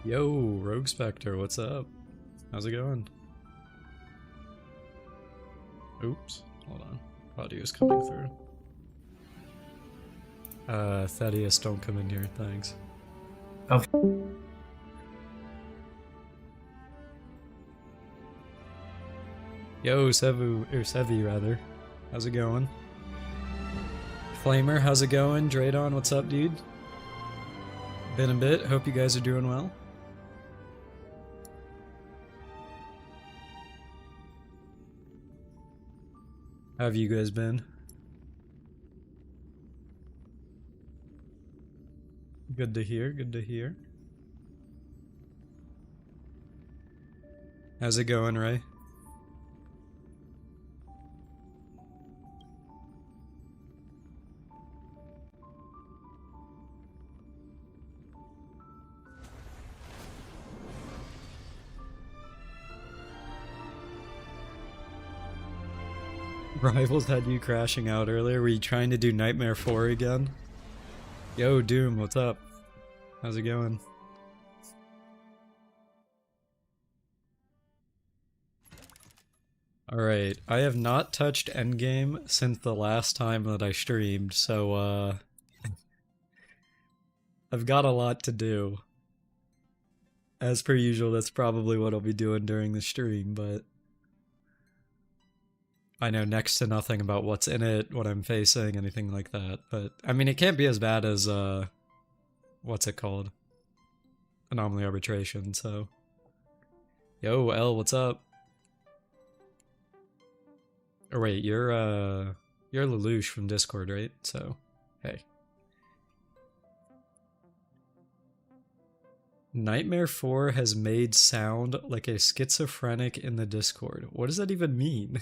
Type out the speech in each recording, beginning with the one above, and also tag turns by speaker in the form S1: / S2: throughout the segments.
S1: Yo, Rogue Spectre, what's up? How's it going? Oops, hold on. Audio's coming through. Thaddeus, don't come in here, thanks.
S2: Oh,
S1: Yo, Sevi rather. How's it going? Flamer, how's it going? Draydon, what's up, dude? Been a bit, hope you guys are doing well. How have you guys been? Good to hear, good to hear. How's it going, Ray? Rivals had you crashing out earlier. Were you trying to do Nightmare 4 again? Yo, Doom, what's up? How's it going? Alright, I have not touched Endgame since the last time that I streamed, so, I've got a lot to do. As per usual, that's probably what I'll be doing during the stream, but I know next to nothing about what's in it, what I'm facing, anything like that. But, I mean, it can't be as bad as, what's it called? Anomaly Arbitration, so. Yo, L, what's up? Or wait, you're Lelouch from Discord, right? So, hey. Nightmare 4 has made sound like a schizophrenic in the Discord. What does that even mean?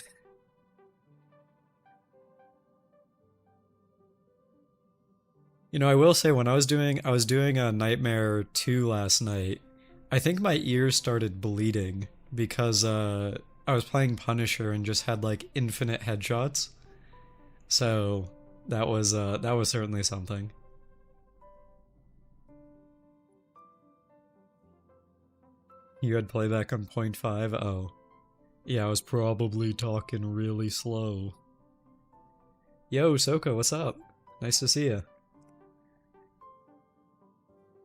S1: You know, I will say when I was doing a Nightmare 2 last night, I think my ears started bleeding because I was playing Punisher and just had like infinite headshots. So that was certainly something. You had playback on 0.5? Oh. Yeah, I was probably talking really slow. Yo, Soko, what's up? Nice to see you.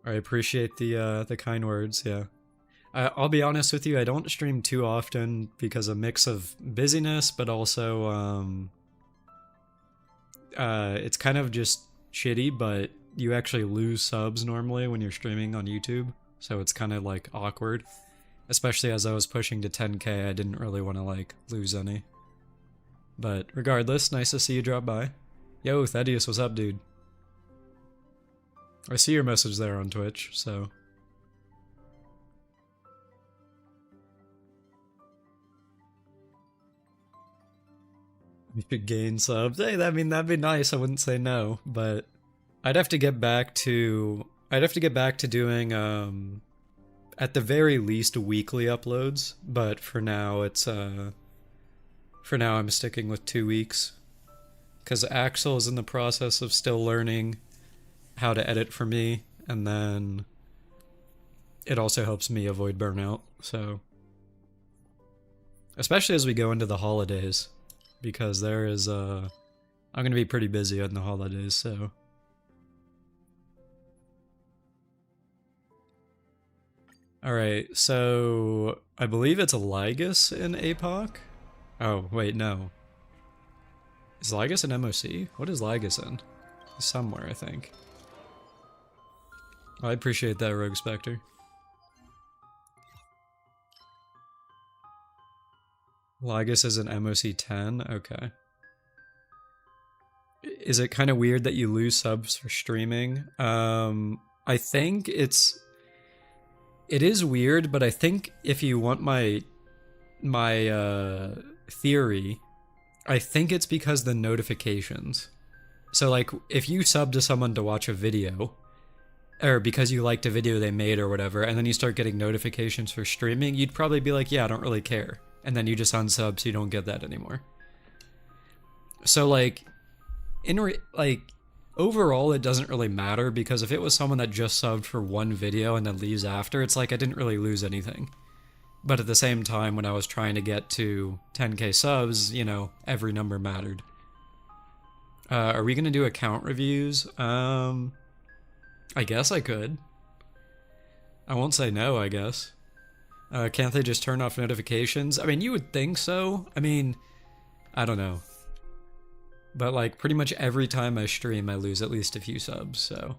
S1: I appreciate the kind words, yeah. I'll be honest with you, I don't stream too often because a mix of busyness, but also, it's kind of just shitty, but you actually lose subs normally when you're streaming on YouTube, so it's kind of like awkward. Especially as I was pushing to 10k, I didn't really want to like lose any. But regardless, nice to see you drop by. Yo, Thaddeus, what's up, dude? I see your message there on Twitch, so. You could gain subs. Hey, that'd be nice. I wouldn't say no, but I'd have to get back to doing at the very least weekly uploads, but for now I'm sticking with 2 weeks. Cuz Axel is in the process of still learning how to edit for me, and then it also helps me avoid burnout, so. Especially as we go into the holidays, because there is, I'm gonna be pretty busy in the holidays, so. Alright, so I believe it's Lygus in APOC? Oh, wait, no. Is Lygus in MOC? What is Lygus in? Somewhere, I think. I appreciate that, Rogue Spectre. Lygus is an MOC 10? Okay. Is it kind of weird that you lose subs for streaming? I think it is weird, but I think if you want my theory, I think it's because the notifications. So like, if you sub to someone to watch a video, or because you liked a video they made or whatever, and then you start getting notifications for streaming, you'd probably be like, yeah, I don't really care. And then you just unsub so you don't get that anymore. So like, overall it doesn't really matter, because if it was someone that just subbed for one video and then leaves after, it's like I didn't really lose anything. But at the same time, when I was trying to get to 10k subs, you know, every number mattered. Are we gonna do account reviews? I guess I could. I won't say no, I guess. Can't they just turn off notifications? I mean, you would think so. I mean, I don't know. But like, pretty much every time I stream, I lose at least a few subs, so.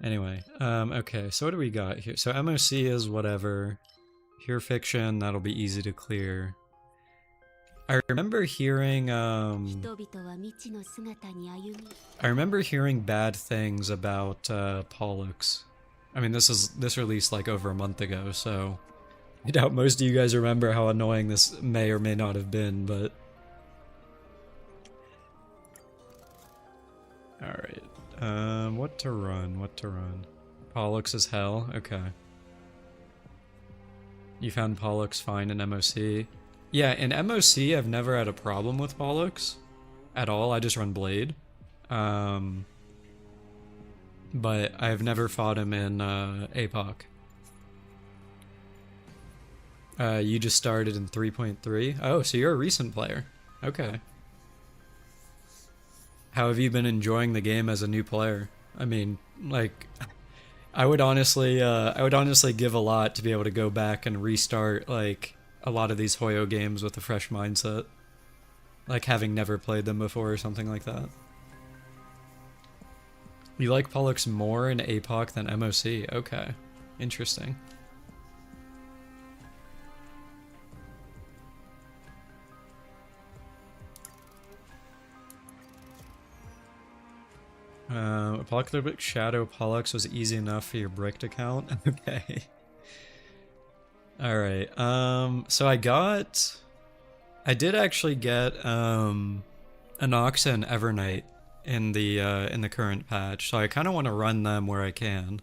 S1: Anyway, okay, so what do we got here? So MOC is whatever. Pure Fiction, that'll be easy to clear. I remember hearing, bad things about, Pollux. I mean, this released like over a month ago, so I doubt most of you guys remember how annoying this may or may not have been, but... Alright. What to run? Pollux is hell? Okay. You found Pollux fine in MOC? Yeah, in MOC I've never had a problem with Pollux at all, I just run Blade. But I've never fought him in APOC. You just started in 3.3? Oh, so you're a recent player. Okay. How have you been enjoying the game as a new player? I mean, like, I would honestly give a lot to be able to go back and restart, like, a lot of these Hoyo games with a fresh mindset. Like, having never played them before or something like that. You like Pollux more in APOC than MOC? Okay. Interesting. Apocalyptic Shadow Pollux was easy enough for your bricked account? Okay. Alright, so I did actually get, Anoxa and Evernight in the current patch, so I kind of want to run them where I can.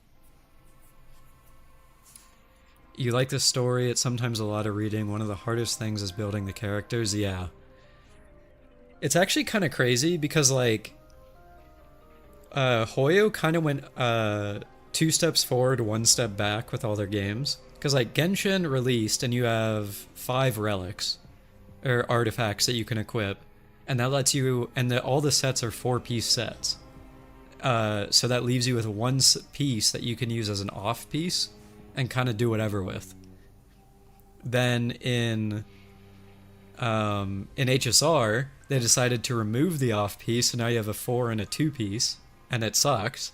S1: You like the story, it's sometimes a lot of reading, one of the hardest things is building the characters, yeah. It's actually kind of crazy, because, like, Hoyo kind of went 2 steps forward, 1 step back with all their games. Because, like, Genshin released and you have 5 relics, or artifacts that you can equip, and that lets you, and all the sets are 4-piece sets. So that leaves you with 1 piece that you can use as an off piece and kind of do whatever with. Then in HSR, they decided to remove the off piece, so now you have a 4 and a 2 piece. And it sucks.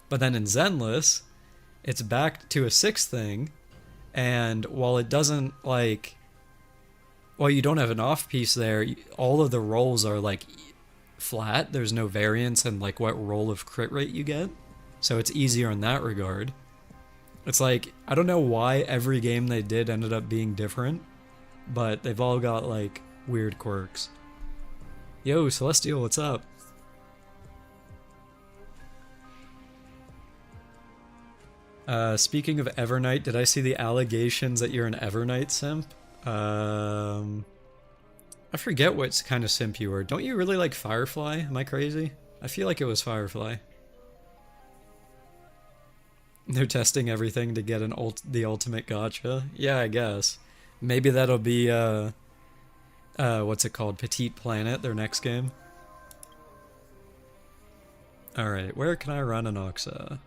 S1: But then in Zenless, it's back to a 6 thing, and while it doesn't, like... While you don't have an off piece there, all of the rolls are, like, flat. There's no variance in, like, what roll of crit rate you get. So it's easier in that regard. It's like, I don't know why every game they did ended up being different, but they've all got, like, weird quirks. Yo, Celestial, what's up? Speaking of Evernight, did I see the allegations that you're an Evernight simp? I forget what kind of simp you were. Don't you really like Firefly? Am I crazy? I feel like it was Firefly. They're testing everything to get the ultimate gacha. Yeah, I guess. Maybe that'll be, what's it called? Petite Planet, their next game. Alright, where can I run Anoxa?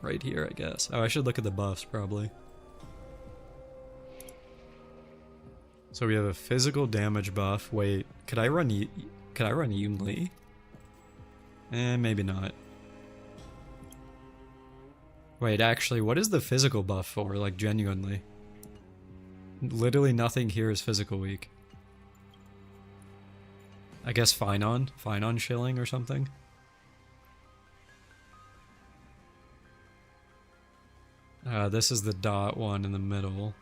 S1: Right here, I guess. Oh, I should look at the buffs, probably. So we have a physical damage buff. Wait, could I run Yoon Lee? Maybe not. Wait, actually, what is the physical buff for? Like, genuinely. Literally nothing here is physical weak. I guess Finon shilling or something? This is the dot one in the middle.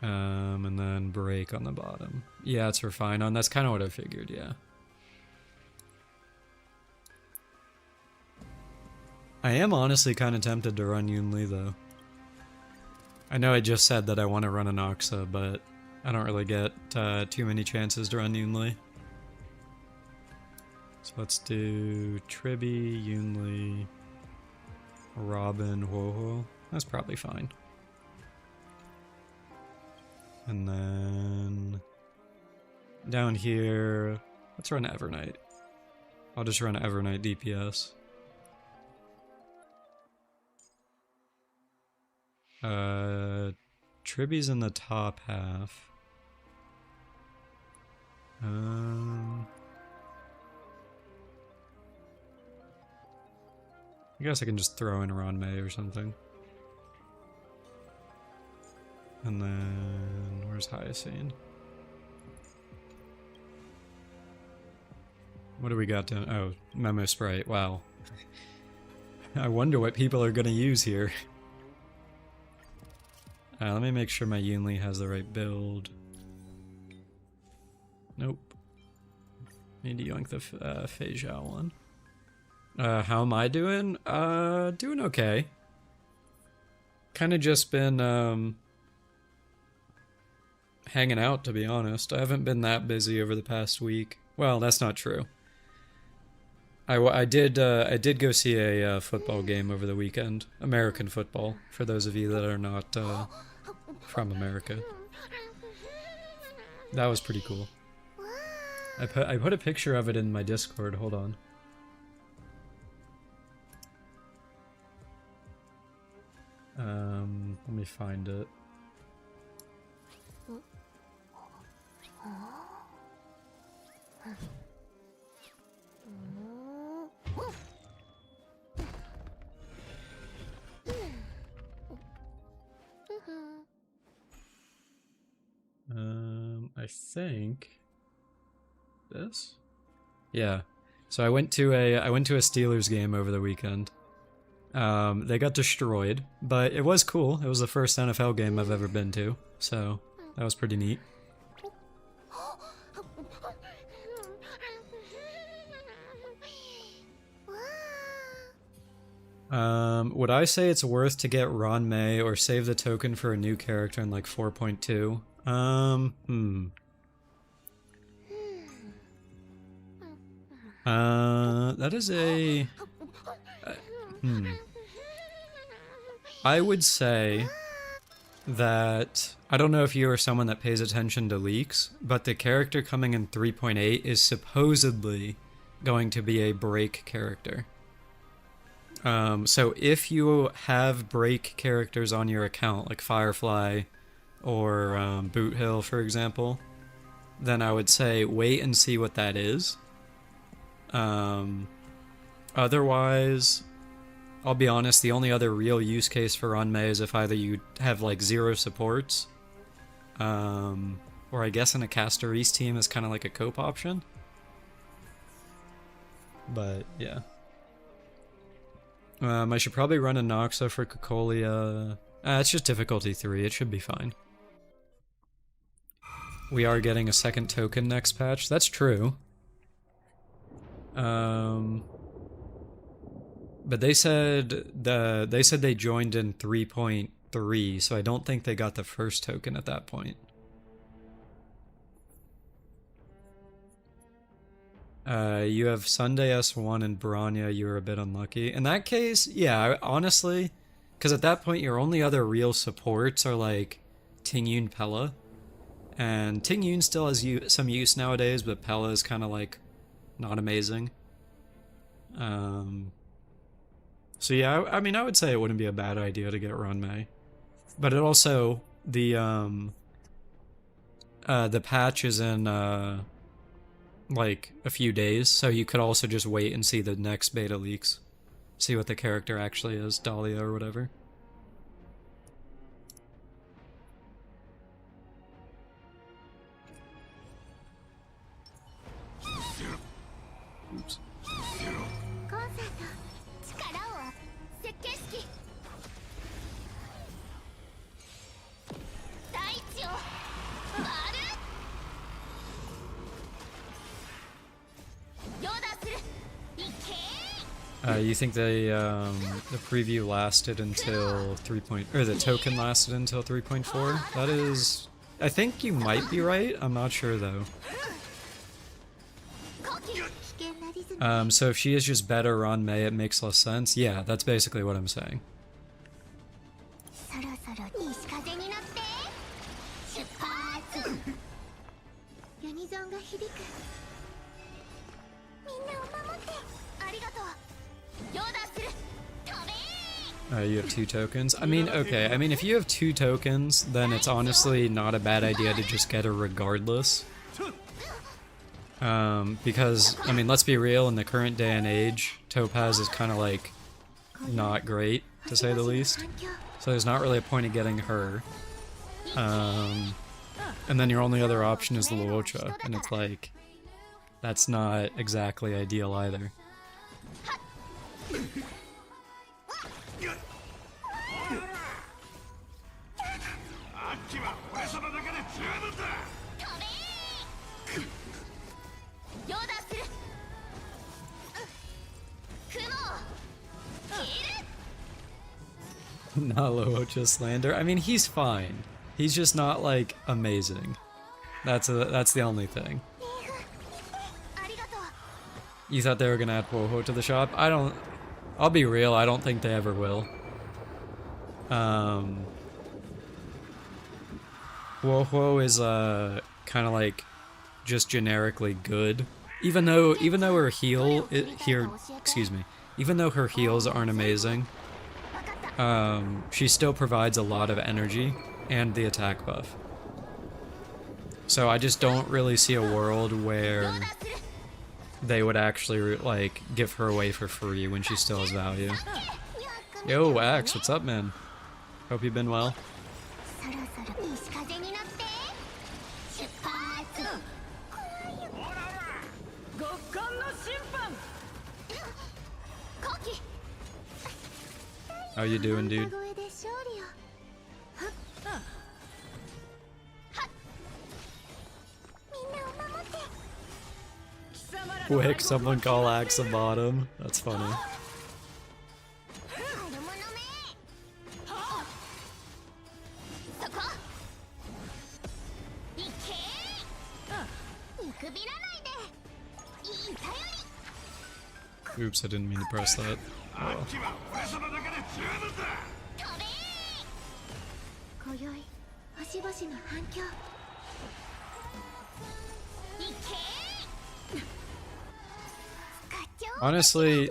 S1: And then break on the bottom. Yeah, it's for Finon. That's kind of what I figured, yeah. I am honestly kind of tempted to run Yoon Lee, though. I know I just said that I want to run Anoxa, but I don't really get too many chances to run Yunli. So let's do Tribby, Yunli, Robin, Woho. That's probably fine. And then down here, let's run Evernight. I'll just run Evernight DPS. Tribby's in the top half. I guess I can just throw in Ron May or something. And then, where's Hyacinth? What do we got down? Oh, Memo Sprite, wow. I wonder what people are gonna use here. Let me make sure my Yunli has the right build. Nope. Need to yoink the Fei Zhao one. How am I doing? Doing okay. Kinda just been, hanging out, to be honest. I haven't been that busy over the past week. Well, that's not true. I did go see a football game over the weekend. American football, for those of you that are not from America. That was pretty cool. I put a picture of it in my Discord. Hold on. Let me find it. I think this. Yeah. So I went to a Steelers game over the weekend. They got destroyed, but it was cool. It was the first NFL game I've ever been to, so that was pretty neat. Would I say it's worth to get Ron May or save the token for a new character in like 4.2? That is a... I would say that... I don't know if you are someone that pays attention to leaks, but the character coming in 3.8 is supposedly going to be a break character. So if you have break characters on your account, like Firefly or Boot Hill, for example, then I would say wait and see what that is. Otherwise, I'll be honest, the only other real use case for Ron May is if either you have like 0 supports, or I guess in a Caster East team is kind of like a cope option. But yeah. I should probably run a Noxa for Cocolia. It's just difficulty 3, it should be fine. We are getting a second token next patch, that's true. But they said they joined in 3.3, so I don't think they got the first token at that point. You have Sunday S1 and Bronya, you were a bit unlucky. In that case, yeah, honestly, because at that point your only other real supports are like Tingyun Pella. And Tingyun still has some use nowadays, but Pella is kind of like not amazing. So yeah, I mean, I would say it wouldn't be a bad idea to get Ron May. But it also, the patch is in, like, a few days, so you could also just wait and see the next beta leaks. See what the character actually is, Dahlia or whatever. Oops. You think they, the preview lasted until 3. Or the token lasted until 3.4? That is I think you might be right. I'm not sure though. So if she is just better on Mei, it makes less sense. Yeah, that's basically what I'm saying. You have 2 tokens. I mean, okay. I mean, if you have 2 tokens, then it's honestly not a bad idea to just get her regardless. Because, I mean, let's be real, in the current day and age, Topaz is kind of like not great, to say the least. So there's not really a point of getting her. And then your only other option is the Luocha, and it's like, that's not exactly ideal either. Not Luocha slander. I mean, he's fine. He's just not like amazing. That's the only thing. You thought they were gonna add Woho to the shop? I'll be real, I don't think they ever will. Woho is kind of like just generically good. Even though her heal even though her heals aren't amazing, she still provides a lot of energy and the attack buff. So I just don't really see a world where they would actually like give her away for free when she still has value. Yo, Axe, what's up, man? Hope you've been well. How you doing, dude? Quick, someone call Axe a bottom. That's funny. Oops, I didn't mean to press that. Oh. Honestly,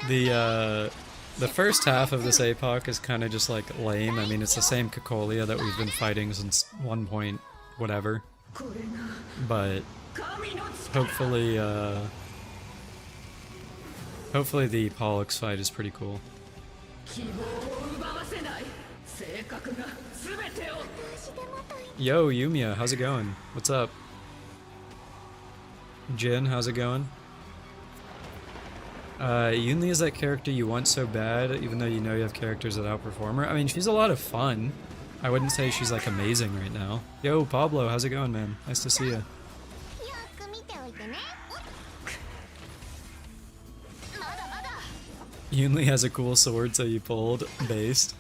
S1: the first half of this APOC is kind of just like lame. I mean, it's the same Cocolia that we've been fighting since 1 point whatever. But hopefully, hopefully the Pollux fight is pretty cool. Yo, Yumiya, how's it going? What's up? Jin, how's it going? Yunli is that character you want so bad, even though you know you have characters that outperform her. I mean, she's a lot of fun. I wouldn't say she's like amazing right now. Yo, Pablo, how's it going, man? Nice to see you. Yunli has a cool sword, so you pulled. Based.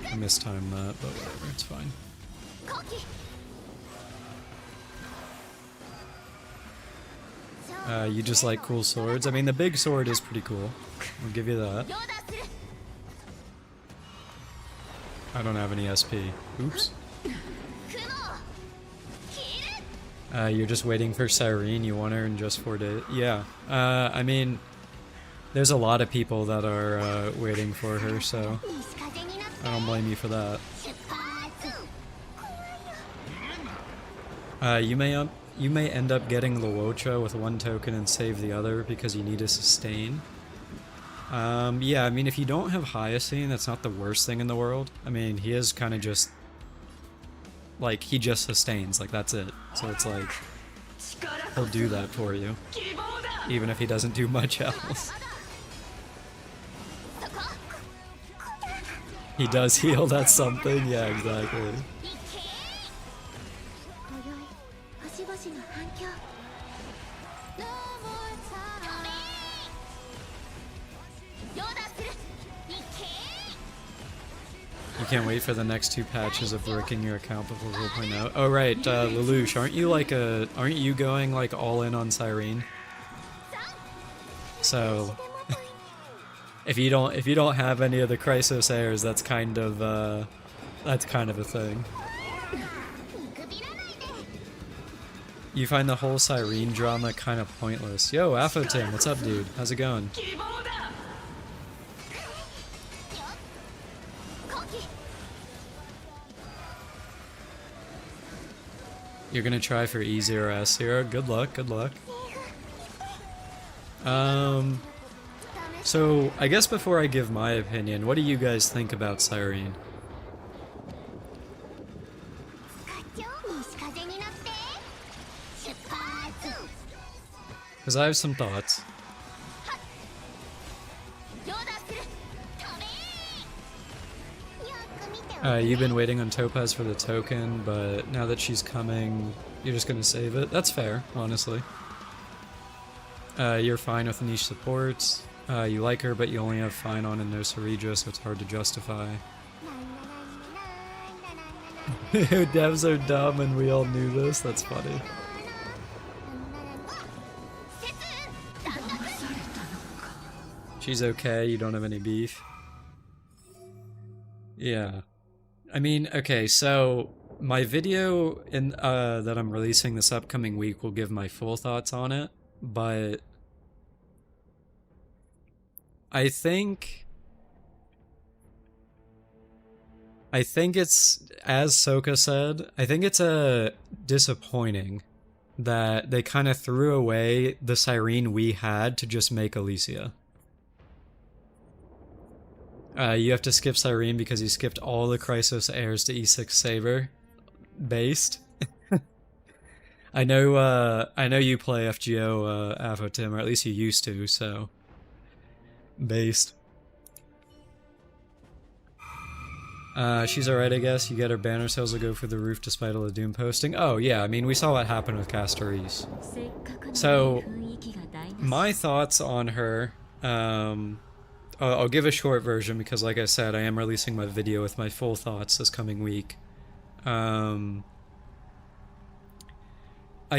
S1: I mistimed that, but whatever, it's fine. You just like cool swords? I mean, the big sword is pretty cool. I'll give you that. I don't have any SP. Oops. You're just waiting for Cyrene, you want her in just 4 days? Yeah. I mean, there's a lot of people that are waiting for her, so I don't blame you for that. You may end up getting Luocha with 1 token and save the other because you need a sustain. Yeah, I mean, if you don't have Hyacine, that's not the worst thing in the world. I mean, he is kind of just, like, he just sustains, like, that's it. So it's like, he'll do that for you, even if he doesn't do much else. He does heal, that's something, yeah, exactly. You can't wait for the next 2 patches of bricking your account before 4.0. Oh right, Lelouch, aren't you going like all in on Cyrene? So if you don't have any of the Chrysos heirs, that's kind of a thing. You find the whole Cyrene drama kind of pointless. Yo, Afotim, what's up, dude? How's it going? You're gonna try for E0 or S0? Good luck, good luck. So, I guess before I give my opinion, what do you guys think about Cyrene? Because I have some thoughts. You've been waiting on Topaz for the token, but now that she's coming, you're just gonna save it. That's fair, honestly. You're fine with niche supports. You like her, but you only have Fine on and no Ceridra, so it's hard to justify. Devs are dumb and we all knew this, that's funny. She's okay, you don't have any beef. Yeah. I mean, okay, so my video in that I'm releasing this upcoming week will give my full thoughts on it, but I think it's, as Soka said, I think it's disappointing that they kind of threw away the Cyrene we had to just make Alicia. You have to skip Cyrene because you skipped all the Chrysos heirs to E6 Saber. Based. I know you play FGO, Afotim, or at least you used to, so... Based. She's alright, I guess. You get her banner sales will go through the roof despite all the Doom posting. Oh, yeah, I mean, we saw what happened with Castorise. So, my thoughts on her, I'll give a short version because, like I said, I am releasing my video with my full thoughts this coming week. I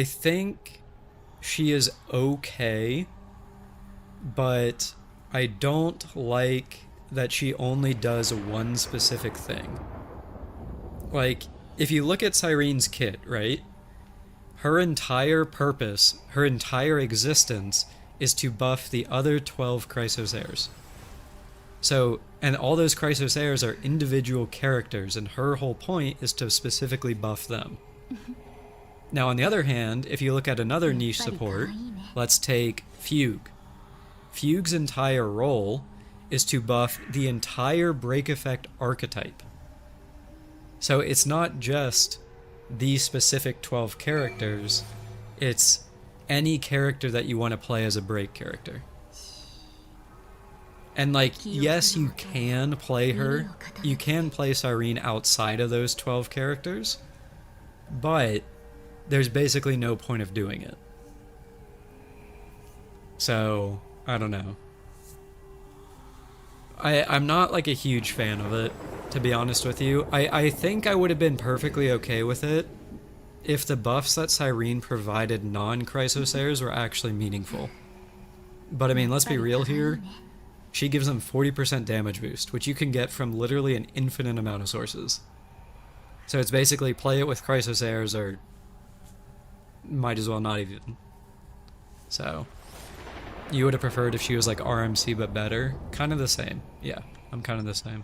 S1: think she is okay, but I don't like that she only does one specific thing. Like, if you look at Cyrene's kit, right? Her entire purpose, her entire existence, is to buff the other 12 Chrysos heirs. So, and all those Chrysos heirs are individual characters, and her whole point is to specifically buff them. Now, on the other hand, if you look at another niche support, let's take Fugue. Fugue's entire role is to buff the entire break effect archetype. So it's not just these specific 12 characters, it's any character that you want to play as a break character. And like, yes, you can play her, you can play Cyrene outside of those 12 characters, but there's basically no point of doing it. So, I don't know. I'm not like a huge fan of it, to be honest with you. I think I would have been perfectly okay with it if the buffs that Cyrene provided non-Chrysos heirs were actually meaningful. But I mean, let's be real here. She gives them 40% damage boost, which you can get from literally an infinite amount of sources. So it's basically play it with Chrysos heirs or might as well not even. So, you would have preferred if she was like RMC but better? Kind of the same. Yeah, I'm kind of the same.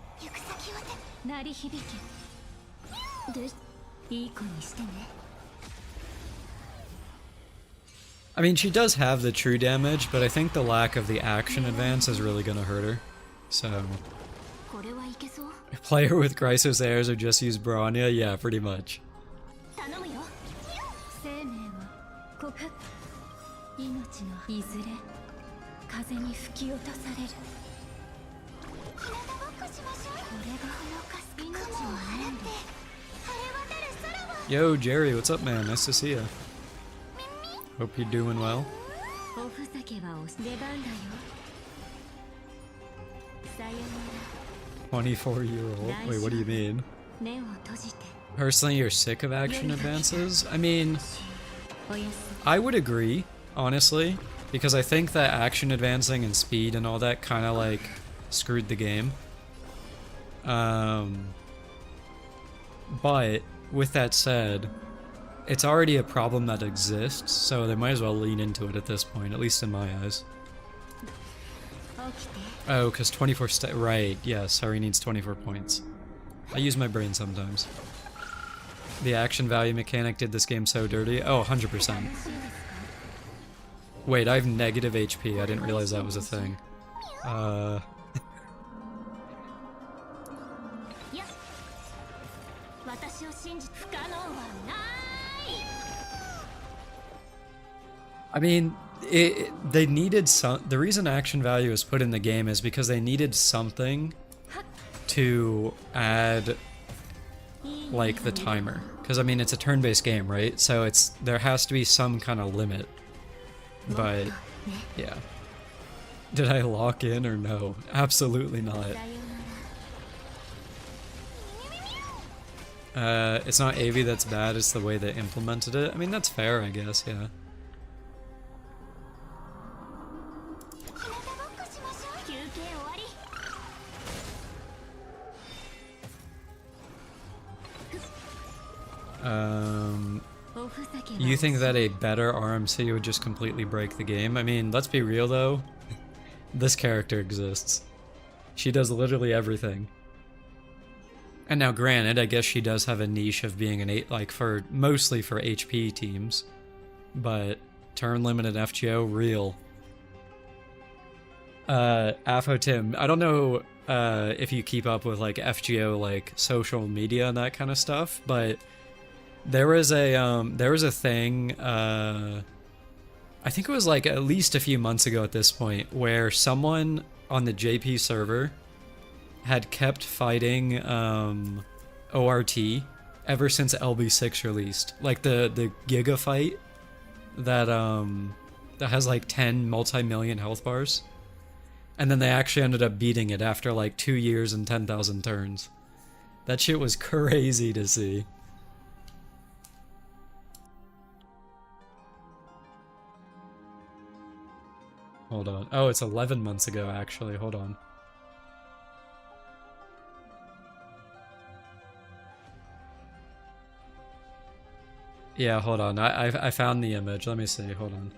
S1: I mean, she does have the true damage, but I think the lack of the action advance is really going to hurt her. So, play her with Chrysos heirs or just use Bronya? Yeah, pretty much. Yo, Jerry, what's up, man? Nice to see you. Hope you're doing well. 24-year-old? Wait, what do you mean? Personally, you're sick of action advances? I mean, I would agree, honestly, because I think that action advancing and speed and all that kind of like screwed the game. But with that said, it's already a problem that exists, so they might as well lean into it at this point, at least in my eyes. Oh, because 24 right, yes, Hari needs 24 points. I use my brain sometimes. The action value mechanic did this game so dirty. Oh, 100%. Wait, I have negative HP. I didn't realize that was a thing. I mean, they needed some. The reason action value was put in the game is because they needed something to add, like, the timer. Because I mean, it's a turn-based game, right? So there has to be some kind of limit. But yeah, did I lock in or no? Absolutely not. It's not AV that's bad. It's the way they implemented it. I mean, that's fair, I guess. Yeah. You think that a better RMC would just completely break the game? I mean, let's be real though. This character exists. She does literally everything. And now granted, I guess she does have a niche of being an mostly for HP teams. But turn limited FGO, real. Tim, I don't know if you keep up with like FGO like social media and that kind of stuff, but there was a thing, I think it was like at least a few months ago at this point, where someone on the JP server had kept fighting ORT ever since LB6 released. Like the Giga fight that has like 10 multi-million health bars. And then they actually ended up beating it after like 2 years and 10,000 turns. That shit was crazy to see. Hold on. Oh, it's 11 months ago, actually. Hold on. Yeah, hold on. I found the image. Let me see. Hold on.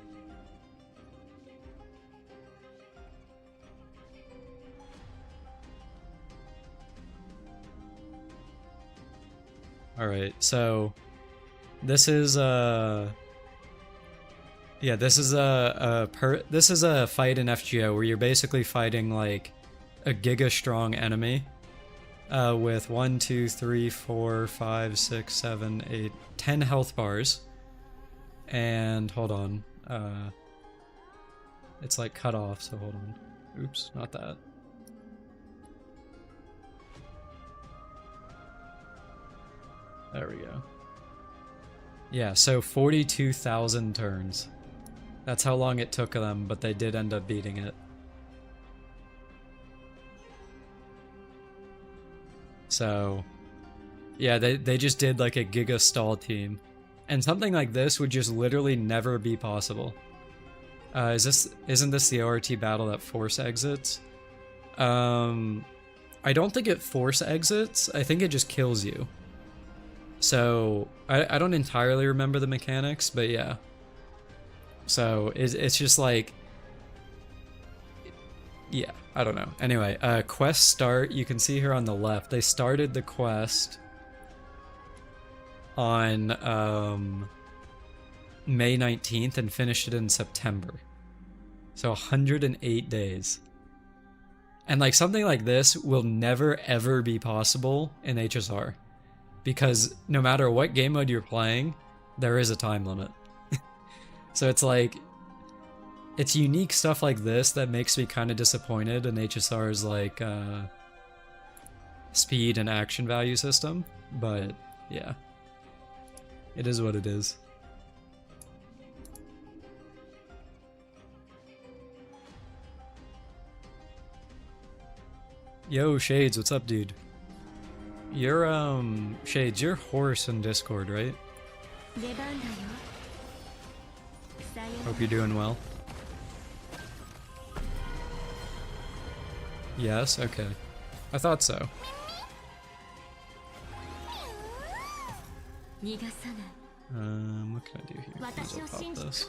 S1: Alright, so this is yeah, this is a fight in FGO where you're basically fighting like a giga strong enemy with 1, 2, 3, 4, 5, 6, 7, 8, 10 health bars. And hold on. It's like cut off, so hold on. Oops, not that. There we go. Yeah, so 42,000 turns. That's how long it took them, but they did end up beating it. So, yeah, they just did like a Giga stall team. And something like this would just literally never be possible. Isn't this the ORT battle that force exits? I don't think it force exits, I think it just kills you. So, I don't entirely remember the mechanics, but yeah. So, it's just like... Yeah, I don't know. Anyway, quest start, you can see here on the left, they started the quest on May 19th and finished it in September. So 108 days. And like something like this will never ever be possible in HSR. Because no matter what game mode you're playing, there is a time limit. So it's like, it's unique stuff like this that makes me kind of disappointed in HSR's like speed and action value system. But yeah, it is what it is. Yo, Shades, what's up, dude? You're, Shades, you're horse in Discord, right? Hope you're doing well. Yes? Okay. I thought so. What can I do here? Maybe I'll pop this.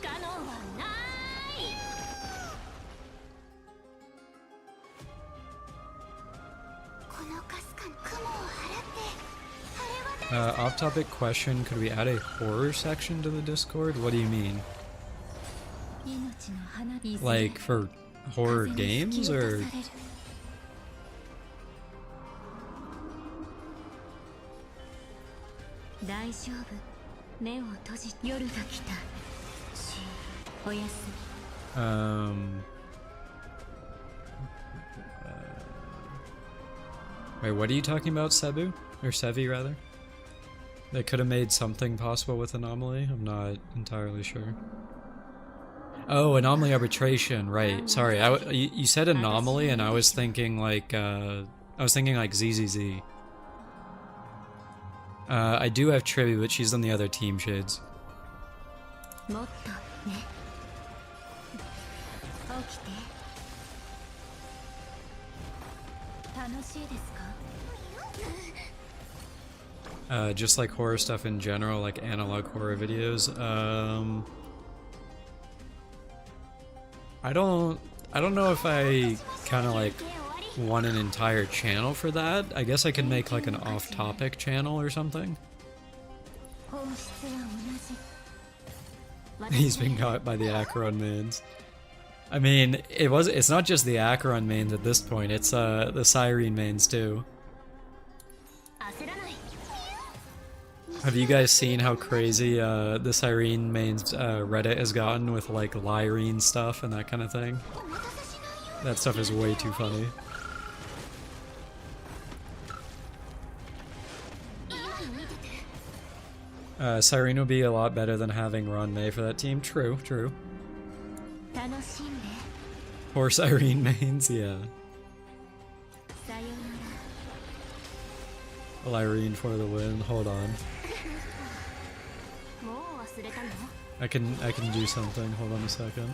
S1: Off-topic question, could we add a horror section to the Discord? What do you mean? Like, for horror games, or...? Wait, what are you talking about, Cebu? Or Sevi, rather? They could have made something possible with Anomaly? I'm not entirely sure. Oh, Anomaly Arbitration, right. Sorry, you said Anomaly and I was thinking like, ZZZ. I do have Trivi, but she's on the other team, Shades. Just like horror stuff in general, like analog horror videos. I don't know if I kind of like want an entire channel for that. I guess I could make like an off-topic channel or something. He's been caught by the Acheron mains. I mean, it's not just the Acheron mains at this point, it's the Lyrene mains too. Have you guys seen how crazy the Lyrene mains Reddit has gotten with like LYRENE stuff and that kind of thing? That stuff is way too funny. Cyrene would be a lot better than having Ron May for that team. True, true. Or Cyrene mains, yeah. LYRENE for the win. Hold on. I can do something. Hold on a second.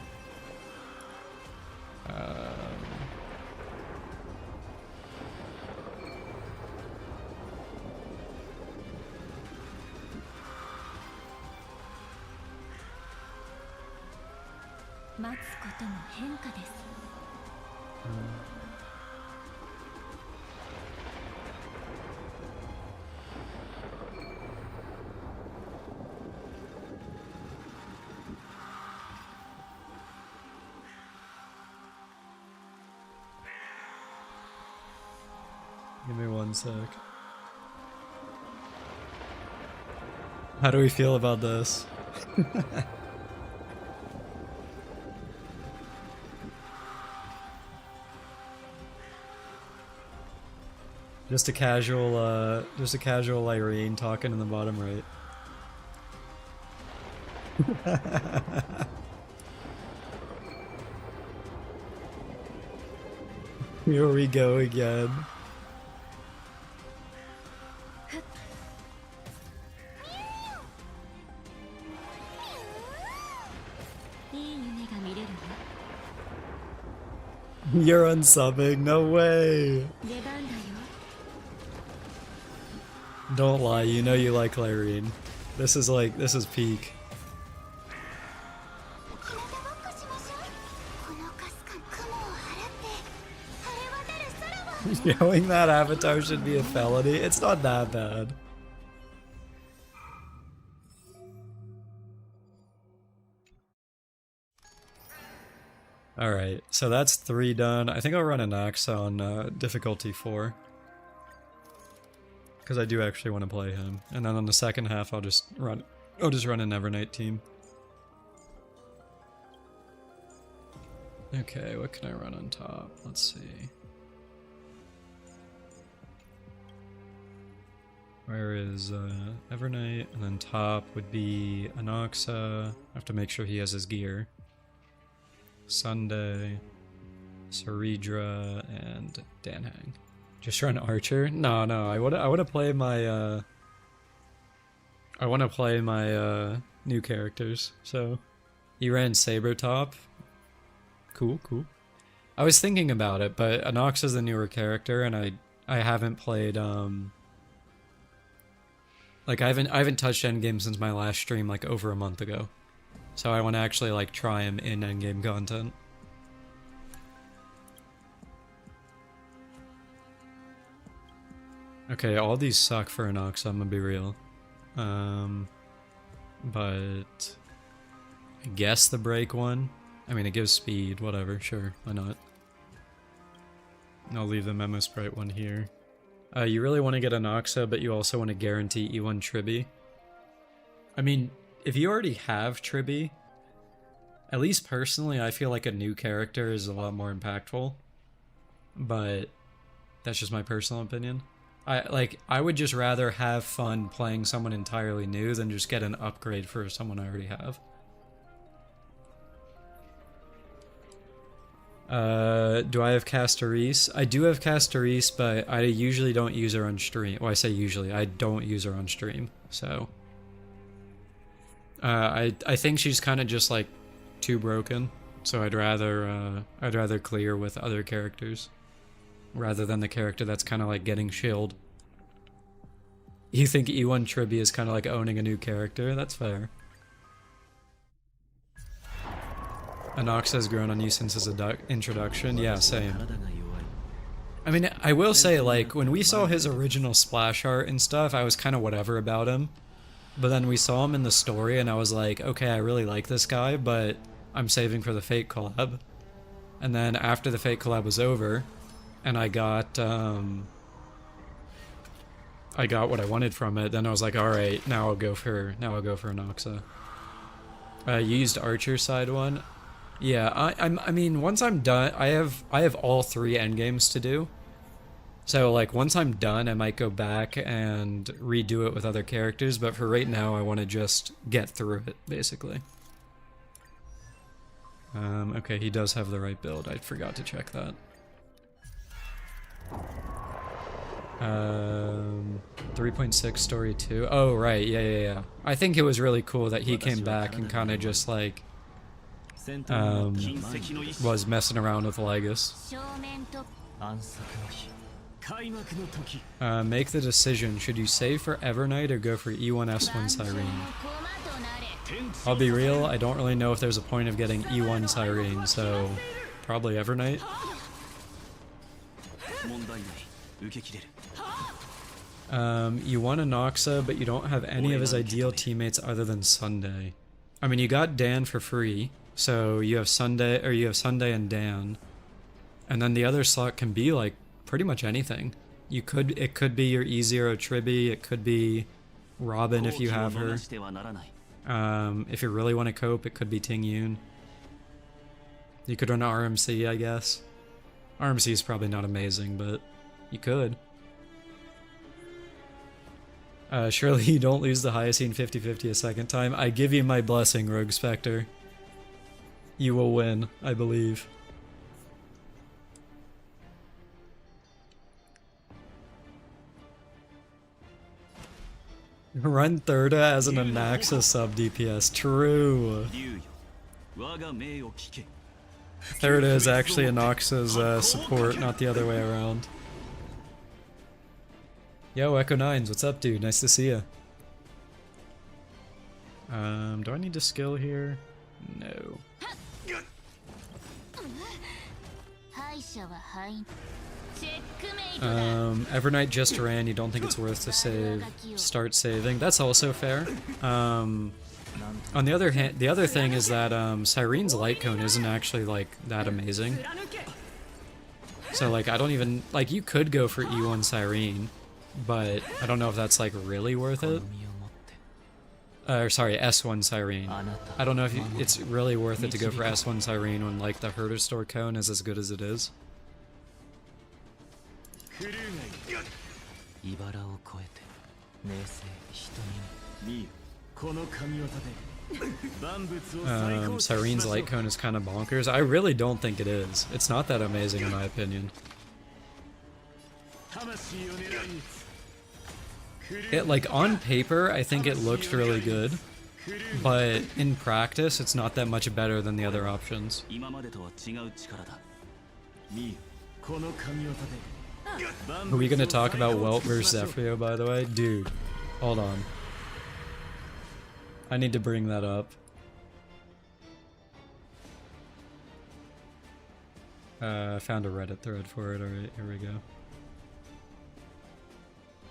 S1: Give me one sec. How do we feel about this? Just a casual Lyrene talking in the bottom right. Here we go again. You're unsubbing? No way! Don't lie, you know you like Lyrene. This is peak. Showing that avatar should be a felony. It's not that bad. Alright, so that's 3 done. I think I'll run an axe on difficulty 4. Because I do actually want to play him. And then on the second half I'll just run an Evernight team. Okay, what can I run on top? Let's see. Where is Evernight? And then top would be Anoxa. I have to make sure he has his gear. Sunday, Saridra, and Danhang. Just run Archer? No, no. I wanna play my new characters. So you ran Saber Top. Cool, cool. I was thinking about it, but Anox is the newer character, and I haven't played like I haven't touched endgame since my last stream like over a month ago. So I want to actually like try him in endgame content. Okay, all these suck for Anox, I'm gonna be real. But I guess the break one. I mean, it gives speed, whatever, sure, why not? I'll leave the Memo Sprite one here. You really want to get Anoxa, but you also want to guarantee E1 Tribby. I mean, if you already have Tribby, at least personally, I feel like a new character is a lot more impactful. But that's just my personal opinion. I would just rather have fun playing someone entirely new than just get an upgrade for someone I already have. Do I have Castorise? I do have Castorise, but I usually don't use her on stream. Well, I say usually, I don't use her on stream, so... I think she's kind of just, like, too broken, so I'd rather clear with other characters, rather than the character that's kind of, like, getting shilled. You think E1 Tribby is kind of like owning a new character? That's fair. Anox has grown on you since his introduction? Yeah, same. I mean, I will say, like, when we saw his original splash art and stuff, I was kind of whatever about him. But then we saw him in the story, and I was like, okay, I really like this guy, but I'm saving for the Fate collab. And then after the Fate collab was over, and I got what I wanted from it, then I was like, alright, now I'll go for Anoxa. You used Archer side one? Yeah, I mean, once I'm done, I have all 3 endgames to do. So, like, once I'm done, I might go back and redo it with other characters, but for right now, I want to just get through it, basically. Okay, he does have the right build. I forgot to check that. 3.6 story 2. Oh, right, yeah. I think it was really cool that he came back and kind of just, like, was messing around with Legus. Make the decision. Should you save for Evernight or go for E1 S1 Cyrene? I'll be real, I don't really know if there's a point of getting E1 Cyrene, so probably Evernight. You want Anoxa, but you don't have any of his ideal teammates other than Sunday. I mean, you got Dan for free, so you have Sunday, or you have Sunday and Dan, and then the other slot can be like pretty much anything. It could be your E0 Tribby, it could be Robin if you have her. If you really want to cope, it could be Ting Yun. You could run RMC, I guess. RMC is probably not amazing, but you could. Surely you don't lose the Hyacine 50-50 a second time. I give you my blessing, Rogue Spectre. You will win, I believe. Run Thirda as an Anaxa sub DPS. True. Thirda is actually Anaxa's support, not the other way around. Yo, Echo Nines, what's up, dude? Nice to see ya. Do I need to skill here? No. Evernight just ran, you don't think it's worth to save, start saving. That's also fair. On the other hand, the other thing is that Cyrene's light cone isn't actually like that amazing. So like I don't even, like you could go for E1 Cyrene, but I don't know if that's like really worth it. Sorry, S1 Cyrene. I don't know if it's really worth it to go for S1 Cyrene when like the Herder Store cone is as good as it is. Cyrene's light cone is kind of bonkers. I really don't think it is. It's not that amazing in my opinion. It, like, on paper, I think it looks really good, but in practice, it's not that much better than the other options. Are we gonna talk about Welt vs Zephyrio, by the way? Dude, hold on. I need to bring that up. I found a Reddit thread for it. Alright, here we go.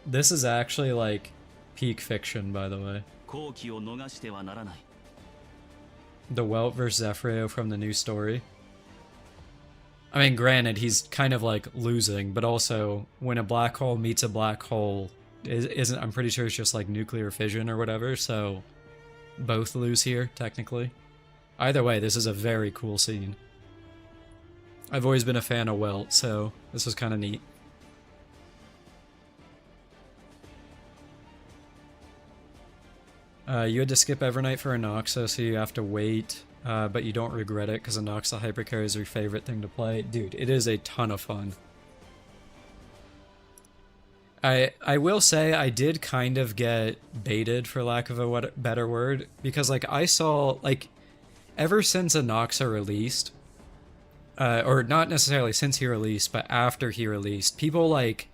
S1: This is actually like peak fiction, by the way. The Welt vs Zephyrio from the new story. I mean, granted, he's kind of like losing, but also when a black hole meets a black hole, isn't, I'm pretty sure it's just like nuclear fission or whatever, so both lose here, technically. Either way, this is a very cool scene. I've always been a fan of Welt, so this was kind of neat. You had to skip Evernight for Anoxa, so you have to wait, but you don't regret it because Anoxa Hypercarry is your favorite thing to play. Dude, it is a ton of fun. I will say I did kind of get baited, for lack of a better word, because like I saw, like, ever since Anoxa released, or not necessarily since he released, but after he released, people like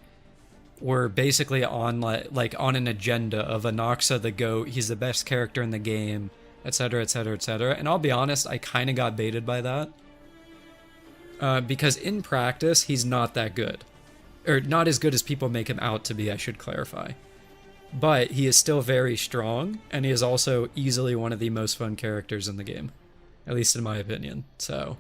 S1: were basically on like on an agenda of Anoxa the GOAT, he's the best character in the game, etc, etc, etc. And I'll be honest, I kind of got baited by that. Because in practice, he's not that good. Or not as good as people make him out to be, I should clarify. But he is still very strong, and he is also easily one of the most fun characters in the game. At least in my opinion, so...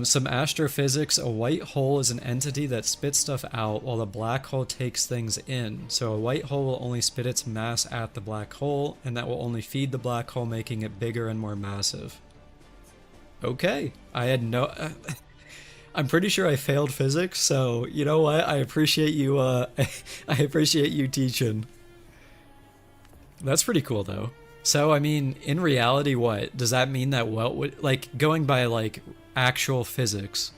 S1: some astrophysics. A white hole is an entity that spits stuff out while the black hole takes things in. So a white hole will only spit its mass at the black hole, and that will only feed the black hole, making it bigger and more massive. Okay, I had no... I'm pretty sure I failed physics, so you know what? I appreciate you, I appreciate you teaching. That's pretty cool, though. So, I mean, in reality, what? Does that mean that Welt would... Like, going by, like, actual physics,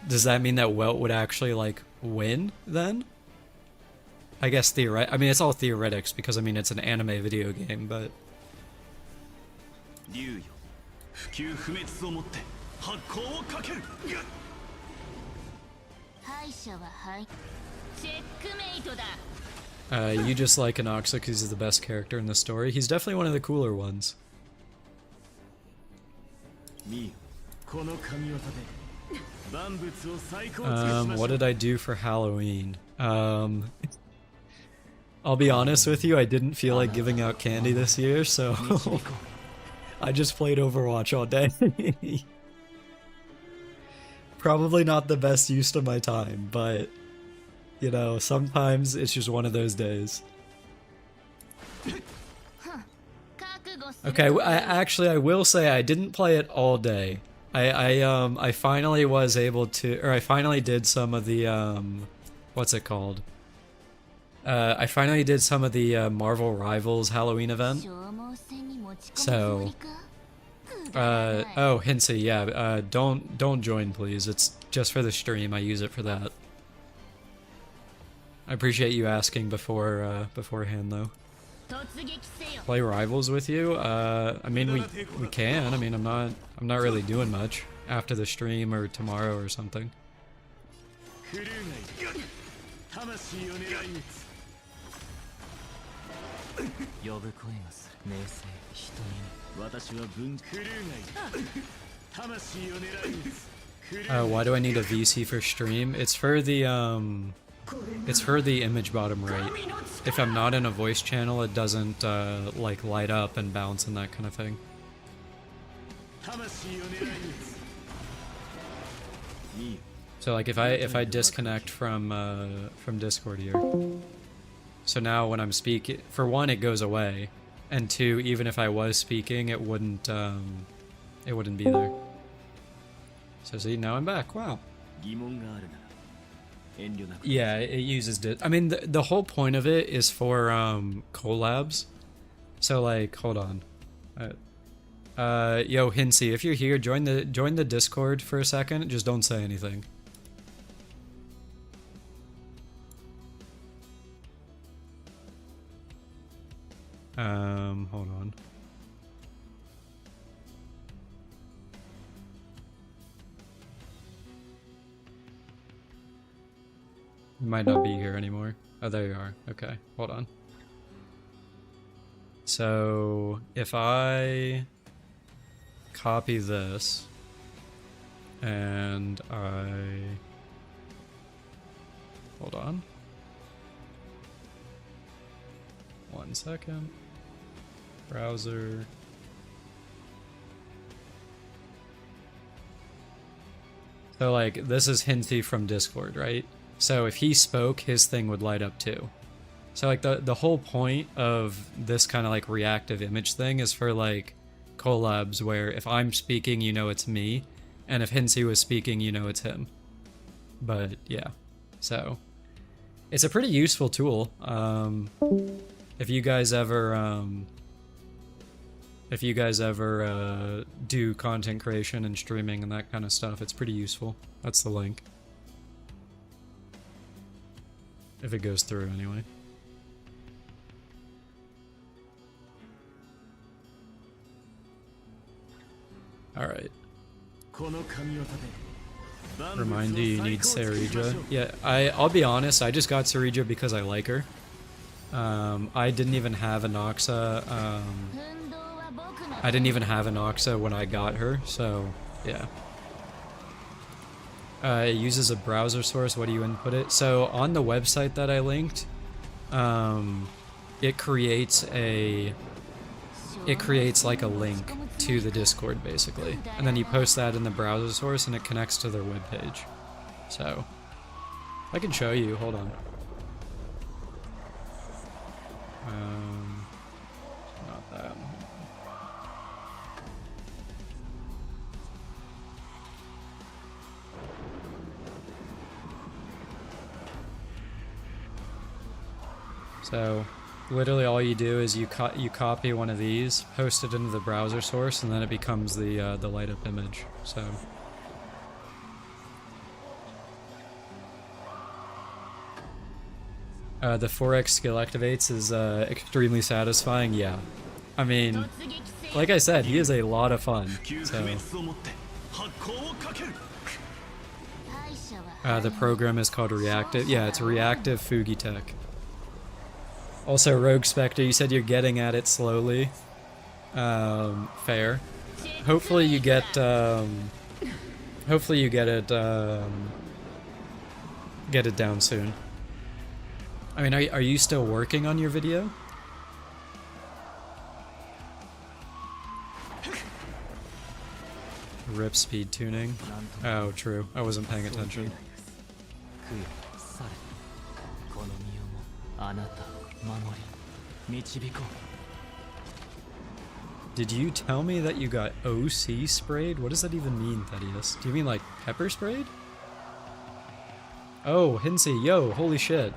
S1: does that mean that Welt would actually, like, win, then? I guess I mean, it's all theoretics, because, I mean, it's an anime video game, but... You just like Anoxa because he's the best character in the story. He's definitely one of the cooler ones. What did I do for Halloween? I'll be honest with you, I didn't feel like giving out candy this year, so I just played Overwatch all day. Probably not the best use of my time, but you know, sometimes it's just one of those days. Okay, I will say I didn't play it all day. I finally was able to, or I finally did some of the, what's it called? I finally did some of the Marvel Rivals Halloween event. So, oh, Hinsey, yeah, don't join, please. It's just for the stream. I use it for that. I appreciate you asking beforehand, though. Play Rivals with you? I mean, we can. I mean, I'm not really doing much after the stream or tomorrow or something. Why do I need a VC for stream? It's for the image bottom right. If I'm not in a voice channel, it doesn't like light up and bounce and that kind of thing. So like if I disconnect from Discord here, so now when I'm speaking, for one, it goes away, and two, even if I was speaking, it wouldn't be there. So see, now I'm back. Wow. Yeah, it uses I mean, the whole point of it is for collabs. So like, hold on. Yo, Hinsey, if you're here, join the Discord for a second. Just don't say anything. Hold on. You might not be here anymore. Oh, there you are. Okay, hold on. So, if I copy this, and hold on. 1 second. Browser. So like, this is Hinty from Discord, right? So if he spoke, his thing would light up too. So like the whole point of this kind of like reactive image thing is for like collabs where if I'm speaking, you know it's me, and if Hinty was speaking, you know it's him. But yeah, so it's a pretty useful tool. If you guys ever do content creation and streaming and that kind of stuff, it's pretty useful. That's the link. If it goes through anyway. Alright. Remind you need Sarija. Yeah, I'll be honest, I just got Sarija because I like her. I didn't even have an Oxa, I didn't even have an Oxa when I got her, so yeah. It uses a browser source. What do you input it? So on the website that I linked, it creates like a link to the Discord basically, and then you post that in the browser source and it connects to their webpage. So I can show you. Hold on. Not that. So literally all you do is you copy one of these, post it into the browser source, and then it becomes the light up image. So the 4x skill activates is extremely satisfying. Yeah, I mean, like I said, he is a lot of fun. So the program is called Reactive. Yeah, it's Reactive Fugitech. Also, Rogue Spectre, you said you're getting at it slowly. Fair. Hopefully you get it down soon. I mean, are you still working on your video? Rip speed tuning. Oh, true. I wasn't paying attention. Did you tell me that you got OC sprayed? What does that even mean, Thaddeus? Do you mean like pepper sprayed? Oh, Hinsey, yo, holy shit.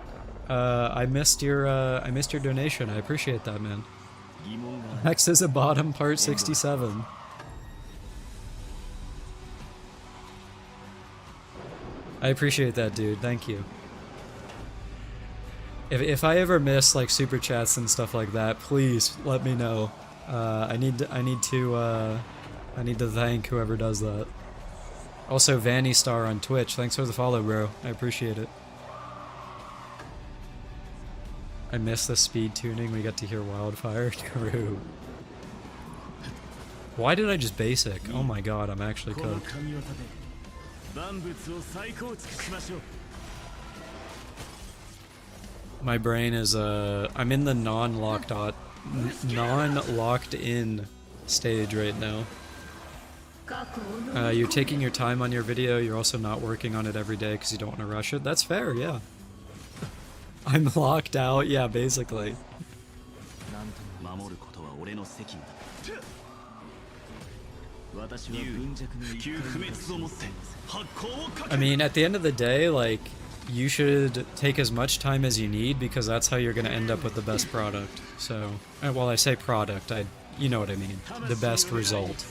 S1: I missed your donation. I appreciate that, man. Next is a bottom part 67. I appreciate that, dude. Thank you. If I ever miss like super chats and stuff like that, please let me know. I need to thank whoever does that. Also, Vanny Star on Twitch. Thanks for the follow, bro. I appreciate it. I missed the speed tuning. We got to hear Wildfire. True. Why did I just basic? Oh my god, I'm actually cooked. My brain is I'm in the non-locked in stage right now. You're taking your time on your video. You're also not working on it every day because you don't want to rush it. That's fair, yeah. I'm locked out, yeah, basically. I mean, at the end of the day, like, you should take as much time as you need because that's how you're going to end up with the best product. So, well, I say product, you know what I mean. The best result.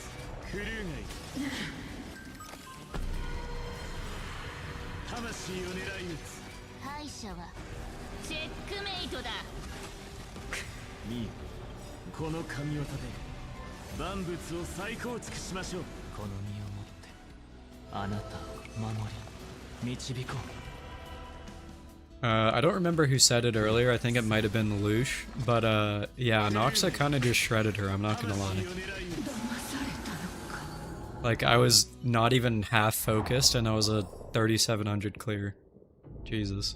S1: I don't remember who said it earlier, I think it might have been Lelouch, but yeah, Noxa kinda just shredded her, I'm not gonna lie. Like, I was not even half focused and I was a 3700 clear. Jesus.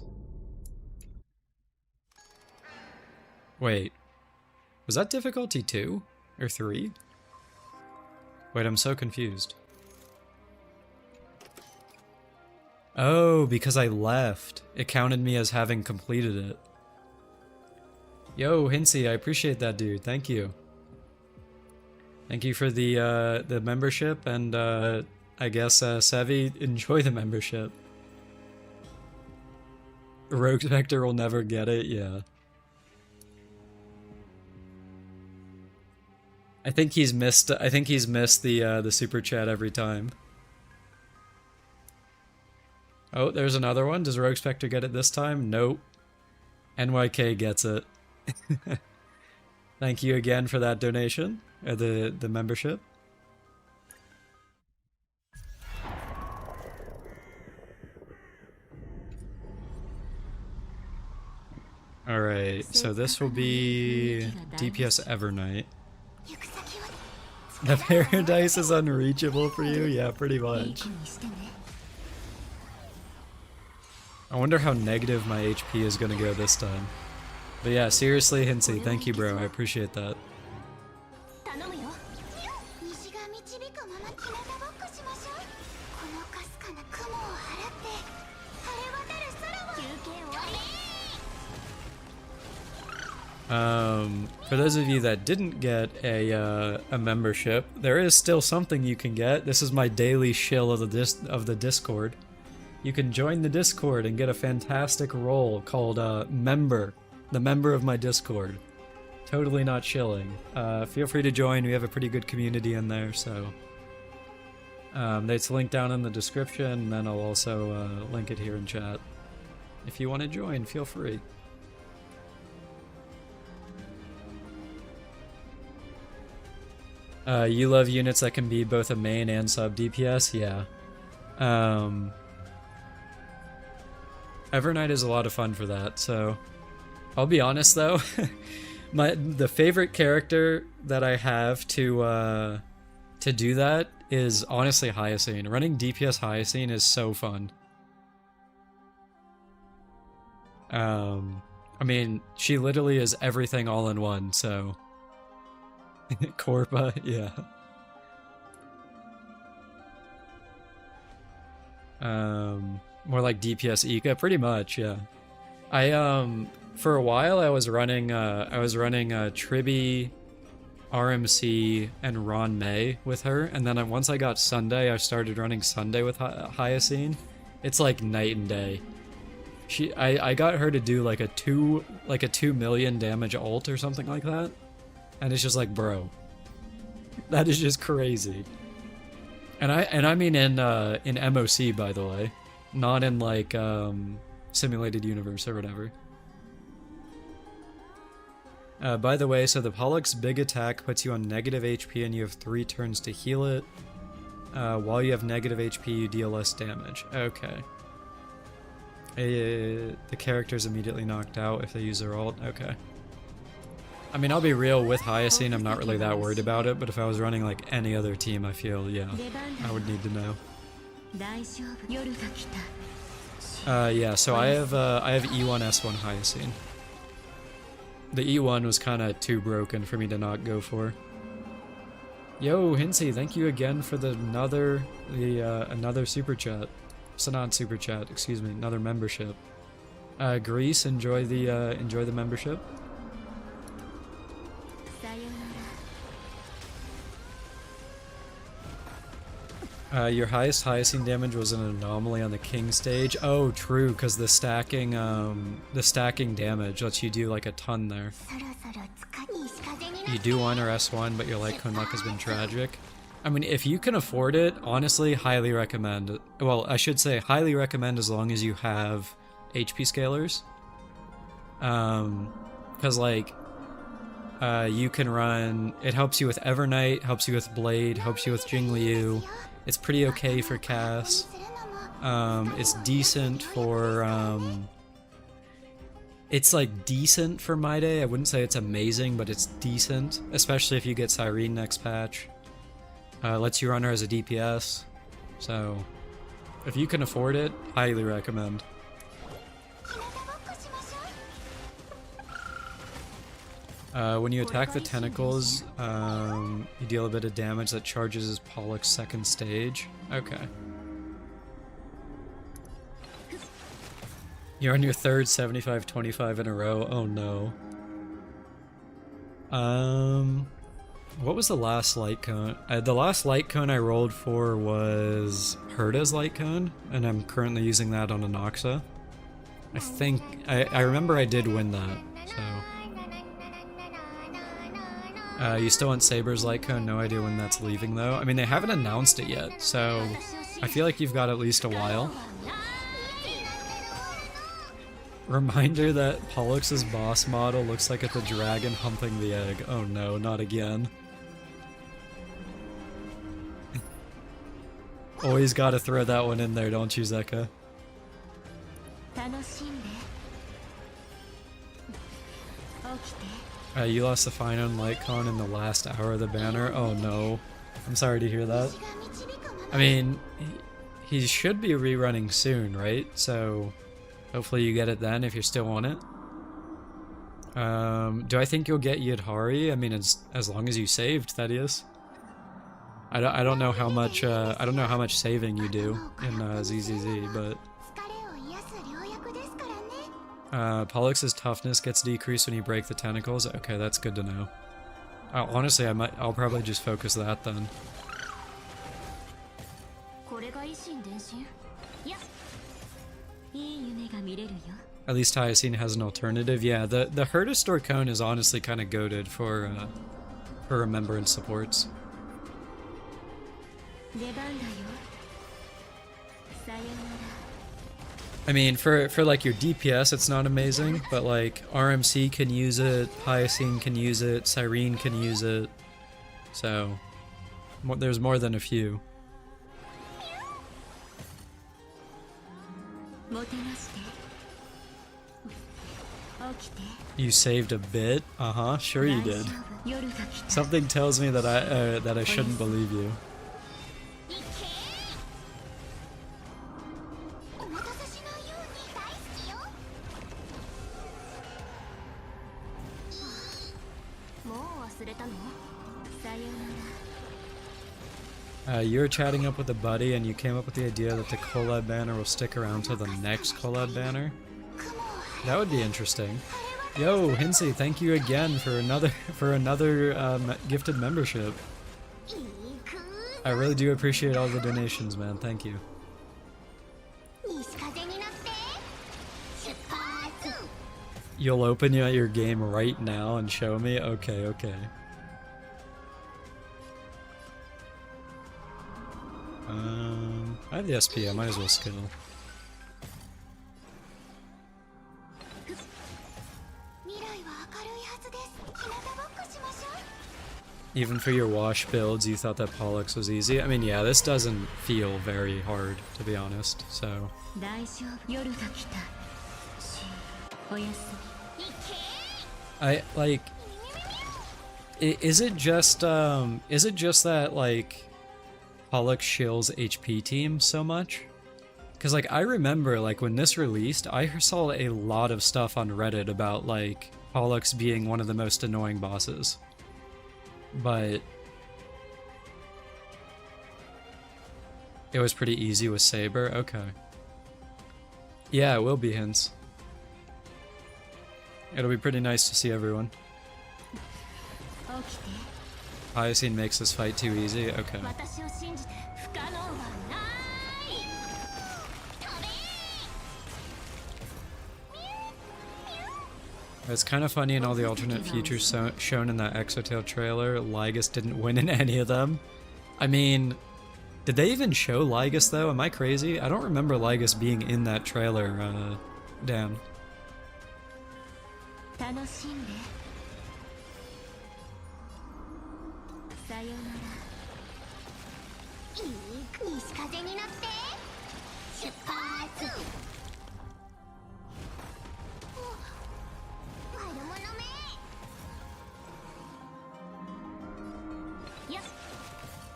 S1: Wait. Was that difficulty 2? Or 3? Wait, I'm so confused. Oh, because I left. It counted me as having completed it. Yo, Hinsey, I appreciate that, dude. Thank you. Thank you for the membership, and I guess Sevi, enjoy the membership. Rogue Vector will never get it, yeah. I think he's missed the super chat every time. Oh, there's another one. Does Rogue Spectre get it this time? Nope. NYK gets it. Thank you again for that donation, or the membership. Alright, so this will be DPS Evernight. The paradise is unreachable for you? Yeah, pretty much. I wonder how negative my HP is gonna go this time. But yeah, seriously, Hinsey, thank you, bro. I appreciate that. For those of you that didn't get a membership, there is still something you can get. This is my daily shill of the Discord. You can join the Discord and get a fantastic role called Member, the member of my Discord. Totally not shilling. Feel free to join. We have a pretty good community in there, so it's linked down in the description, and then I'll also link it here in chat. If you want to join, feel free. You love units that can be both a main and sub DPS? Yeah. Evernight is a lot of fun for that, so I'll be honest though, the favorite character that I have to do that is honestly Hyacine. Running DPS Hyacine is so fun. I mean, she literally is everything all in one, so Corpa, yeah. More like DPS Ika, pretty much, yeah. For a while I was running Tribby, RMC, and Ron May with her, and then once I got Sunday, I started running Sunday with Hyacine. It's like night and day. I got her to do like a 2 million damage ult or something like that, and it's just like, bro, that is just crazy. And I mean in MOC, by the way, not in like simulated universe or whatever. By the way, so the Pollux big attack puts you on negative HP and you have 3 turns to heal it. While you have negative HP, you deal less damage. Okay. The character's immediately knocked out if they use their ult. Okay. I mean, I'll be real, with Hyacine, I'm not really that worried about it, but if I was running like any other team, I feel, yeah, I would need to know. Yeah, so I have E1, S1 Hyacine. The E1 was kind of too broken for me to not go for. Yo, Hinsey, thank you again for another super chat. So not super chat, excuse me, another membership. Grease, enjoy the membership. Your highest Hyacine damage was an anomaly on the King stage. Oh, true, because the stacking damage lets you do like a ton there. You do want her S1, but your light cone luck has been tragic. I mean, if you can afford it, honestly, highly recommend. Well, I should say highly recommend as long as you have HP scalers. Because like, you can run. It helps you with Evernight, helps you with Blade, helps you with Jingliu. It's pretty okay for Cass. It's decent for. It's like decent for My Day. I wouldn't say it's amazing, but it's decent, especially if you get Cyrene next patch. Lets you run her as a DPS, so if you can afford it, highly recommend. When you attack the tentacles, you deal a bit of damage that charges as Pollux second stage. Okay. You're on your third 75-25 in a row. Oh no. What was the last light cone? The last light cone I rolled for was Herda's light cone, and I'm currently using that on Anoxa. I think I remember I did win that, so. You still want Saber's light cone? No idea when that's leaving though. I mean, they haven't announced it yet, so I feel like you've got at least a while. Reminder that Pollux's boss model looks like it's a dragon humping the egg. Oh no, not again. Always gotta throw that one in there, don't you, Zeka? You lost the final light con in the last hour of the banner. Oh no. I'm sorry to hear that. I mean, he should be rerunning soon, right? So hopefully you get it then if you still want it. Do I think you'll get Yidhari? I mean, as long as you saved, that is. I don't know how much saving you do in ZZZ, but Pollux's toughness gets decreased when you break the tentacles. Okay, that's good to know. Honestly, I'll probably just focus that then. At least Hyacine has an alternative. Yeah, the Herda Store cone is honestly kind of goated for remembrance supports. I mean, for like your DPS, it's not amazing, but like RMC can use it, Hyacine can use it, Cyrene can use it, so there's more than a few. You saved a bit? Uh-huh, sure you did. Something tells me that I shouldn't believe you. You were chatting up with a buddy and you came up with the idea that the collab banner will stick around till the next collab banner. That would be interesting. Yo, Hinsey, thank you again for another gifted membership. I really do appreciate all the donations, man. Thank you. You'll open your game right now and show me? Okay, okay. I have the SP, I might as well skill. Even for your wash builds, you thought that Pollux was easy? I mean, yeah, this doesn't feel very hard, to be honest, so... Is it just that, like, Pollux shills HP team so much? Because, like, I remember, like, when this released, I saw a lot of stuff on Reddit about, like, Pollux being one of the most annoying bosses. But it was pretty easy with Saber? Okay. Yeah, it will be, Hints. It'll be pretty nice to see everyone. Hyacine makes this fight too easy? Okay. It's kind of funny in all the alternate futures shown in that Exotail trailer, Lygus didn't win in any of them. I mean, did they even show Lygus though? Am I crazy? I don't remember Lygus being in that trailer, Dan.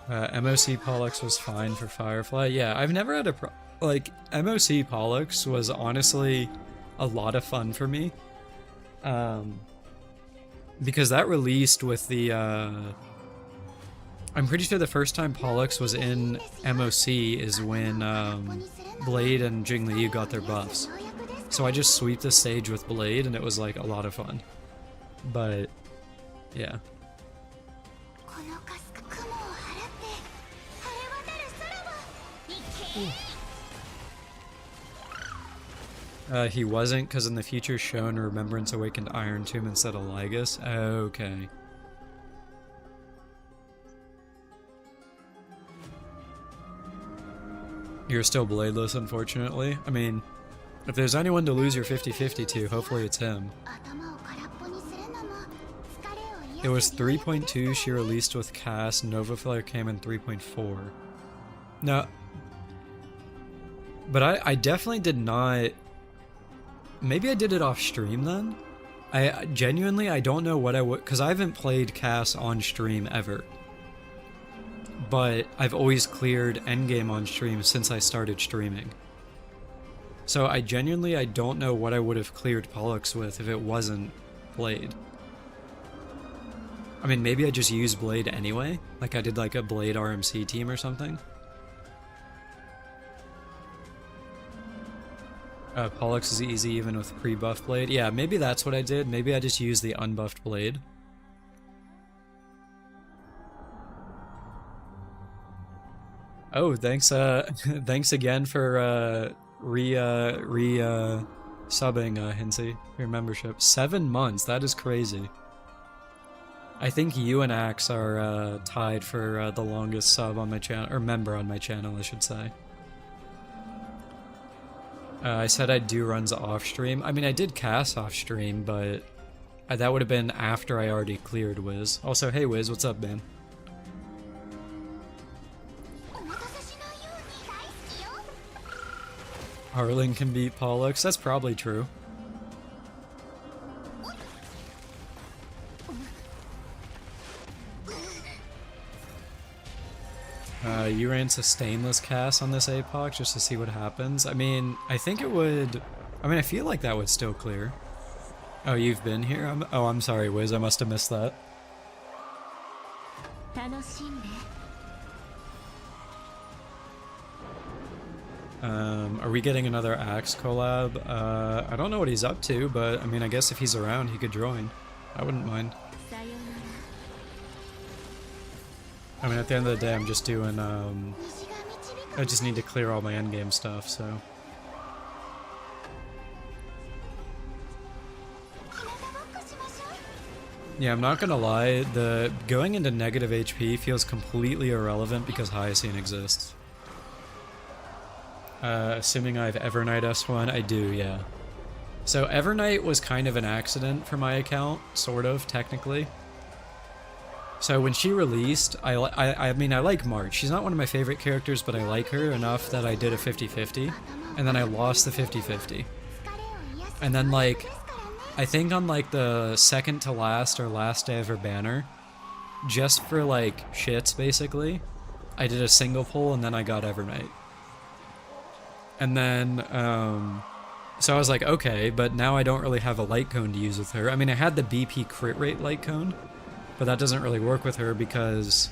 S1: MOC Pollux was fine for Firefly. Yeah, I've never had a like, MOC Pollux was honestly a lot of fun for me. Because that released with the, I'm pretty sure the first time Pollux was in MOC is when, Blade and Jingliu got their buffs. So I just sweeped the stage with Blade and it was like a lot of fun. But, yeah. He wasn't, because in the future shown, Remembrance awakened Iron Tomb instead of Lygus. Okay. You're still bladeless, unfortunately. I mean, if there's anyone to lose your 50-50 to, hopefully it's him. It was 3.2 she released with Cass, Nova Flare came in 3.4. No. But I definitely did not... Maybe I did it off stream then? I genuinely, I don't know what I would... Because I haven't played Cass on stream ever. But I've always cleared endgame on stream since I started streaming. So I genuinely, I don't know what I would have cleared Pollux with if it wasn't Blade. I mean, maybe I just used Blade anyway? Like I did like a Blade RMC team or something? Pollux is easy even with pre-buffed Blade. Yeah, maybe that's what I did. Maybe I just used the unbuffed Blade. Oh, thanks thanks again for subbing, Hinsey, your membership. 7 months, that is crazy. I think you and Axe are tied for the longest sub on my channel, or member on my channel, I should say. I said I'd do runs off stream. I mean, I did Cass off stream, but that would have been after I already cleared Wiz. Also, hey Wiz, what's up, man? Harlan can beat Pollux. That's probably true. You ran sustainless Cass on this APOC just to see what happens. I mean, I think it would... I mean, I feel like that would still clear. Oh, you've been here? I'm sorry, Wiz. I must have missed that. Are we getting another Axe collab? I don't know what he's up to, but I mean, I guess if he's around, he could join. I wouldn't mind. I mean, at the end of the day, I'm just doing, I just need to clear all my endgame stuff, so... Yeah, I'm not gonna lie, the going into negative HP feels completely irrelevant because Hyacine exists. Assuming I have Evernight S1, I do, yeah. So Evernight was kind of an accident for my account, sort of, technically. So when she released, I mean, I like March. She's not one of my favorite characters, but I like her enough that I did a 50-50, and then I lost the 50-50. And then, like, I think on, like, the second to last or last day of her banner, just for, like, shits, basically, I did a single pull, and then I got Evernight. And then, so I was like, okay, but now I don't really have a light cone to use with her. I mean, I had the BP crit rate light cone, but that doesn't really work with her because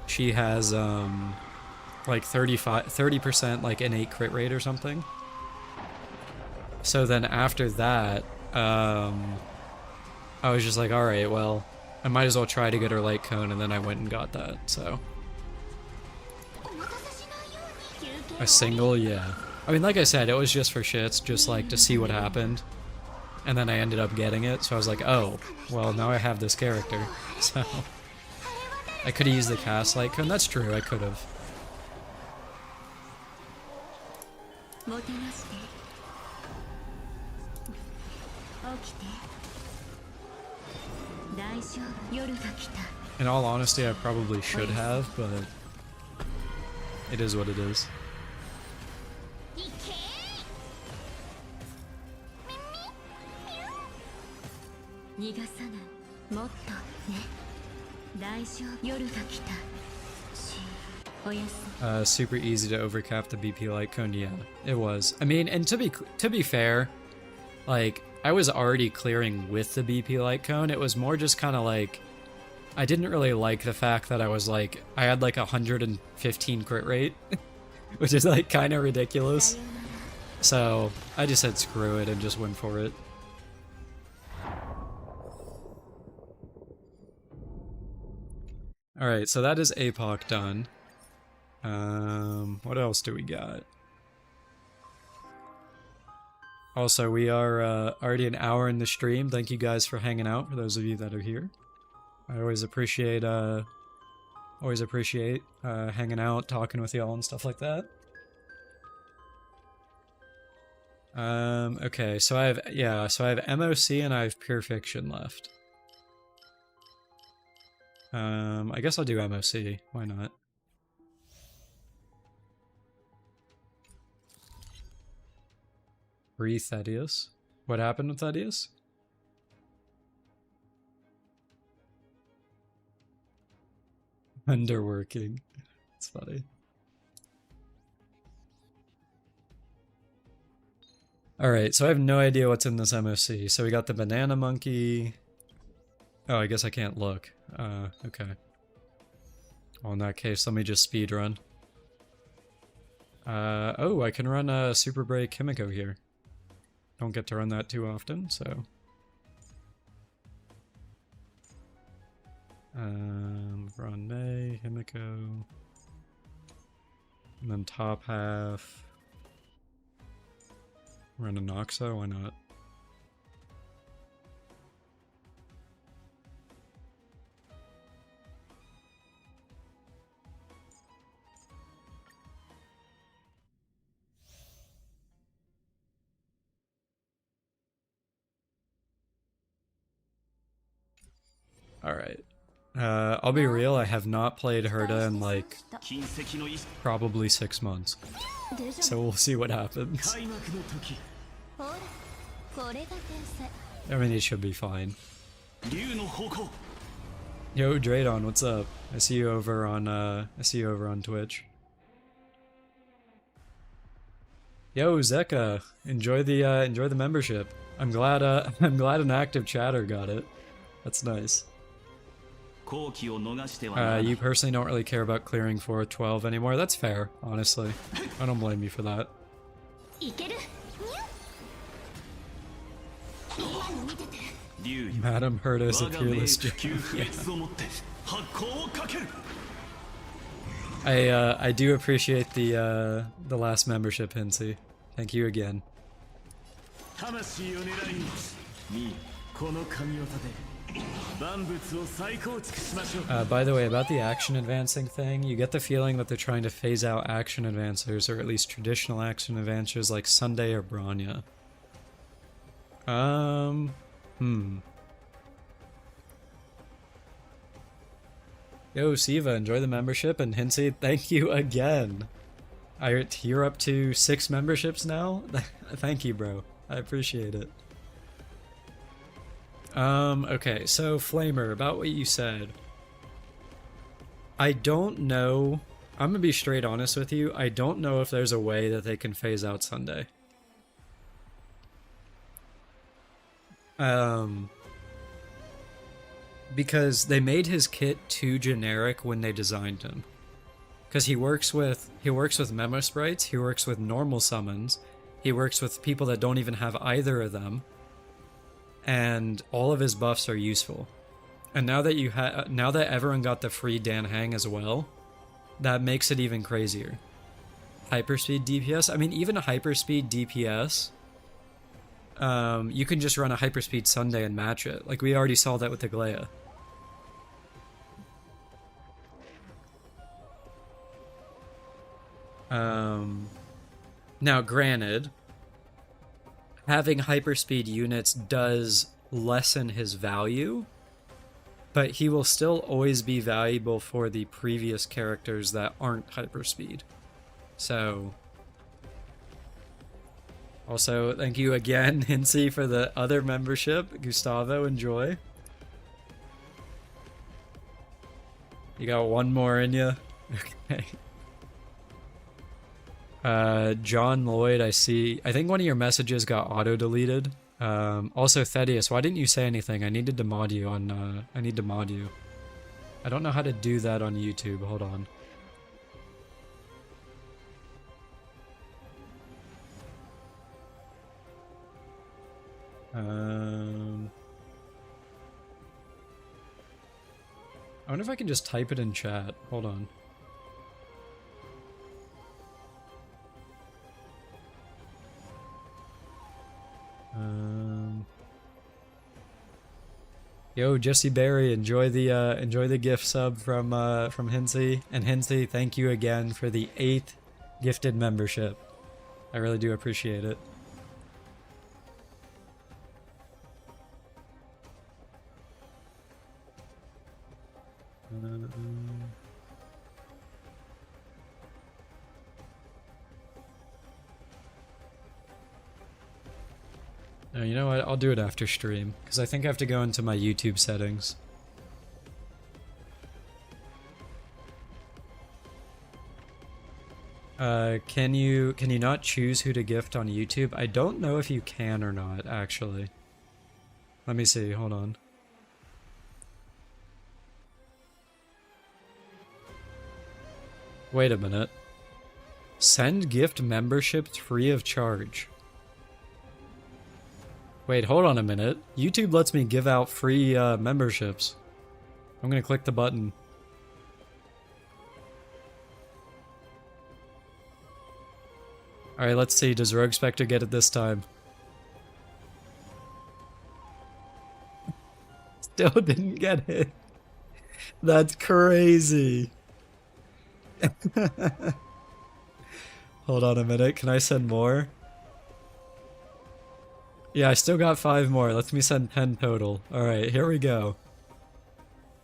S1: she has, like 30% like innate crit rate or something. So then after that, I was just like, alright, well, I might as well try to get her light cone, and then I went and got that, so. A single, yeah. I mean, like I said, it was just for shits, just like to see what happened. And then I ended up getting it, so I was like, oh, well, now I have this character. So I could have used the cast light cone. That's true, I could have. In all honesty, I probably should have, but it is what it is. Super easy to overcap the BP light cone. Yeah, it was. I mean, and to be fair, like I was already clearing with the BP light cone. It was more just kind of like I didn't really like the fact that I was like I had like 115 crit rate, which is like kind of ridiculous. So I just said screw it and just went for it. Alright, so that is APOC done. What else do we got? Also, we are already an hour in the stream. Thank you guys for hanging out, for those of you that are here. I always appreciate hanging out, talking with y'all and stuff like that. Okay, so I have MOC and I have Pure Fiction left. I guess I'll do MOC. Why not? Free Thaddeus. What happened with Thaddeus? Underworking. It's funny. Alright, so I have no idea what's in this MOC. So we got the banana monkey. Oh, I guess I can't look. Okay. Well, in that case, let me just speed run. Oh, I can run a Super Brave Kimiko here. Don't get to run that too often, so... run May, Himiko... And then top half... Run a Noxa, why not? Alright. I'll be real, I have not played Herda in like probably 6 months. So we'll see what happens. I mean, it should be fine. Yo, Draydon, what's up? I see you over on Twitch. Yo, Zeka, enjoy the membership. I'm glad an active chatter got it. That's nice. You personally don't really care about clearing 412 anymore. That's fair, honestly. I don't blame you for that. Madam Herda is a fearless yeah. I do appreciate the last membership, Hinsey. Thank you again. By the way, about the action advancing thing, you get the feeling that they're trying to phase out action advancers, or at least traditional action advancers like Sunday or Bronya. Yo, Siva, enjoy the membership, and Hinsey, thank you again. You're up to 6 memberships now? Thank you, bro. I appreciate it. Okay, so Flamer, about what you said. I don't know, I'm gonna be straight honest with you, I don't know if there's a way that they can phase out Sunday. Because they made his kit too generic when they designed him. Because he works with memo sprites, he works with normal summons, he works with people that don't even have either of them. And all of his buffs are useful. And now that now that everyone got the free Dan Hang as well, that makes it even crazier. Hyperspeed DPS? I mean, even hyperspeed DPS you can just run a hyperspeed Sunday and match it. Like, we already saw that with the Glea. Now, granted, having hyperspeed units does lessen his value, but he will still always be valuable for the previous characters that aren't hyperspeed. So, also, thank you again, Hinsey, for the other membership. Gustavo, enjoy. You got one more in you? Okay. John Lloyd, I see. I think one of your messages got auto-deleted. Also, Thaddeus, why didn't you say anything? I needed to mod you on, I need to mod you. I don't know how to do that on YouTube. Hold on. I wonder if I can just type it in chat. Hold on. Yo, Jesse Berry, enjoy the gift sub from Hinsey. And Hinsey, thank you again for the 8th gifted membership. I really do appreciate it. No, you know what? I'll do it after stream, because I think I have to go into my YouTube settings. Can you not choose who to gift on YouTube? I don't know if you can or not, actually. Let me see, hold on. Wait a minute. Send gift memberships free of charge. Wait, hold on a minute. YouTube lets me give out free memberships. I'm gonna click the button. Alright, let's see. Does Rogue Spectre get it this time? Still didn't get it. That's crazy. Hold on a minute. Can I send more? Yeah, I still got 5 more. Let me send 10 total. Alright, here we go.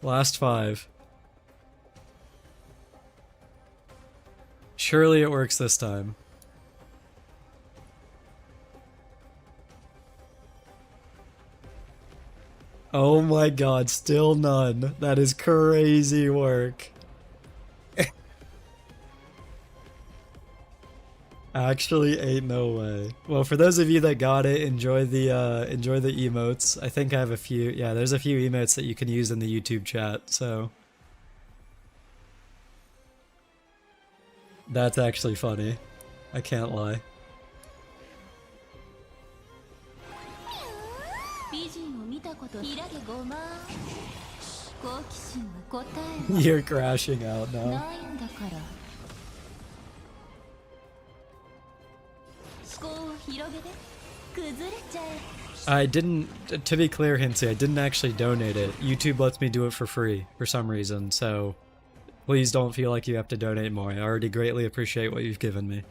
S1: Last 5. Surely it works this time. Oh my god, still none. That is crazy work. Actually, ain't no way. Well, for those of you that got it, enjoy the emotes. I think I have a few. Yeah, there's a few emotes that you can use in the YouTube chat, so that's actually funny. I can't lie. You're crashing out now. I didn't, to be clear, Hinsey, I didn't actually donate it. YouTube lets me do it for free for some reason, so please don't feel like you have to donate more. I already greatly appreciate what you've given me.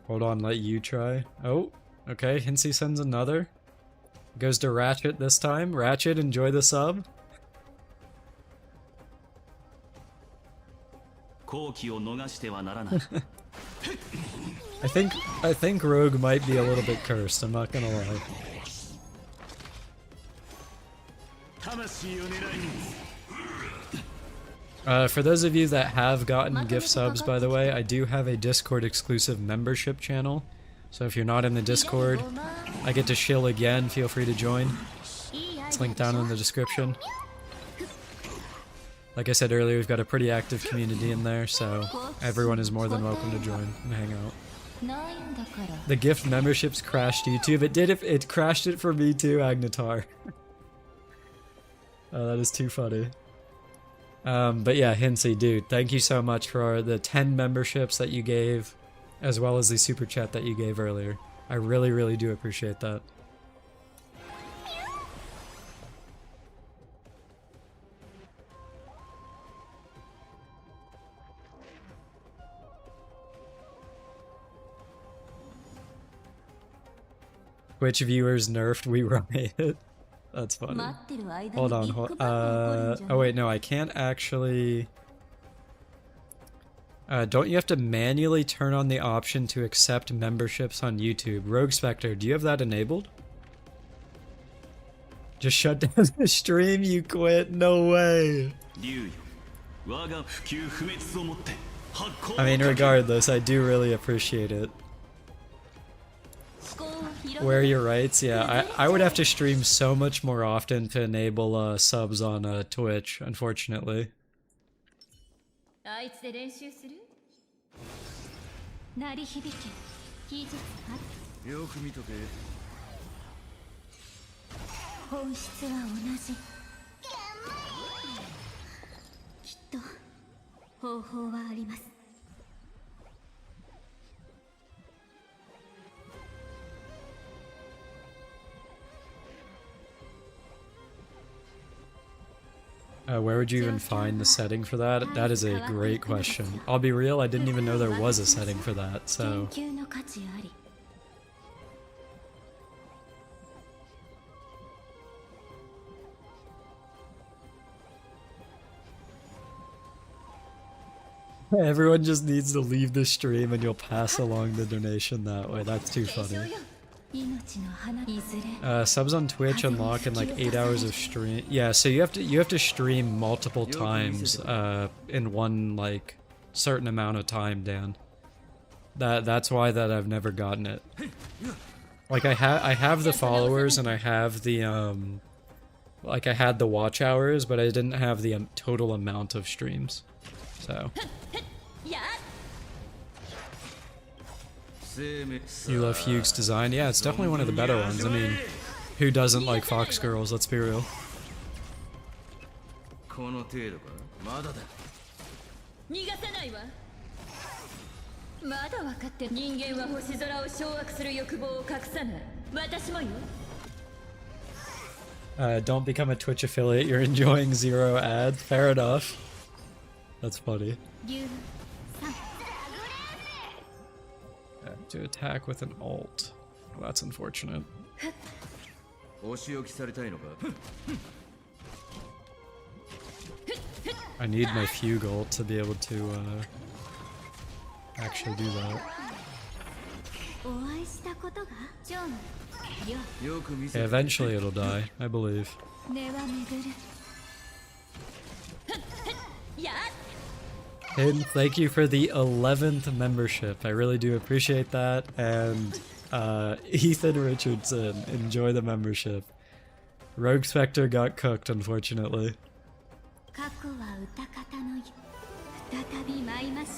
S1: Hold on, let you try. Oh, okay, Hinsey sends another. Goes to Ratchet this time. Ratchet, enjoy the sub. I think Rogue might be a little bit cursed, I'm not gonna lie. For those of you that have gotten gift subs, by the way, I do have a Discord exclusive membership channel. So if you're not in the Discord, I get to shill again, feel free to join. It's linked down in the description. Like I said earlier, we've got a pretty active community in there, so everyone is more than welcome to join and hang out. The gift memberships crashed YouTube. It crashed it for me too, Agnatar. Oh, that is too funny. But yeah, Hinsey, dude, thank you so much for the 10 memberships that you gave, as well as the super chat that you gave earlier. I really, really do appreciate that. Twitch viewers nerfed We Riot. That's funny. Hold on. Oh wait, no, I can't actually... don't you have to manually turn on the option to accept memberships on YouTube? Rogue Spectre, do you have that enabled? Just shut down the stream, you quit? No way. I mean, regardless, I do really appreciate it. Where your rights, yeah, I would have to stream so much more often to enable subs on Twitch, unfortunately. Where would you even find the setting for that? That is a great question. I'll be real, I didn't even know there was a setting for that, so... Everyone just needs to leave the stream and you'll pass along the donation that way. That's too funny. Subs on Twitch unlock in like 8 hours of stream. Yeah, so you have to stream multiple times in one like certain amount of time, Dan. That's why that I've never gotten it. Like I have the followers and I have the like I had the watch hours, but I didn't have the total amount of streams. So you love Fuchs' design? Yeah, it's definitely one of the better ones. I mean, who doesn't like Fox Girls? Let's be real. Don't become a Twitch affiliate. You're enjoying zero ads. Fair enough. That's funny. To attack with an ult. Well, that's unfortunate. I need my fugue ult to be able to actually do that. Yeah, eventually it'll die, I believe. Hayden, thank you for the 11th membership. I really do appreciate that. And Ethan Richardson, enjoy the membership. Rogue Spectre got cooked, unfortunately.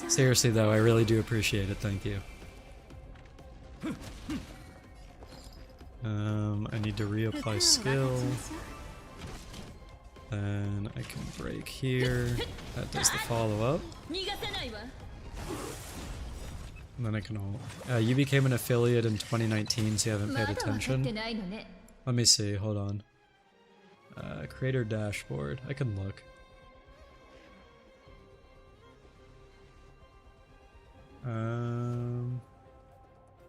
S1: Seriously though, I really do appreciate it. Thank you. I need to reapply skill. Then I can break here. That does the follow-up. And then I can ult. You became an affiliate in 2019, so you haven't paid attention. Let me see, hold on. Creator dashboard. I can look.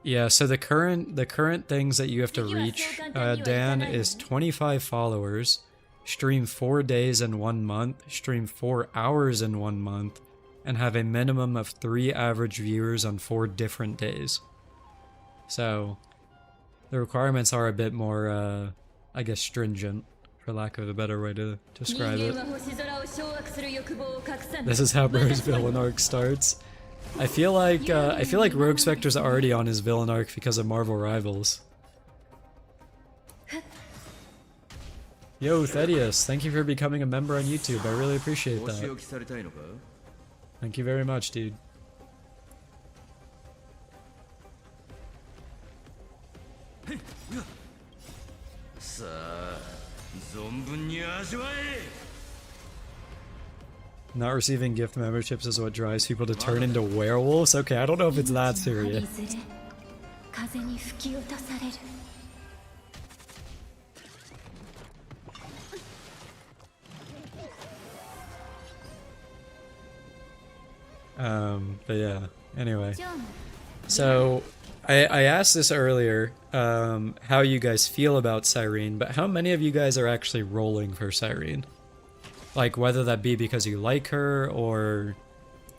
S1: Yeah, so the current things that you have to reach, Dan, is 25 followers. Stream 4 days in 1 month, stream 4 hours in 1 month, and have a minimum of 3 average viewers on 4 different days. So, the requirements are a bit more, I guess, stringent, for lack of a better way to describe it. This is how Bro's villain arc starts. I feel like Rogue Spectre's already on his villain arc because of Marvel Rivals. Yo, Thaddeus, thank you for becoming a member on YouTube. I really appreciate that. Thank you very much, dude. Not receiving gift memberships is what drives people to turn into werewolves? Okay, I don't know if it's that serious. But yeah, anyway. So, I asked this earlier, how you guys feel about Cyrene, but how many of you guys are actually rolling for Cyrene? Like, whether that be because you like her, or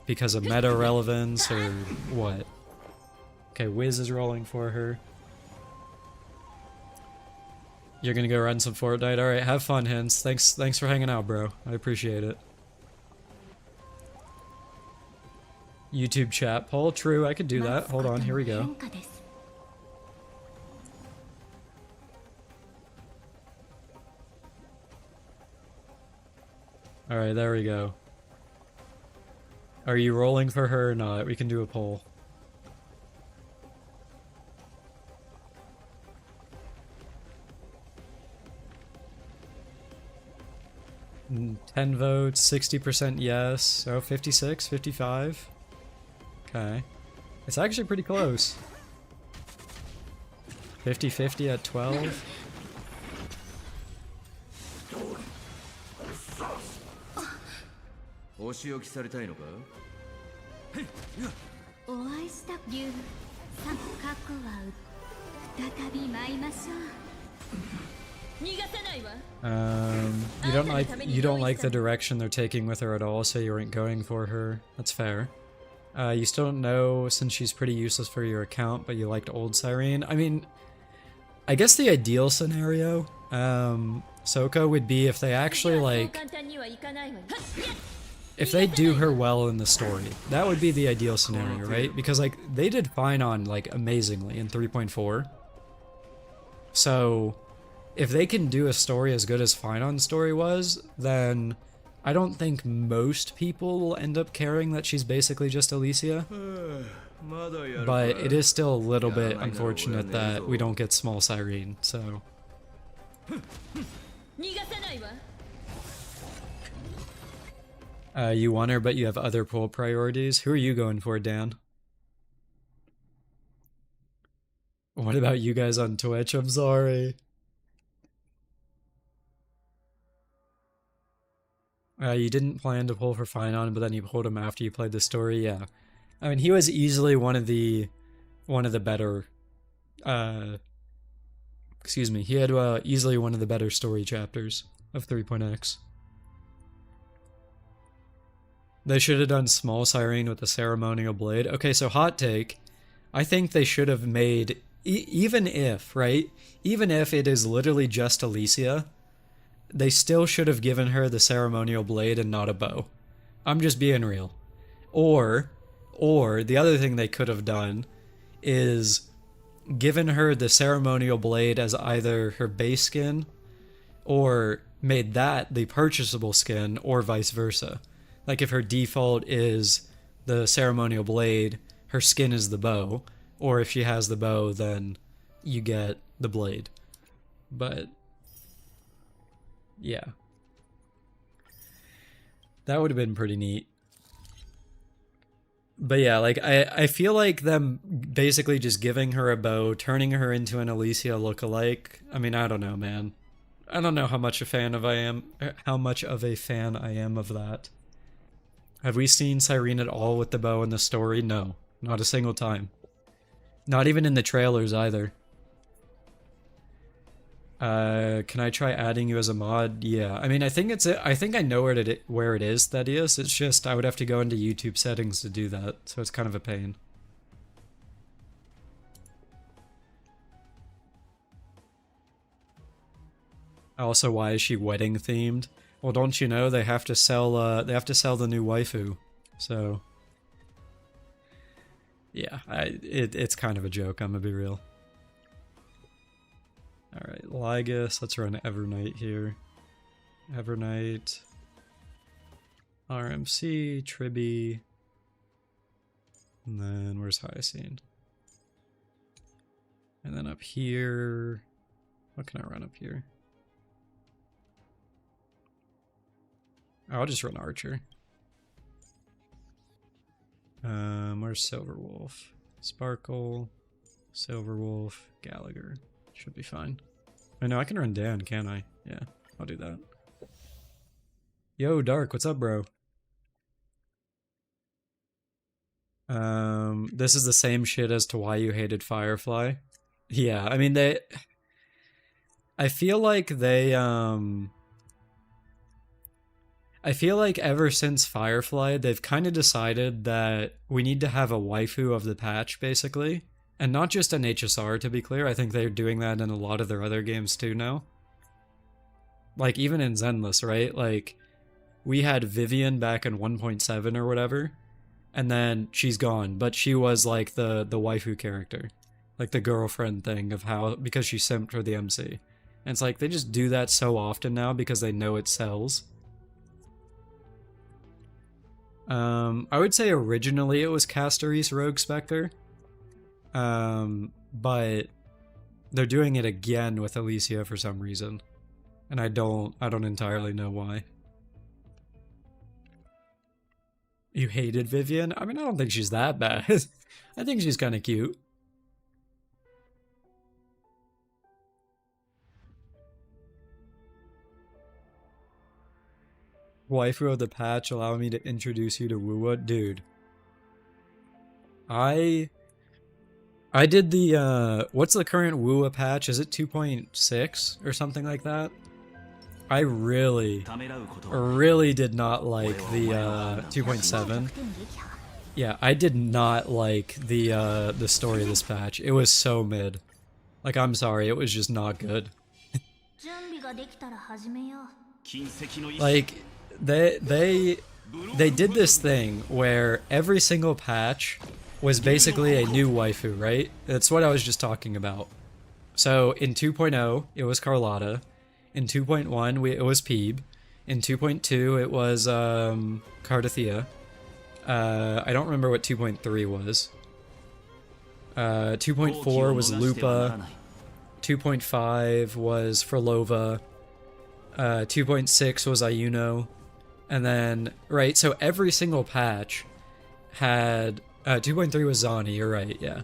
S1: because of meta relevance, or what? Okay, Wiz is rolling for her. You're gonna go run some Fortnite? Alright, have fun, Hints. Thanks for hanging out, bro. I appreciate it. YouTube chat poll? True, I could do that. Hold on, here we go. Alright, there we go. Are you rolling for her or not? We can do a poll. Mm, 10 votes, 60% yes, so 56, 55. Okay. It's actually pretty close. 50-50 at 12. You don't like the direction they're taking with her at all, so you weren't going for her. That's fair. You still don't know since she's pretty useless for your account, but you liked old Cyrene. I mean, I guess the ideal scenario, Soko, would be if they actually, like, if they do her well in the story. That would be the ideal scenario, right? Because, like, they did fine on, like, amazingly in 3.4. So, if they can do a story as good as Finon story was, then I don't think most people will end up caring that she's basically just Alicia. But it is still a little bit unfortunate that we don't get small Cyrene, so... you want her, but you have other pool priorities? Who are you going for, Dan? What about you guys on Twitch? I'm sorry. You didn't plan to pull for Finon, but then you pulled him after you played the story. Yeah, I mean, he was easily one of the better. Excuse me. He had easily one of the better story chapters of 3.x. They should have done small Cyrene with a ceremonial blade. Okay, so hot take. I think they should have made even if, right? Even if it is literally just Alicia, they still should have given her the ceremonial blade and not a bow. I'm just being real. Or the other thing they could have done is given her the ceremonial blade as either her base skin or made that the purchasable skin or vice versa. Like if her default is the ceremonial blade, her skin is the bow, or if she has the bow, then you get the blade. But yeah. That would have been pretty neat. But yeah, like, I feel like them basically just giving her a bow, turning her into an Alicia lookalike. I mean, I don't know, man. I don't know how much of a fan I am of that. Have we seen Cyrene at all with the bow in the story? No. Not a single time. Not even in the trailers either. Can I try adding you as a mod? Yeah. I mean, I think I know where it is, Thaddeus. It's just I would have to go into YouTube settings to do that, so it's kind of a pain. Also, why is she wedding themed? Well, don't you know they have to sell the new waifu. So yeah, it's kind of a joke, I'm gonna be real. Alright, Lygus, let's run Evernight here. Evernight, RMC, Tribby, and then where's Hyacine? And then up here, what can I run up here? I'll just run Archer. Where's Silverwolf? Sparkle, Silverwolf, Gallagher. Should be fine. I know I can run Dan, can't I? Yeah, I'll do that. Yo, Dark, what's up, bro? This is the same shit as to why you hated Firefly. Yeah, I mean I feel like I feel like ever since Firefly, they've kind of decided that we need to have a waifu of the patch, basically. And not just an HSR, to be clear. I think they're doing that in a lot of their other games too now. Like, even in Zenless, right? Like, we had Vivian back in 1.7 or whatever, and then she's gone, but she was, like, the waifu character. Like, the girlfriend thing of how... because she simped for the MC. And it's like, they just do that so often now because they know it sells. I would say originally it was Castoris Rogue Spectre. But they're doing it again with Alicia for some reason. And I don't entirely know why. You hated Vivian? I mean, I don't think she's that bad. I think she's kind of cute. Waifu of the patch, allow me to introduce you to Wuwa. Dude. I did the, what's the current Wuwa patch? Is it 2.6 or something like that? I really did not like the 2.7. Yeah, I did not like the story of this patch. It was so mid. Like, I'm sorry, it was just not good. Like, they did this thing where every single patch was basically a new waifu, right? That's what I was just talking about. So in 2.0, it was Carlotta. In 2.1, it was Peeb. In 2.2, it was Cardathea. I don't remember what 2.3 was. 2.4 was Lupa. 2.5 was Frolova. 2.6 was Ayuno. And then, right, so every single patch had... 2.3 was Zani, you're right, yeah.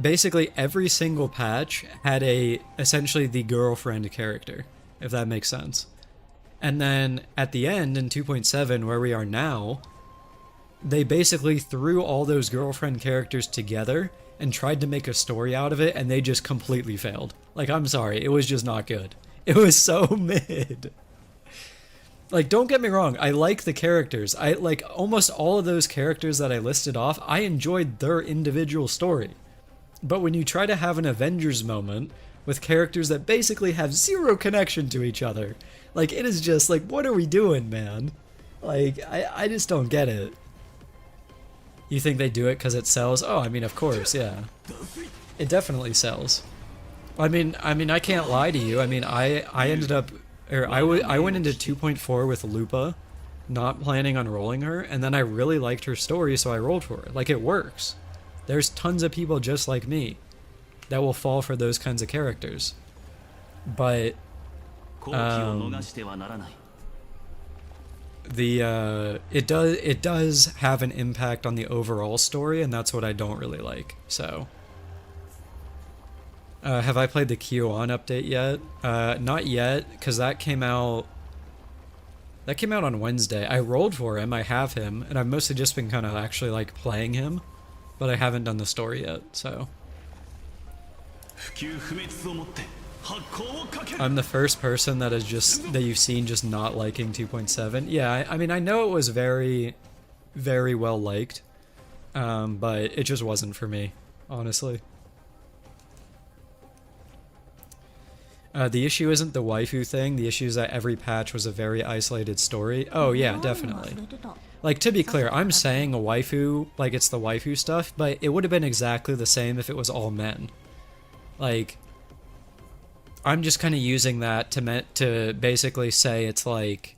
S1: Basically, every single patch had essentially the girlfriend character, if that makes sense. And then, at the end, in 2.7, where we are now, they basically threw all those girlfriend characters together and tried to make a story out of it, and they just completely failed. Like, I'm sorry, it was just not good. It was so mid. Like, don't get me wrong, I like the characters. I like almost all of those characters that I listed off, I enjoyed their individual story. But when you try to have an Avengers moment with characters that basically have zero connection to each other, like, it is just like, what are we doing, man? Like, I just don't get it. You think they do it because it sells? Oh, I mean, of course, yeah. It definitely sells. I mean, I can't lie to you. I mean, I ended up... I went into 2.4 with Lupa, not planning on rolling her, and then I really liked her story, so I rolled for it. Like, it works. There's tons of people just like me that will fall for those kinds of characters. But, it does have an impact on the overall story, and that's what I don't really like, so... have I played the Kyo-On update yet? Not yet, because that came out on Wednesday. I rolled for him, I have him, and I've mostly just been kind of actually, like, playing him, but I haven't done the story yet, so... I'm the first person that you've seen just not liking 2.7. Yeah, I mean, I know it was very, very well liked, but it just wasn't for me, honestly. The issue isn't the waifu thing, the issue is that every patch was a very isolated story. Oh yeah, definitely. Like, to be clear, I'm saying a waifu, like it's the waifu stuff, but it would have been exactly the same if it was all men. Like, I'm just kind of using that to basically say it's like,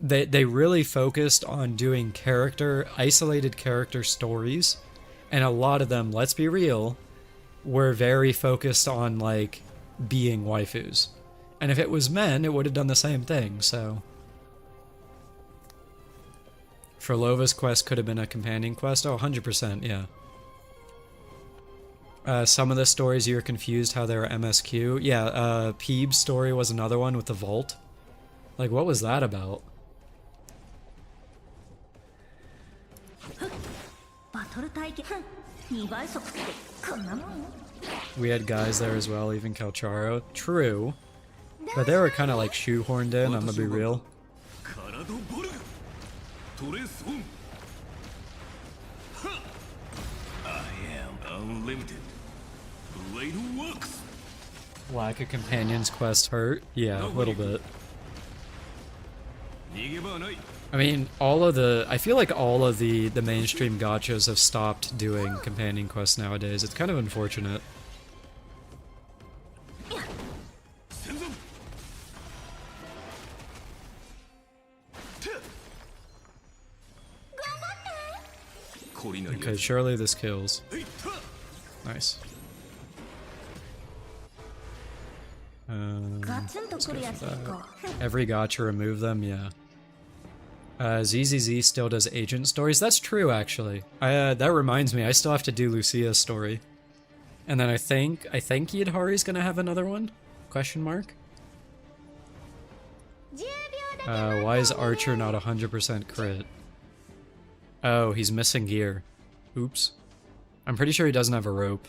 S1: they really focused on doing isolated character stories, and a lot of them, let's be real, were very focused on, like, being waifus. And if it was men, it would have done the same thing, so... For Lova's quest could have been a companion quest. Oh, 100%, yeah. Some of the stories you were confused how they were MSQ. Yeah, Peeb's story was another one with the vault. Like, what was that about? We had guys there as well, even Calcharo. True. But they were kind of like shoehorned in, I'm gonna be real.
S2: I am unlimited. Blade works.
S1: Lack of companions quest hurt? Yeah, a little bit. I mean, I feel like all of the mainstream gachas have stopped doing companion quests nowadays. It's kind of unfortunate. Okay, surely this kills. Nice. Every gacha remove them, yeah. ZZZ still does agent stories. That's true, actually. That reminds me, I still have to do Lucia's story. And then I think Yidhari's gonna have another one? Question mark? Why is Archer not 100% crit? Oh, he's missing gear. Oops. I'm pretty sure he doesn't have a rope.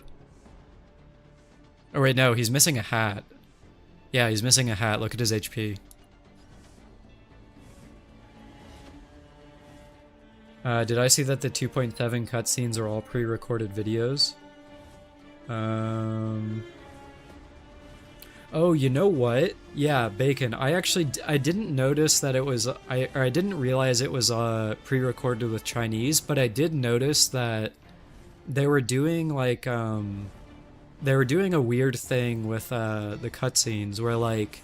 S1: Oh wait, no, he's missing a hat. Yeah, he's missing a hat. Look at his HP. Did I see that the 2.7 cutscenes are all pre-recorded videos? Oh, you know what? Yeah, Bacon. I didn't notice that it was, I didn't realize it was pre-recorded with Chinese, but I did notice that they were doing like, they were doing a weird thing with the cutscenes where like,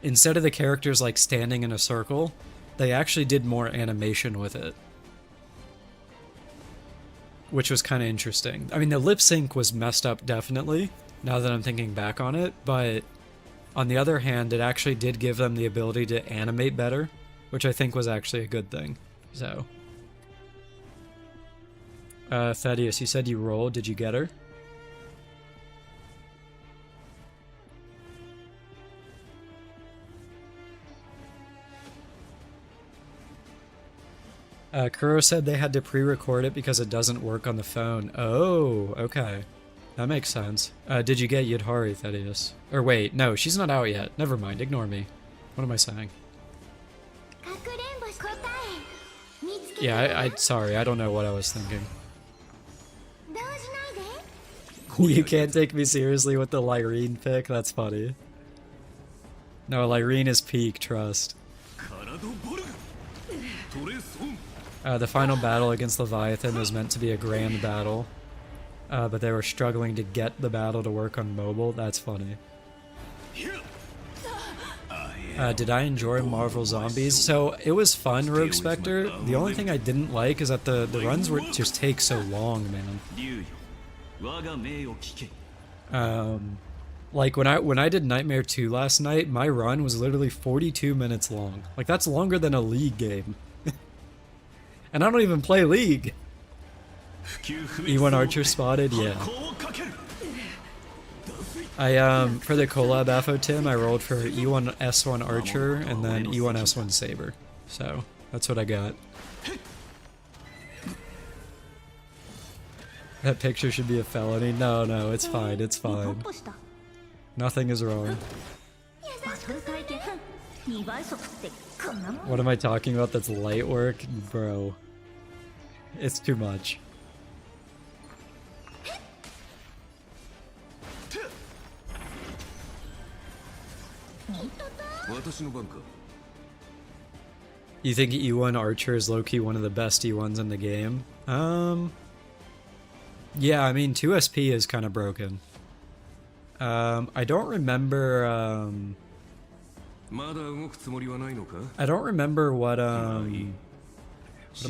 S1: instead of the characters like standing in a circle, they actually did more animation with it. Which was kind of interesting. I mean, the lip sync was messed up, definitely, now that I'm thinking back on it, but on the other hand, it actually did give them the ability to animate better, which I think was actually a good thing. So. Thaddeus, you said you rolled. Did you get her? Kuro said they had to pre-record it because it doesn't work on the phone. Oh, okay. That makes sense. Did you get Yidhari, Thaddeus? Or wait, no, she's not out yet. Never mind, ignore me. What am I saying? Yeah, sorry, I don't know what I was thinking. You can't take me seriously with the LYRENE pick? That's funny. No, LYRENE is peak, trust. The final battle against Leviathan was meant to be a grand battle, but they were struggling to get the battle to work on mobile. That's funny. Did I enjoy Marvel Zombies? So, it was fun, Rogue Spectre. The only thing I didn't like is that the runs just take so long, man. Like, when I did Nightmare 2 last night, my run was literally 42 minutes long. Like, that's longer than a League game. And I don't even play League. E1 Archer spotted, yeah. For the collab AFO Tim, I rolled for E1 S1 Archer and then E1 S1 Saber. So, that's what I got. That picture should be a felony. No, no, it's fine, it's fine. Nothing is wrong. What am I talking about that's light work? Bro. It's too much. You think E1 Archer is low-key one of the best E1s in the game? Yeah, I mean, 2SP is kind of broken. I don't remember, I don't remember what am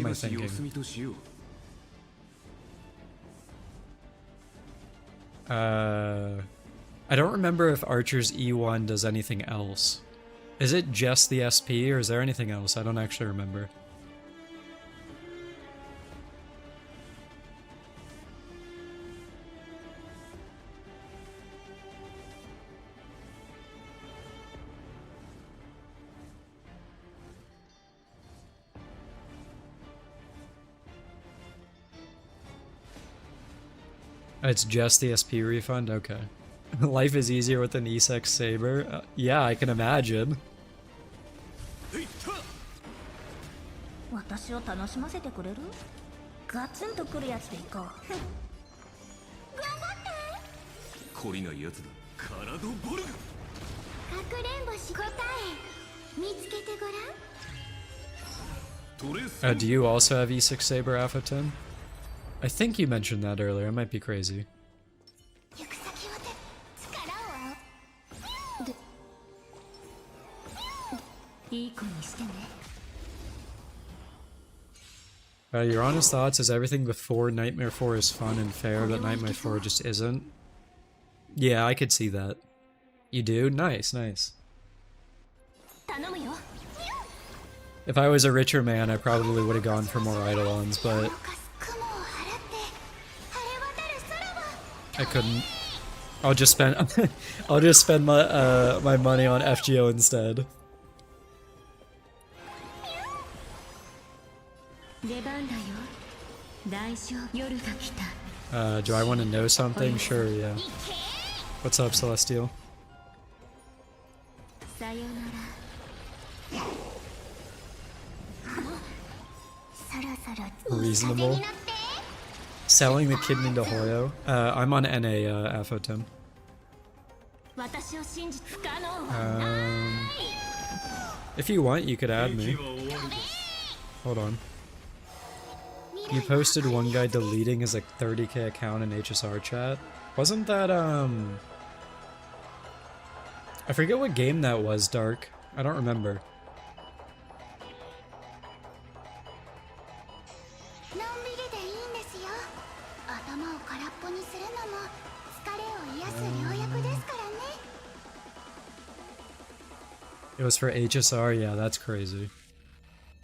S1: I thinking? I don't remember if Archer's E1 does anything else. Is it just the SP, or is there anything else? I don't actually remember. It's just the SP refund? Okay. Life is easier with an Isex Saber? Yeah, I can imagine.
S3: 私を楽しませてくれる？ガツンとくるやつでいこう。頑張って。
S2: 懲りないやつだ。カラドボルグ。
S3: かくれんぼし答え見つけてごらん。
S1: Do you also have E6 Saber, Afoten? I think you mentioned that earlier. I might be crazy.
S3: 行く先は力をいい子にしてね。
S1: Your honest thoughts is everything before Nightmare 4 is fun and fair, but Nightmare 4 just isn't? Yeah, I could see that. You do? Nice, nice.
S3: 頼むよ。
S1: If I was a richer man, I probably would have gone for more Eidolons, but I couldn't. I'll just spend I'll just spend my my money on FGO instead. Do I want to know something? Sure, yeah. What's up, Celestial? Reasonable. Selling the kidney to Hoyo. I'm on NA, Afotem. If you want, you could add me. Hold on. You posted one guy deleting his like 30k account in HSR chat. Wasn't that I forget what game that was, Dark. I don't remember. It was for HSR? Yeah, that's crazy.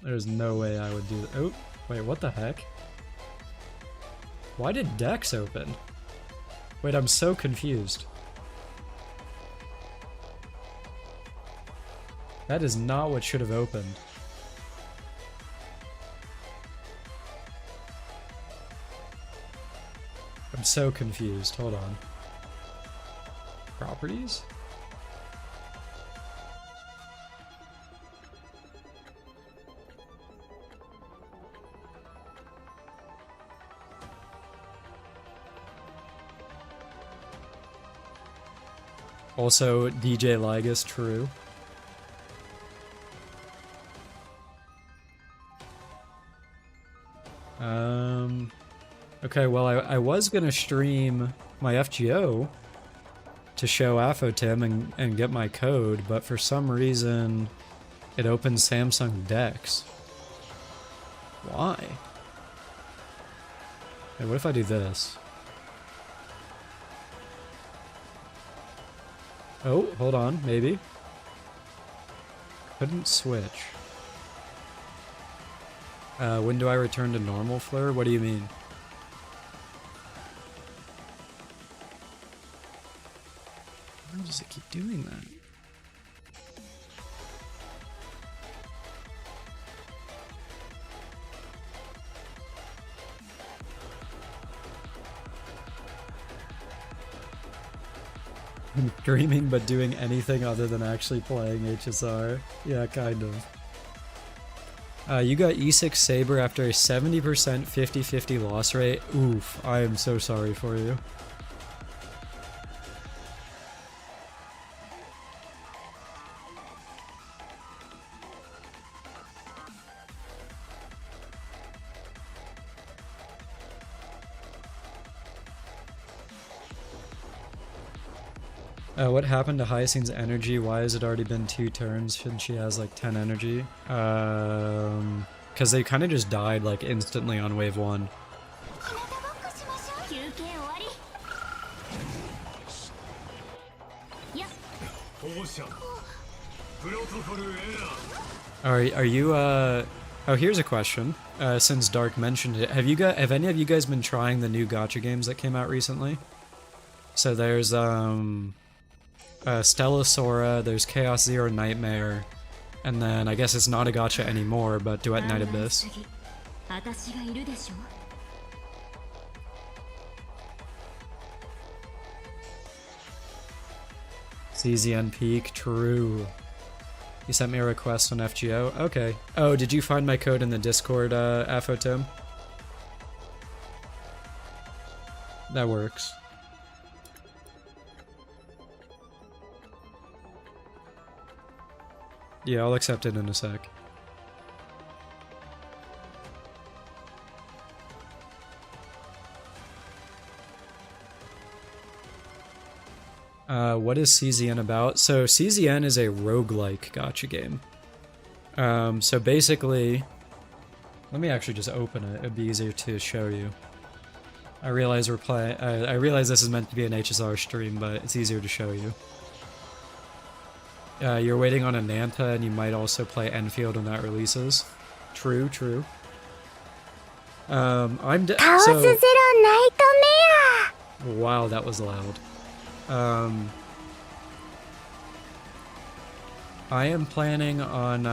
S1: There's no way I would do that. Oh, wait, what the heck? Why did Dex open? Wait, I'm so confused. That is not what should have opened. I'm so confused. Hold on. Properties? Also, DJ Ligus, true. Okay, well, I was gonna stream my FGO to show Afotem and get my code, but for some reason, it opens Samsung Dex. Why? Hey, what if I do this? Oh, hold on, maybe. Couldn't switch. When do I return to normal Fleur? What do you mean? Why does it keep doing that? I'm dreaming but doing anything other than actually playing HSR. Yeah, kind of. You got E6 Saber after a 70% 50-50 loss rate. Oof, I am so sorry for you. What happened to Hyacinth's energy? Why has it already been 2 turns since she has like 10 energy? Because they kind of just died like instantly on wave 1. Are you oh, here's a question. Since Dark mentioned it, have any of you guys been trying the new gacha games that came out recently? So there's Stella Sora, there's Chaos Zero Nightmare, and then I guess it's not a gacha anymore, but Duet Night Abyss. CZN Peak, true. You sent me a request on FGO? Okay. Oh, did you find my code in the Discord, Afotim? That works. Yeah, I'll accept it in a sec. What is CZN about? So CZN is a roguelike gacha game. So basically, let me actually just open it. It'd be easier to show you. I realize we're playing. I realize this is meant to be an HSR stream, but it's easier to show you. You're waiting on a Nanta, and you might also play Enfield when that releases. True, true. I'm so. Wow, that was loud. I am planning on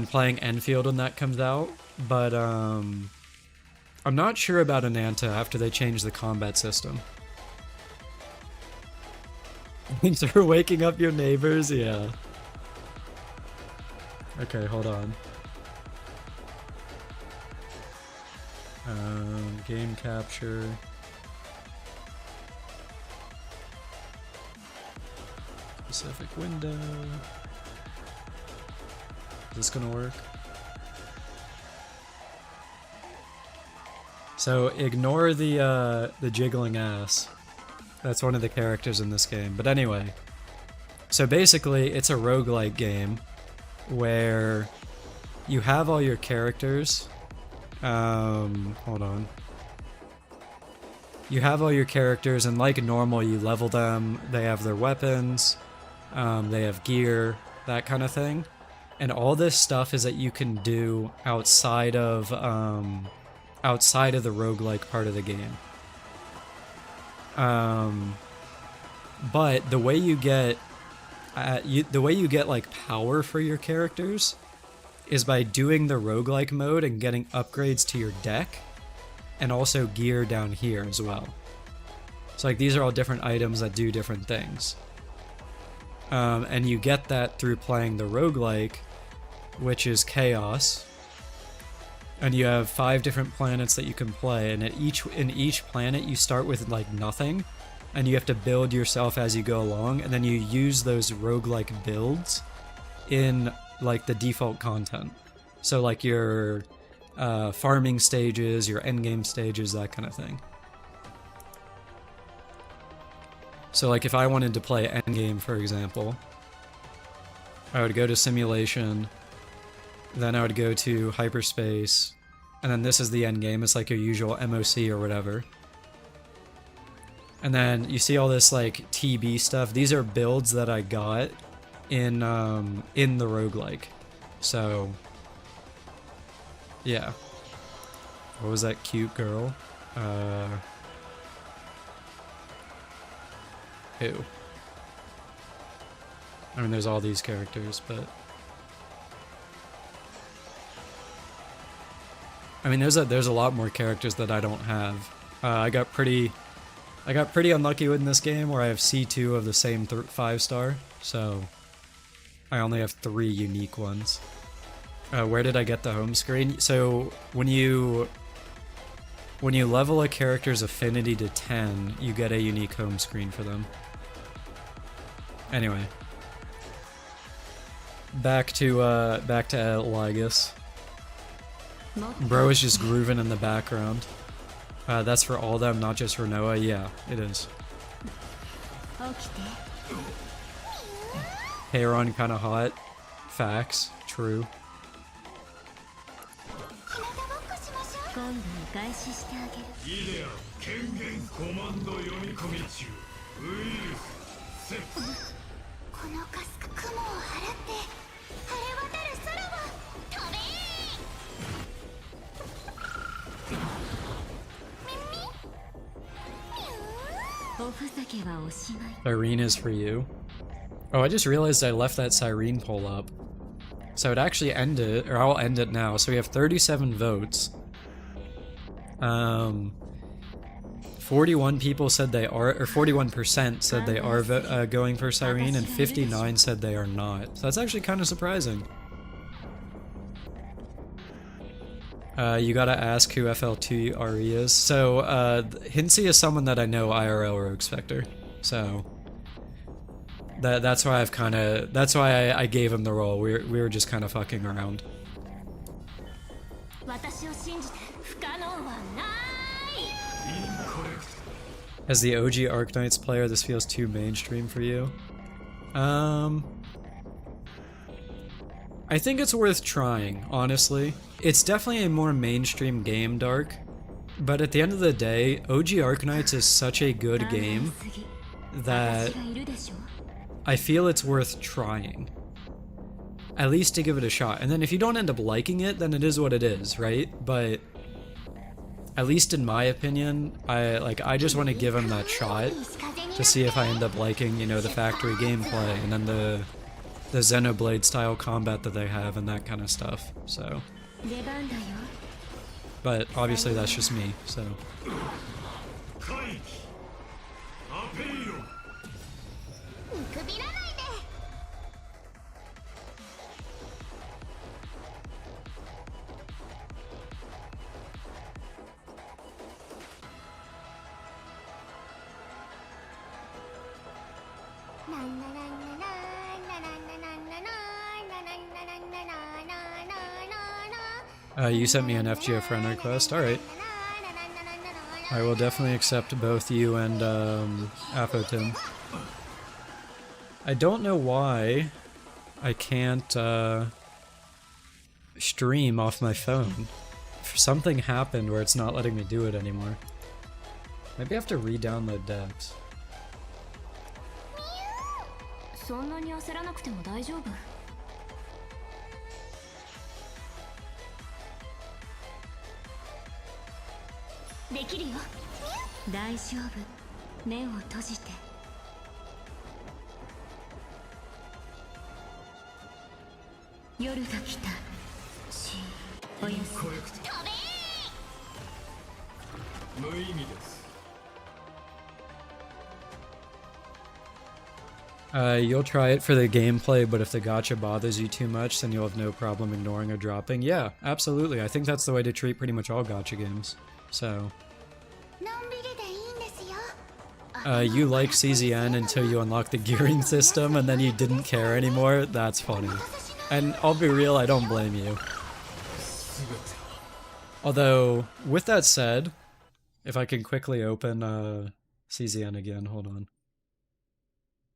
S1: playing Enfield when that comes out, but I'm not sure about Ananta after they change the combat system. Thanks for waking up your neighbors, yeah. Okay, hold on. Game capture. Specific window. Is this gonna work? So ignore the jiggling ass. That's one of the characters in this game. But anyway, so basically it's a roguelike game where you have all your characters. Hold on. You have all your characters, and like normal, you level them. They have their weapons. They have gear, that kind of thing. And all this stuff is that you can do outside of the roguelike part of the game. But the way you get like power for your characters is by doing the roguelike mode and getting upgrades to your deck, and also gear down here as well. So like these are all different items that do different things. And you get that through playing the roguelike, which is Chaos. And you have 5 different planets that you can play, and in each planet you start with like nothing, and you have to build yourself as you go along, and then you use those roguelike builds in like the default content. So like your farming stages, your endgame stages, that kind of thing. So like if I wanted to play endgame, for example, I would go to simulation, then I would go to hyperspace, and then this is the endgame. It's like your usual MOC or whatever. And then you see all this like TB stuff. These are builds that I got in the roguelike. So yeah. What was that cute girl? Who? I mean, there's all these characters, but I mean, there's a lot more characters that I don't have. I got pretty unlucky in this game where I have C2 of the same 5-star, so I only have 3 unique ones. Where did I get the home screen? So when you level a character's affinity to 10, you get a unique home screen for them. Anyway, back to Ligus. Bro is just grooving in the background. That's for all of them, not just for Noah. Yeah, it is. Heiron kinda hot. Facts. True. Lyrene is for you. Oh, I just realized I left that Cyrene poll up. So it actually ended, or I'll end it now. So we have 37 votes. 41 people said they are, or 41% said they are going for Cyrene, and 59 said they are not. So that's actually kind of surprising. You gotta ask who FL2RE is. So, Hinsey is someone that I know IRL Rogue Spectre. So, that's why that's why I gave him the role. We were just kind of fucking around. As the OG Arknights player, this feels too mainstream for you. I think it's worth trying, honestly. It's definitely a more mainstream game, Dark. But at the end of the day, OG Arknights is such a good game that I feel it's worth trying. At least to give it a shot. And then if you don't end up liking it, then it is what it is, right? But at least in my opinion, I just want to give him that shot to see if I end up liking, you know, the factory gameplay and then the Xenoblade style combat that they have and that kind of stuff. So, but obviously that's just me. So. You sent me an FGO friend request. Alright. I will definitely accept both you and Apotim. I don't know why I can't stream off my phone. Something happened where it's not letting me do it anymore. Maybe I have to re-download devs. You'll try it for the gameplay, but if the gacha bothers you too much, then you'll have no problem ignoring or dropping. Yeah, absolutely. I think that's the way to treat pretty much all gacha games. So, you like CZN until you unlock the gearing system and then you didn't care anymore? That's funny. And I'll be real, I don't blame you. Although, with that said, if I can quickly open CZN again, hold on.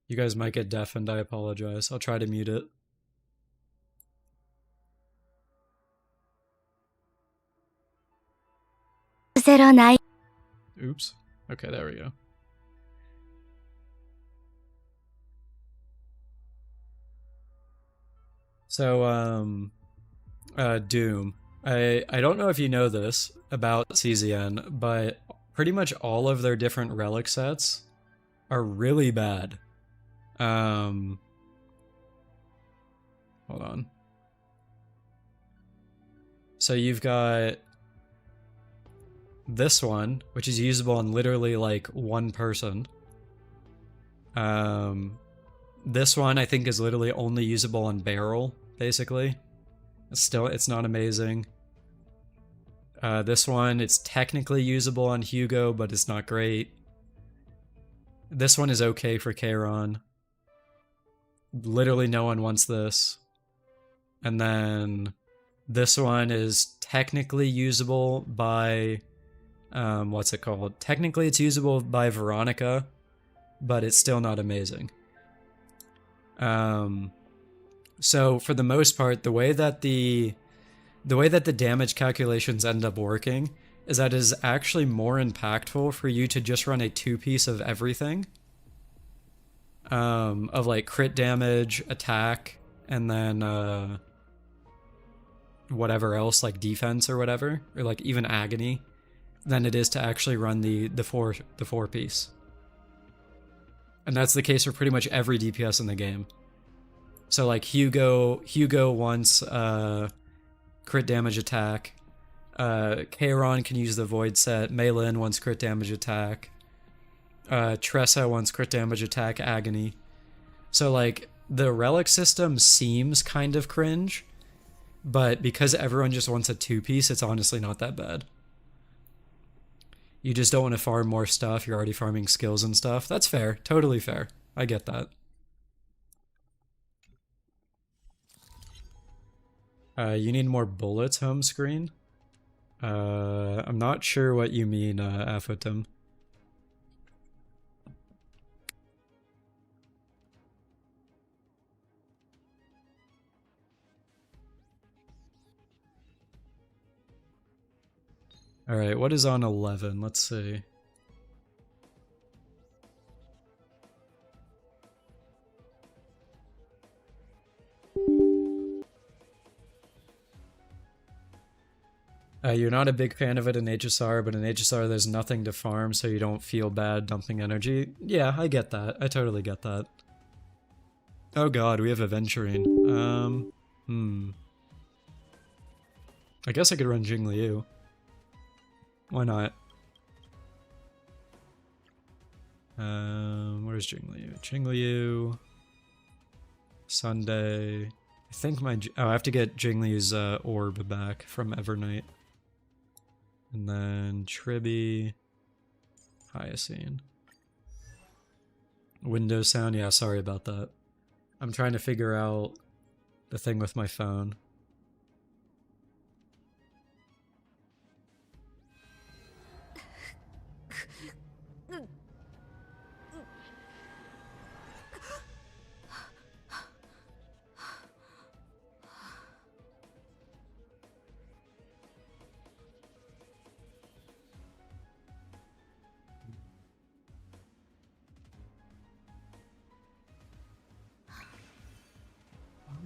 S1: You guys might get deafened, I apologize. I'll try to mute it. Oops. Okay, there we go. So, Doom. I don't know if you know this about CZN, but pretty much all of their different relic sets are really bad. Hold on. So you've got this one, which is usable on literally like one person. This one I think is literally only usable on Barrel, basically. It's not amazing. This one, it's technically usable on Hugo, but it's not great. This one is okay for Kairon. Literally no one wants this. And then this one is technically usable by, what's it called? Technically it's usable by Veronica, but it's still not amazing. So for the most part, the way that the damage calculations end up working is that it is actually more impactful for you to just run a 2-piece of everything. Of like crit damage, attack, and then whatever else, like defense or whatever, or like even agony, than it is to actually run the 4-piece. And that's the case for pretty much every DPS in the game. So like Hugo wants crit damage attack. Kairon can use the Void Set. Meilin wants crit damage attack. Tressa wants crit damage attack agony. So, like, the relic system seems kind of cringe, but because everyone just wants a two-piece, it's honestly not that bad. You just don't want to farm more stuff. You're already farming skills and stuff. That's fair. Totally fair. I get that. You need more bullets, home screen? I'm not sure what you mean, Afotum. Alright, what is on 11? Let's see. You're not a big fan of it in HSR, but in HSR there's nothing to farm, so you don't feel bad dumping energy. Yeah, I get that. I totally get that. Oh god, we have Aventurine. I guess I could run Jingliu. Why not? Where's Jingliu? Jingliu. Sunday. I think my... Oh, I have to get Jingliu's orb back from Evernight. And then Tribby. Hyacine. Windows sound? Yeah, sorry about that. I'm trying to figure out the thing with my phone.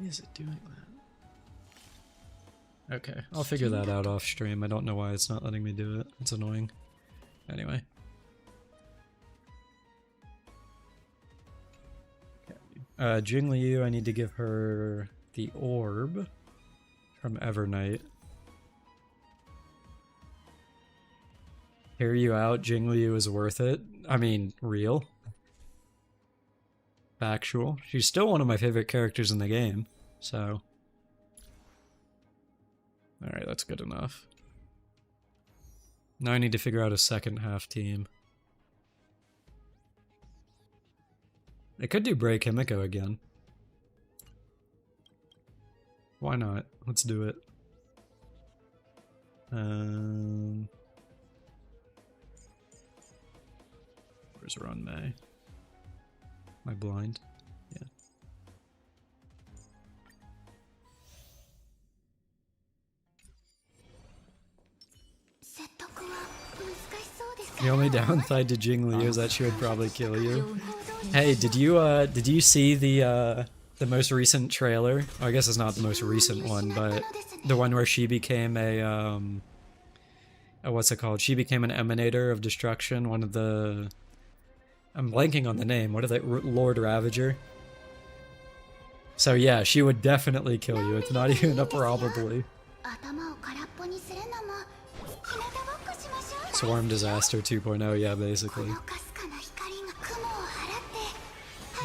S1: Why is it doing that? Okay, I'll figure that out off stream. I don't know why it's not letting me do it. It's annoying. Anyway. Okay. Jingliu, I need to give her the orb from Evernight. Hear you out, Jingliu is worth it. I mean, real. Factual. She's still one of my favorite characters in the game, so... Alright, that's good enough. Now I need to figure out a second half team. I could do Break Himiko again. Why not? Let's do it. Where's Run May? Am I blind? Yeah. The only downside to Jingliu is that she would probably kill you. Hey, did you see the most recent trailer? Oh, I guess it's not the most recent one, but the one where she became a what's it called? She became an emanator of destruction. One of the... I'm blanking on the name. What are they? Lord Ravager. So yeah, she would definitely kill you. It's not even a probably. Swarm Disaster 2.0, yeah, basically.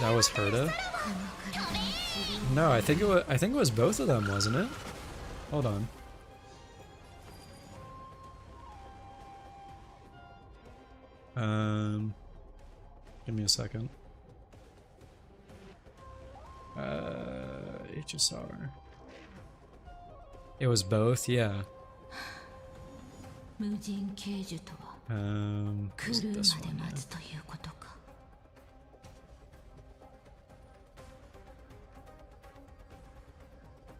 S1: That was Herta? No, I think it was both of them, wasn't it? Hold on. Give me a second. HSR. It was both, yeah. Is it this one?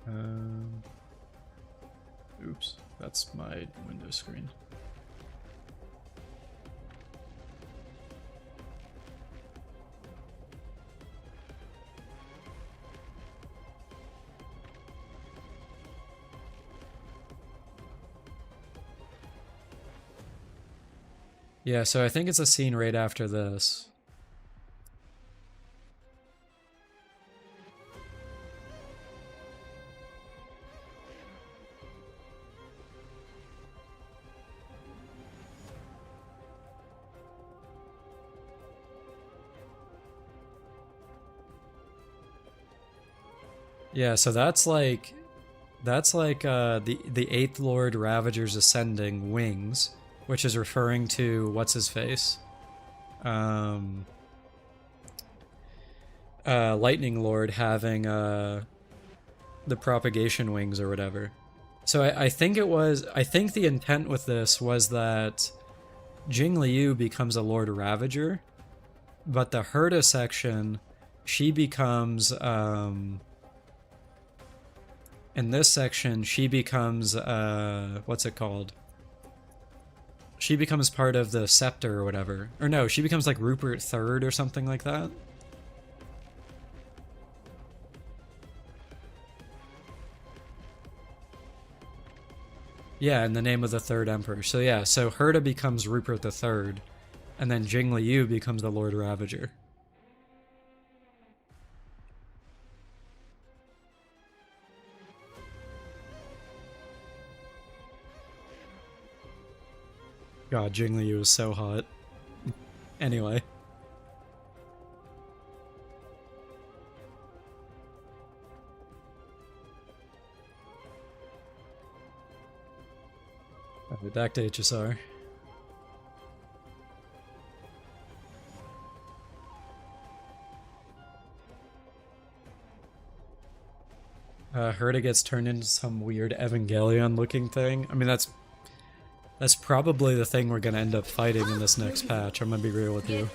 S1: Yeah. Oops, that's my window screen. Yeah, so I think it's a scene right after this. Yeah, so that's like the Eighth Lord Ravager's ascending wings, which is referring to what's his face, Lightning Lord having the propagation wings or whatever. So I think the intent with this was that Jing Liu becomes a Lord Ravager, but the Herta section, she becomes in this section, she becomes, what's it called? She becomes part of the Scepter or whatever. Or no, she becomes like Rupert III or something like that. Yeah, in the name of the Third Emperor. So yeah, so Herta becomes Rupert III, and then Jing Liu becomes the Lord Ravager. God, Jing Liu is so hot. Anyway. Alright, back to HSR. Herta gets turned into some weird Evangelion looking thing. I mean, that's probably the thing we're gonna end up fighting in this next patch, I'm gonna be real with you.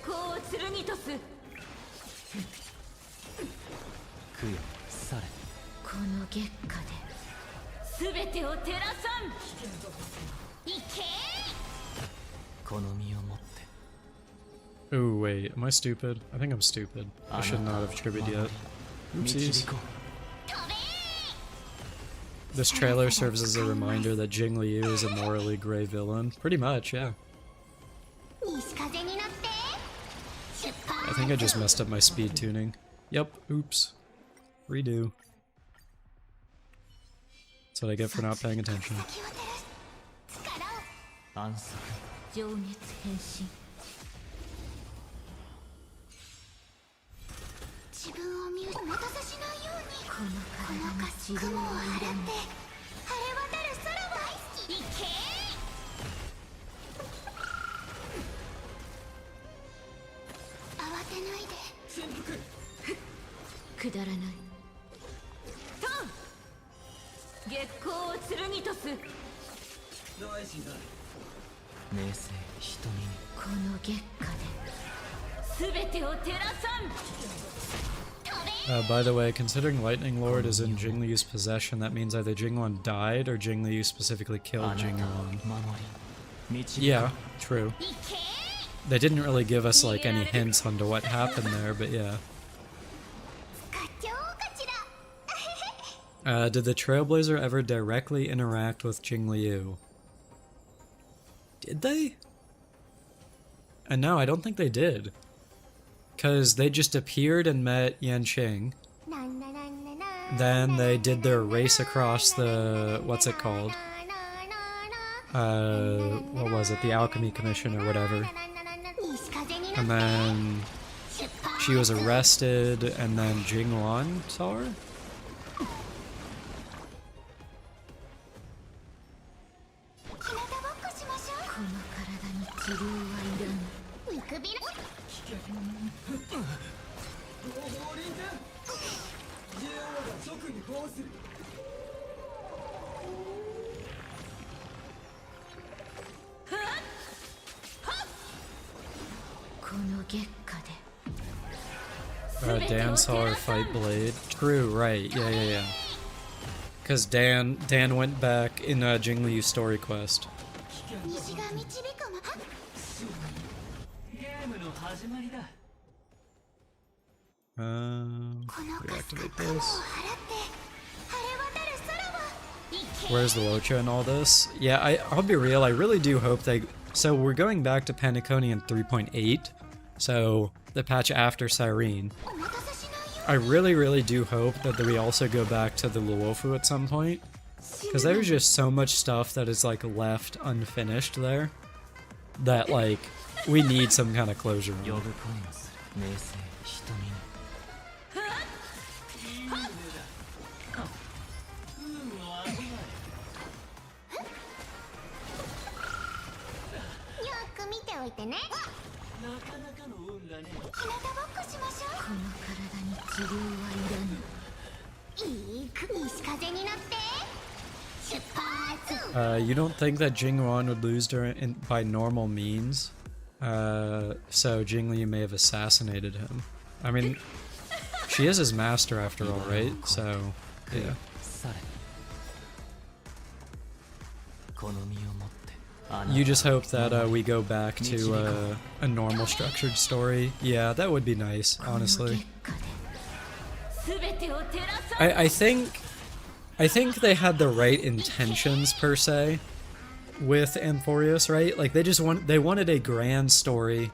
S1: Ooh, wait, am I stupid? I think I'm stupid. I should not have tributed yet. Oopsies. This trailer serves as a reminder that Jing Liu is a morally gray villain. Pretty much, yeah. I think I just messed up my speed tuning. Yep, oops. Redo. That's what I get for not paying attention. By the way, considering Lightning Lord is in Jing Liu's possession, that means either Jingwan died or Jing Liu specifically killed Jingwan. Yeah, true. They didn't really give us like any hints onto what happened there, but yeah. Did the Trailblazer ever directly interact with Jing Liu? Did they? No, I don't think they did. Because they just appeared and met Yanqing. Then they did their race across the... what's it called? What was it? The Alchemy Commission or whatever. And then she was arrested, and then Jingwan saw her? Dan saw her fight Blade. True, right. Yeah. Because Dan went back in Jing Liu's story quest. Reactivate this. Where's the Locha in all this? Yeah, I'll be real, I really do hope they... So we're going back to Paniconian 3.8, so the patch after Cyrene. I really do hope that we also go back to the Luofu at some point, because there's just so much stuff that is like left unfinished there, that like, we need some kind of closure on.
S3: く見ておいてね。
S4: なかなかの運だね。
S3: 日向ぼっこしましょう。この体に治療はいらぬ。いい西風になって。出発。
S1: You don't think that Jingwan would lose by normal means? So Jingli may have assassinated him. I mean, she is his master after all, right? So, yeah. You just hope that we go back to a normal structured story. Yeah, that would be nice, honestly. I think they had the right intentions per se with Amphorius, right? Like they wanted a grand story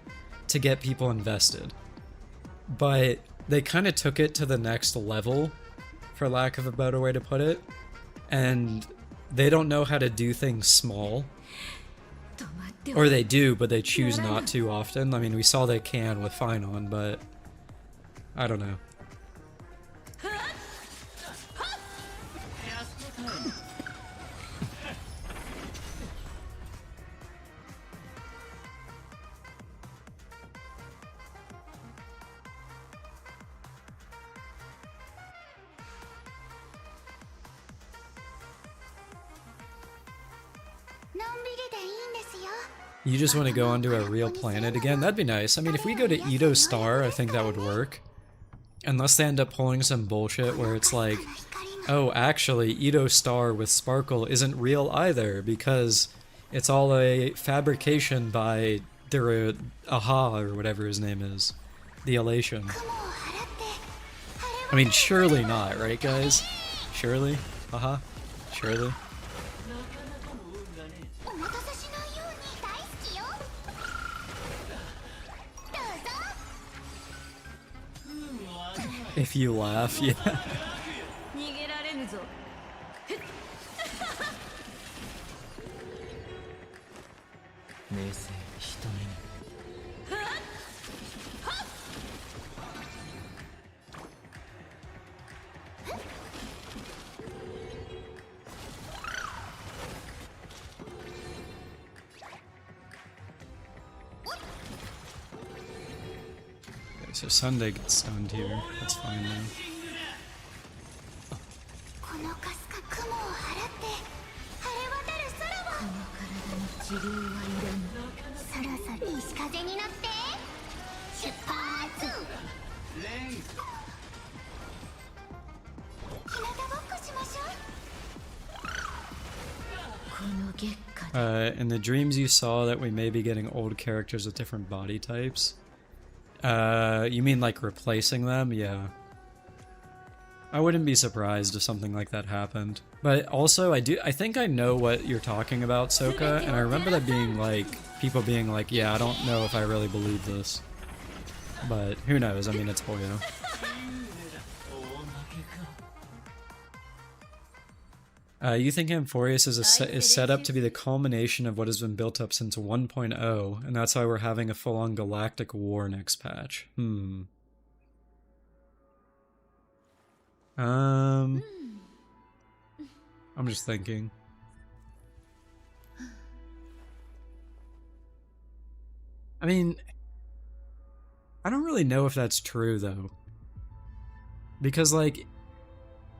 S1: to get people invested. But they kind of took it to the next level, for lack of a better way to put it. And they don't know how to do things small. Or they do, but they choose not to often. I mean, we saw they can with Finon, but I don't know. You just want to go onto a real planet again? That'd be nice. I mean, if we go to Ito Star, I think that would work. Unless they end up pulling some bullshit where it's like, oh, actually, Ito Star with Sparkle isn't real either, because it's all a fabrication by Aha, or whatever his name is. The Elation. I mean, surely not, right, guys? Surely? Aha? Surely? If you laugh, yeah. So Sunday gets stunned here. That's fine then. In the dreams you saw that we may be getting old characters with different body types. You mean like replacing them? Yeah. I wouldn't be surprised if something like that happened. But also, I think I know what you're talking about, Soka, and I remember that being like, people being like, yeah, I don't know if I really believe this. But who knows? I mean, it's Hoyo. You think Amphorius is set up to be the culmination of what has been built up since 1.0, and that's why we're having a full-on galactic war next patch. I'm just thinking. I mean, I don't really know if that's true, though. Because, like,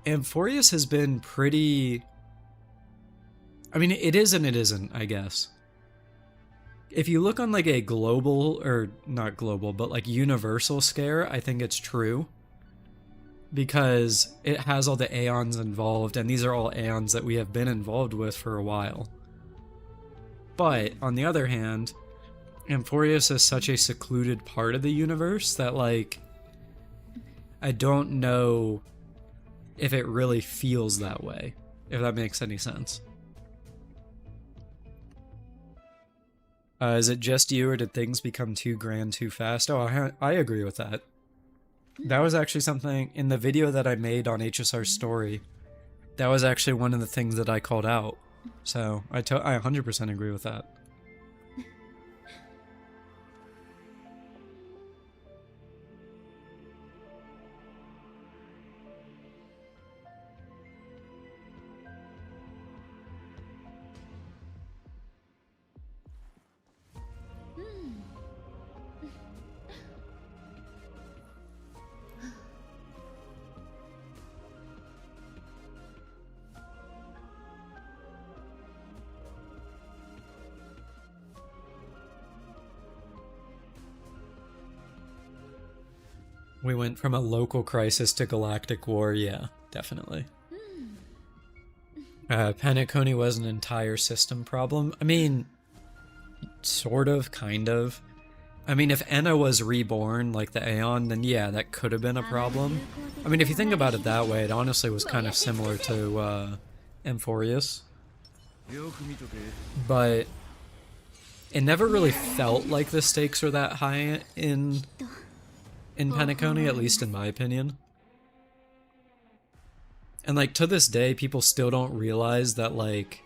S1: Amphorius has been pretty... I mean, it is and it isn't, I guess. If you look on, like, a global, or not global, but, like, universal scale, I think it's true. Because it has all the Aeons involved, and these are all Aeons that we have been involved with for a while. But, on the other hand, Amphorius is such a secluded part of the universe that, like, I don't know if it really feels that way, if that makes any sense. Is it just you, or did things become too grand too fast? Oh, I agree with that. That was actually something in the video that I made on HSR's story. That was actually one of the things that I called out. So I 100% agree with that. We went from a local crisis to galactic war, yeah, definitely. Penacony was an entire system problem. I mean, sort of, kind of. I mean, if Enna was reborn, like the Aeon, then yeah, that could have been a problem. I mean, if you think about it that way, it honestly was kind of similar to Amphorius. But it never really felt like the stakes were that high in Penacony, at least in my opinion. And like to this day, people still don't realize that like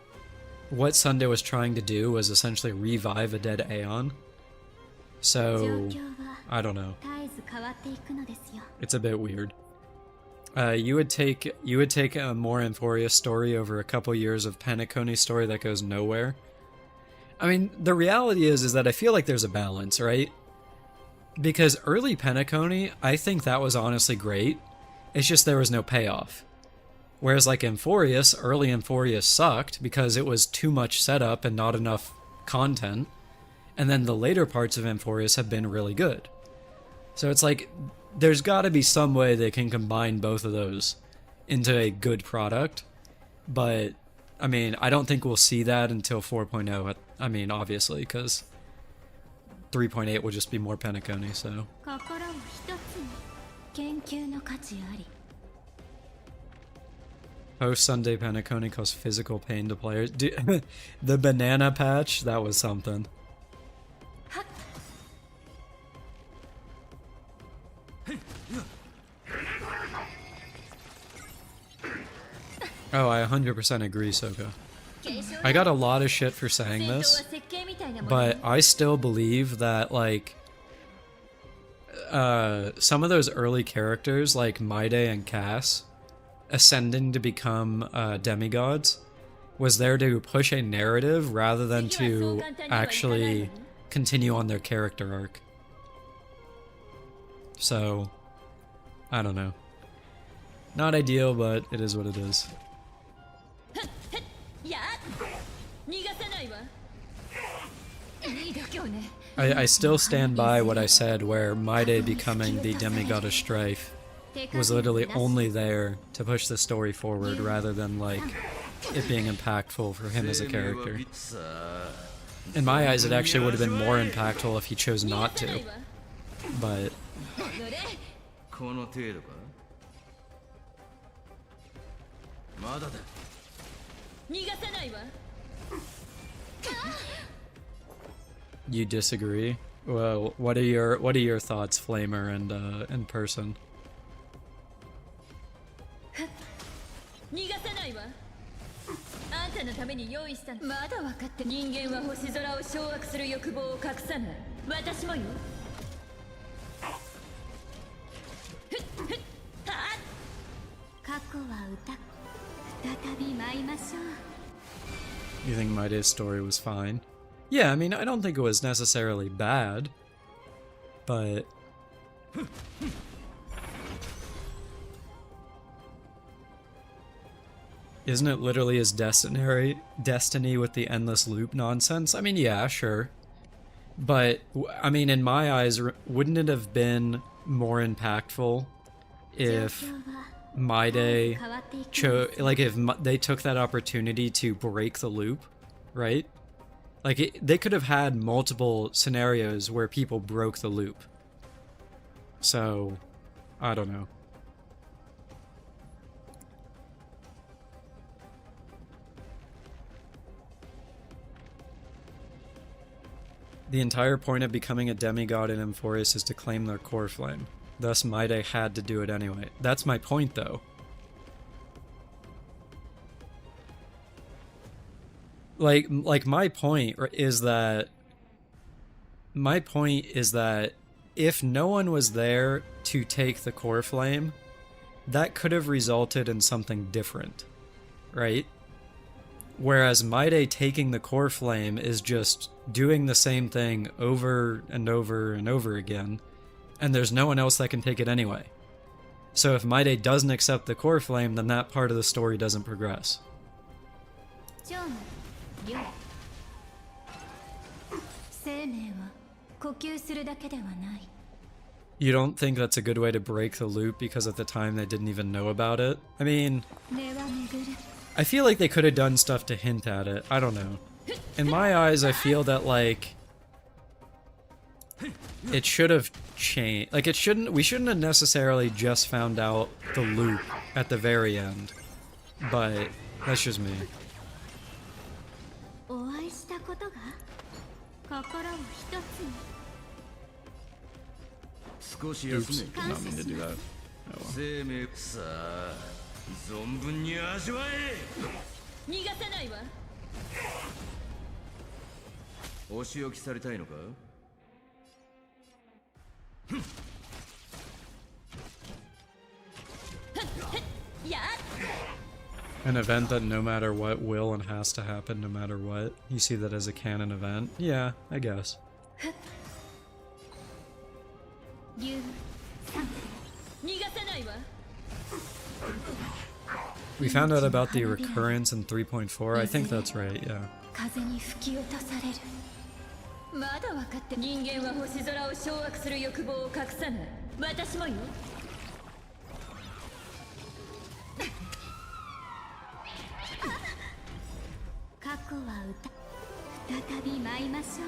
S1: what Sunday was trying to do was essentially revive a dead Aeon. So I don't know. It's a bit weird. You would take a more Amphorius story over a couple years of Penacony story that goes nowhere. I mean, the reality is that I feel like there's a balance, right? Because early Penacony, I think that was honestly great. It's just there was no payoff. Whereas like Amphorius, early Amphorius sucked because it was too much setup and not enough content. And then the later parts of Amphorius have been really good. So it's like, there's gotta be some way they can combine both of those into a good product. But, I mean, I don't think we'll see that until 4.0. I mean, obviously, because 3.8 will just be more Penacony, so. Post-Sunday Penacony caused physical pain to players. Dude, the banana patch, that was something. Oh, I 100% agree, Soka. I got a lot of shit for saying this, but I still believe that, like, some of those early characters, like Maide and Cass, ascending to become demigods, was there to push a narrative rather than to actually continue on their character arc. So, I don't know. Not ideal, but it is what it is. I still stand by what I said, where Maide becoming the demigod of strife was literally only there to push the story forward rather than like it being impactful for him as a character. In my eyes, it actually would have been more impactful if he chose not to. But you disagree? Well, what are your thoughts, Flamer and Person? You think Maide's story was fine? Yeah, I mean, I don't think it was necessarily bad, but isn't it literally his destiny with the endless loop nonsense? I mean, yeah, sure. But, I mean, in my eyes, wouldn't it have been more impactful if Maide if they took that opportunity to break the loop, right? Like, they could have had multiple scenarios where people broke the loop. So, I don't know. The entire point of becoming a demigod in Amphorius is to claim their core flame. Thus, Maide had to do it anyway. That's my point, though. Like my point is that if no one was there to take the core flame, that could have resulted in something different, right? Whereas Maide taking the core flame is just doing the same thing over and over and over again, and there's no one else that can take it anyway. So if Maide doesn't accept the core flame, then that part of the story doesn't progress. You don't think that's a good way to break the loop because at the time they didn't even know about it? I mean, I feel like they could have done stuff to hint at it. I don't know. In my eyes, I feel that, like, it should have changed. Like, we shouldn't have necessarily just found out the loop at the very end. But that's just me.
S3: お会いしたことが心を一つに。
S2: 少し
S1: Oops,
S2: 休
S1: did not mean to do that. Oh, well.
S2: め生命さあ存分に味わえ
S5: 逃がさないわ。
S2: お仕置きされたいのか
S5: やっ
S1: An event that no matter what will and has to happen no matter what. You see that as a canon event? Yeah, I guess.
S3: 竜
S5: 逃がさないわ。
S1: We found out about the recurrence in 3.4. I think that's right, yeah.
S3: 風に吹き落とされる。
S5: まだ分かって。人間は星空を掌握する欲望を隠さない。私もよ。
S3: 過去は歌。再び舞いましょう。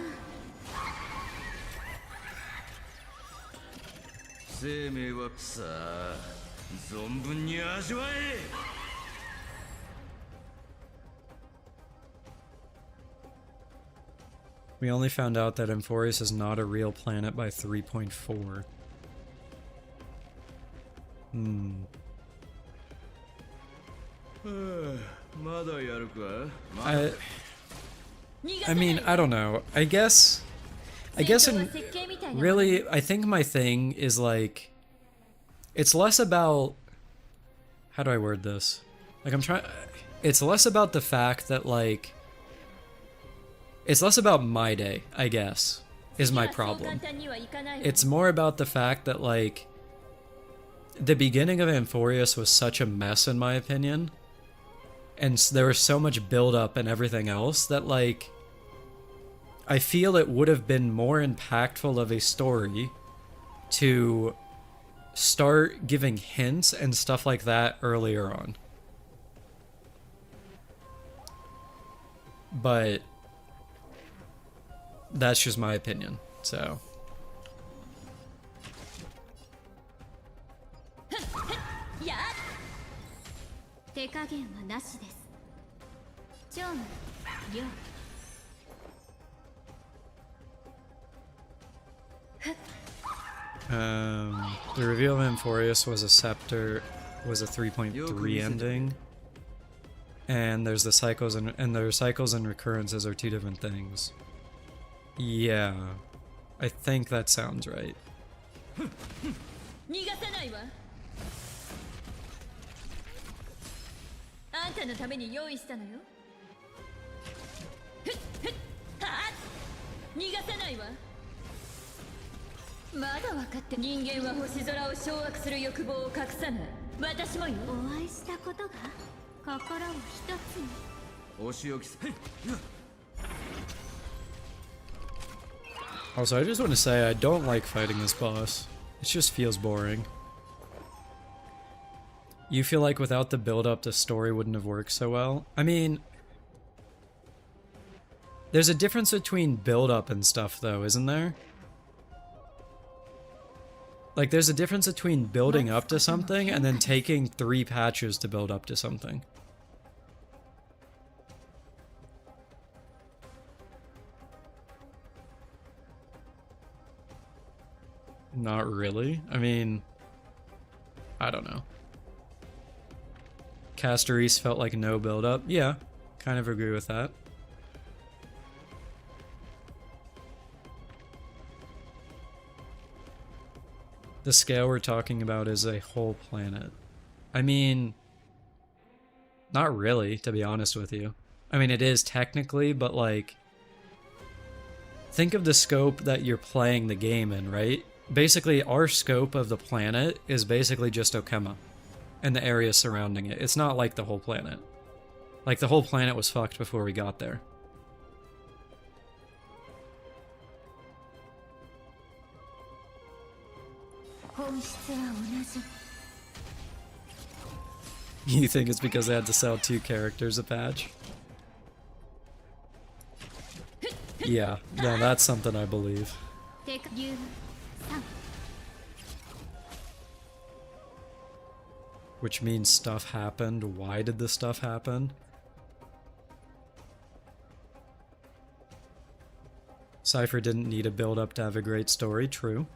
S2: 生命はさあ存分に味わえ
S1: We only found out that Amphorius is not a real planet by 3.4. I mean, I don't know. I guess really, I think my thing is like, it's less about, how do I word this? Like it's less about the fact that like, it's less about my day, I guess, is my problem. It's more about the fact that like, the beginning of Amphorius was such a mess in my opinion, and there was so much build-up and everything else that like, I feel it would have been more impactful of a story to start giving hints and stuff like that earlier on. But that's just my opinion, so.
S5: やっ
S3: 手加減はなしです。長務、亮。
S1: The reveal of Amphorius was a scepter, was a 3.3 ending, and there's the cycles and their cycles and recurrences are two different things. Yeah, I think that sounds right.
S5: 逃がさないわ。あんたのために用意したのよ。ふっふっはっ逃がさないわ。まだ分かって。人間は星空を掌握する欲望を隠さない。私もよ。
S3: お会いしたことが心を一つに。
S2: お仕置き
S1: Also, I just want to say I don't like fighting this boss. It just feels boring. You feel like without the build-up, the story wouldn't have worked so well? I mean, there's a difference between build-up and stuff, though, isn't there? Like, there's a difference between building up to something and then taking 3 patches to build up to something. Not really. I mean, I don't know. Castoris felt like no build-up. Yeah, kind of agree with that. The scale we're talking about is a whole planet. I mean, not really, to be honest with you. I mean, it is technically, but like, think of the scope that you're playing the game in, right? Basically, our scope of the planet is basically just Okema and the area surrounding it. It's not like the whole planet. Like, the whole planet was fucked before we got there.
S3: 本質は同じ
S1: You think it's because they had to sell 2 characters a patch? Yeah, no, that's something I believe.
S3: でか竜3
S1: Which means stuff happened. Why did the stuff happen? Cypher didn't need a build-up to have a great story, true.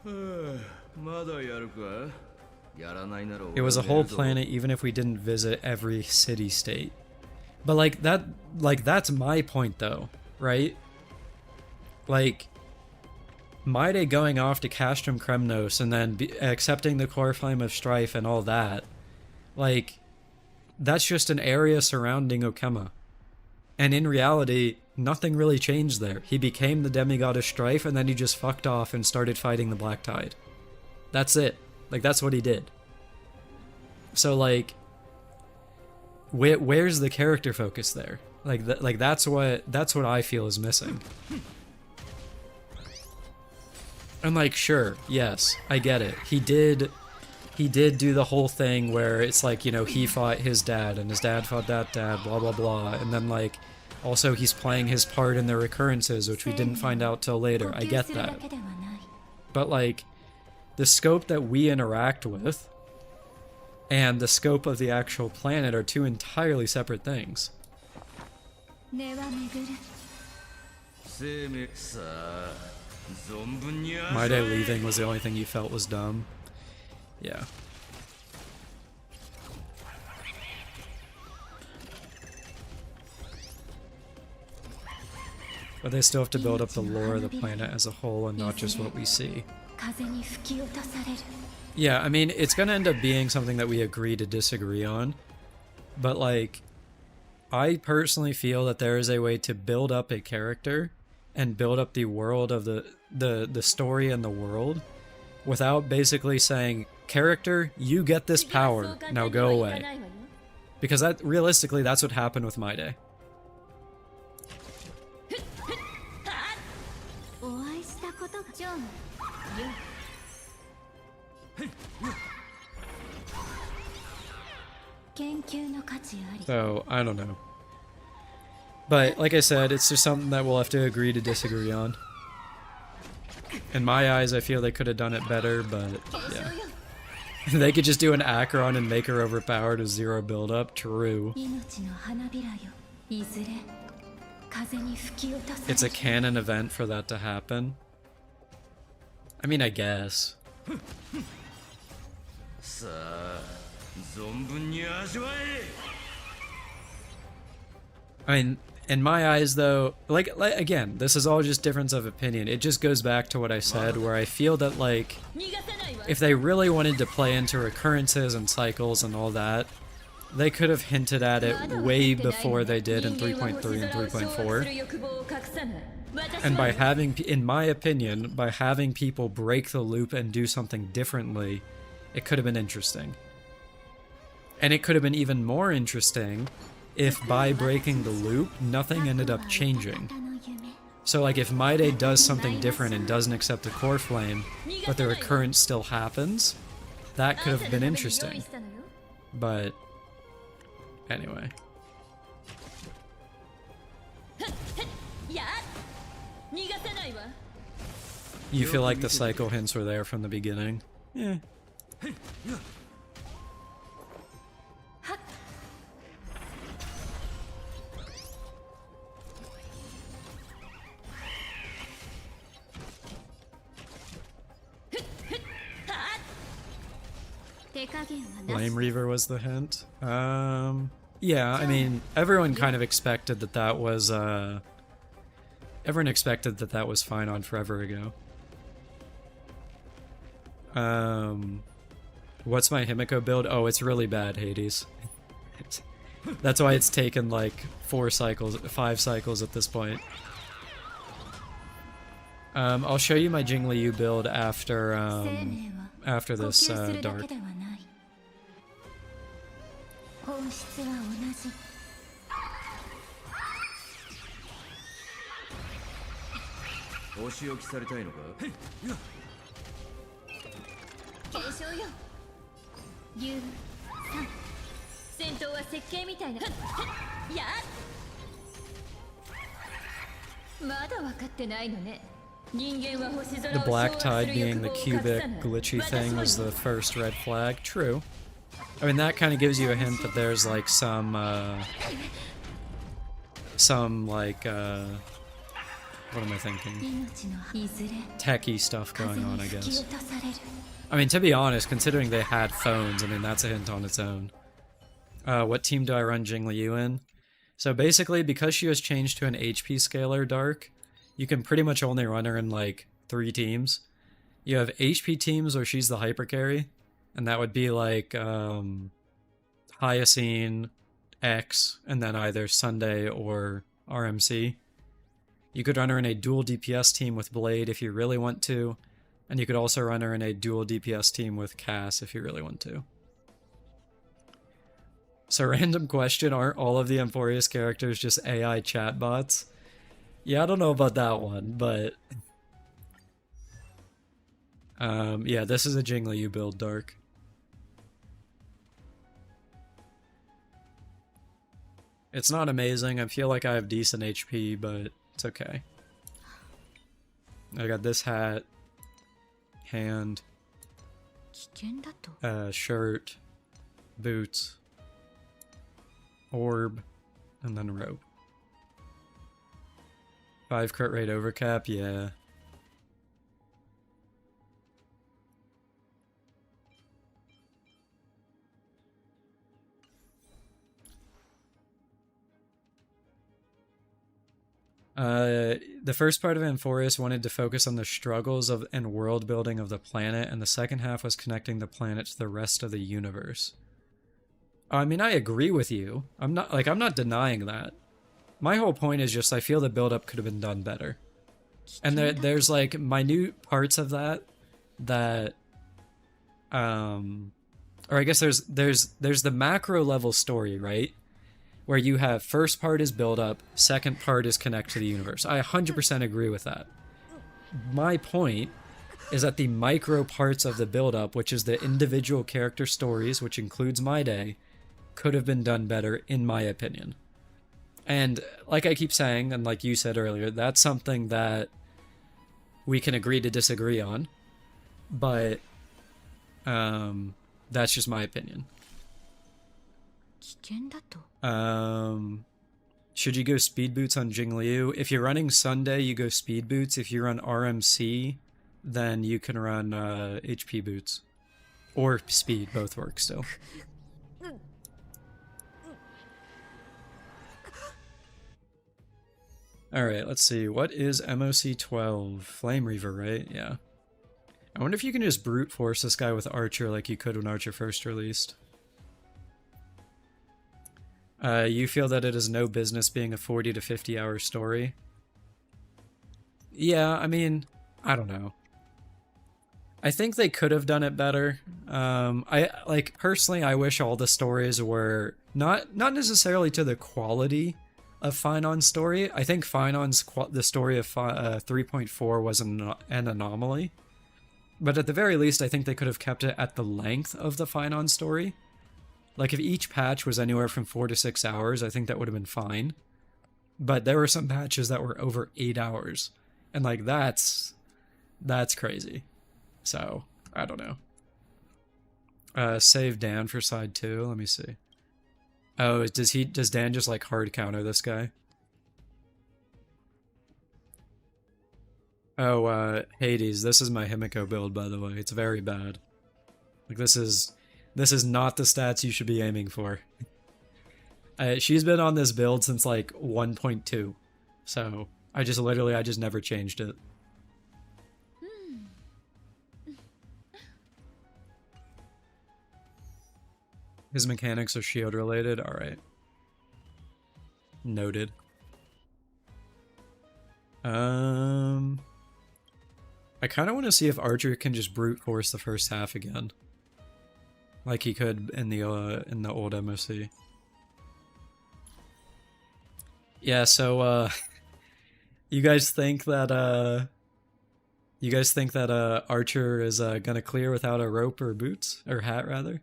S2: まだやるかやらないなら
S1: It was a whole planet even if we didn't visit every city-state. But like that's my point though, right? Like Maide going off to Castrum Kremnos and then accepting the core flame of strife and all that, like that's just an area surrounding Okema. And in reality, nothing really changed there. He became the demigod of strife and then he just fucked off and started fighting the Black Tide. That's it. Like that's what he did. So like where's the character focus there? Like that's what I feel is missing. And like sure, yes, I get it. He did do the whole thing where it's like, you know, he fought his dad and his dad fought that dad, blah blah blah, and then like also he's playing his part in the recurrences, which we didn't find out till later. I get that. But like the scope that we interact with and the scope of the actual planet are 2 entirely separate things.
S3: 根は巡る
S2: 生命さあ存分に
S1: My day leaving was the only thing you felt was dumb. Yeah. But they still have to build up the lore of the planet as a whole and not just what we see.
S3: 風に吹き落とされる
S1: Yeah, I mean, it's gonna end up being something that we agree to disagree on. But like, I personally feel that there is a way to build up a character and build up the world of the story and the world without basically saying, character, you get this power, now go away. Because that realistically, that's what happened with My Day.
S3: お会いしたことがジョンよ 研究の価値あり
S1: So, I don't know. But, like I said, it's just something that we'll have to agree to disagree on. In my eyes, I feel they could have done it better, but, yeah. They could just do an Acheron and make her overpowered with 0 build-up, true.
S3: 命の花びらよいずれ風に吹き落とされる
S1: It's a canon event for that to happen. I mean, I guess.
S2: さあ存分に味わえ
S1: I mean, in my eyes, though, like again, this is all just difference of opinion. It just goes back to what I said, where I feel that, like, if they really wanted to play into recurrences and cycles and all that, they could have hinted at it way before they did in 3.3 and 3.4. And by having, in my opinion, by having people break the loop and do something differently, it could have been interesting. And it could have been even more interesting if by breaking the loop, nothing ended up changing. So like if Maide does something different and doesn't accept the core flame, but the recurrence still happens, that could have been interesting. But anyway. You feel like the cycle hints were there from the beginning? Yeah. Flame Reaver was the hint. Yeah, I mean, everyone kind of expected that that was, everyone expected that that was fine on forever ago. What's my Himiko build? Oh, it's really bad, Hades. That's why it's taken like 5 cycles at this point. I'll show you my Jingliu build after, after this, dark.
S3: 本質は同じ
S2: お仕置きされたいのか
S5: 検証よ。U3。戦闘は設計みたいな。やっ。まだ分かってないのね。人間は星空
S1: The
S5: を掌
S1: black
S5: 握す
S1: tide
S5: る
S1: being
S5: 欲
S1: the
S5: 望を隠
S1: cubic
S5: さない。
S1: glitchy
S5: 私
S1: thing
S5: も
S1: was
S5: よ。
S1: the first red flag. True. I mean, that kind of gives you a hint that there's like some like, what am I thinking?
S3: 命のいずれ
S1: Techie stuff
S3: 風
S1: going
S3: に
S1: on, I
S3: 吹き
S1: guess.
S3: 落とされる。
S1: I mean, to be honest, considering they had phones, I mean, that's a hint on its own. What team do I run Jingliu in? So basically, because she was changed to an HP scaler Dark, you can pretty much only run her in like 3 teams. You have HP teams where she's the hyper carry, and that would be like Hyacine, X, and then either Sunday or RMC. You could run her in a dual DPS team with Blade if you really want to, and you could also run her in a dual DPS team with Cass if you really want to. So, random question, aren't all of the Emphorius characters just AI chatbots? Yeah, I don't know about that one, but... yeah, this is a Jingliu build, Dark. It's not amazing, I feel like I have decent HP, but it's okay. I got this hat, hand,
S3: 危険だと
S1: shirt, boots, orb, and then rope. 5 crit rate overcap, yeah. The first part of Amphorius wanted to focus on the struggles of and world building of the planet, and the second half was connecting the planet to the rest of the universe. I mean, I agree with you. I'm not denying that. My whole point is just I feel the build-up could have been done better. And there's like minute parts of that, or I guess there's the macro level story, right? Where you have first part is build up, second part is connect to the universe. I 100% agree with that. My point is that the micro parts of the build up, which is the individual character stories, which includes My Day, could have been done better, in my opinion. And like I keep saying, and like you said earlier, that's something that we can agree to disagree on. But that's just my opinion.
S3: 危険だと
S1: Should you go speed boots on Jingliu? If you're running Sunday, you go speed boots. If you run RMC, then you can run HP boots. Or speed, both work still. Alright, let's see. What is MOC 12? Flame Reaver, right? Yeah. I wonder if you can just brute force this guy with Archer like you could when Archer first released. You feel that it has no business being a 40 to 50 hour story? Yeah, I mean, I don't know. I think they could have done it better. Personally, I wish all the stories were not necessarily to the quality of Finon's story. I think Finon's the story of 3.4 was an anomaly. But at the very least, I think they could have kept it at the length of the Finon story. Like, if each patch was anywhere from 4 to 6 hours, I think that would have been fine. But there were some patches that were over 8 hours. And, like, that's crazy. So, I don't know. Save Dan for side 2. Let me see. Oh, does Dan just, like, hard counter this guy? Oh, Hades, this is my Himiko build, by the way. It's very bad. Like, this is not the stats you should be aiming for. She's been on this build since, like, 1.2. So, I just never changed it. His mechanics are shield related? Alright. Noted. I kind of want to see if Archer can just brute force the first half again. Like he could in the old MOC. Yeah, so, you guys think that, You guys think that Archer is gonna clear without a rope or boots? Or hat, rather?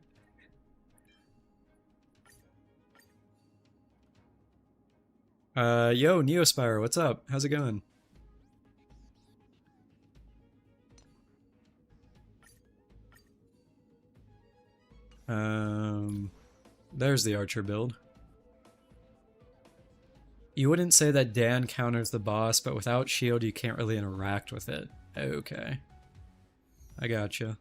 S1: Yo, Neospire, what's up? How's it going? There's the Archer build. You wouldn't say that Dan counters the boss, but without shield you can't really interact with it. Okay. I gotcha.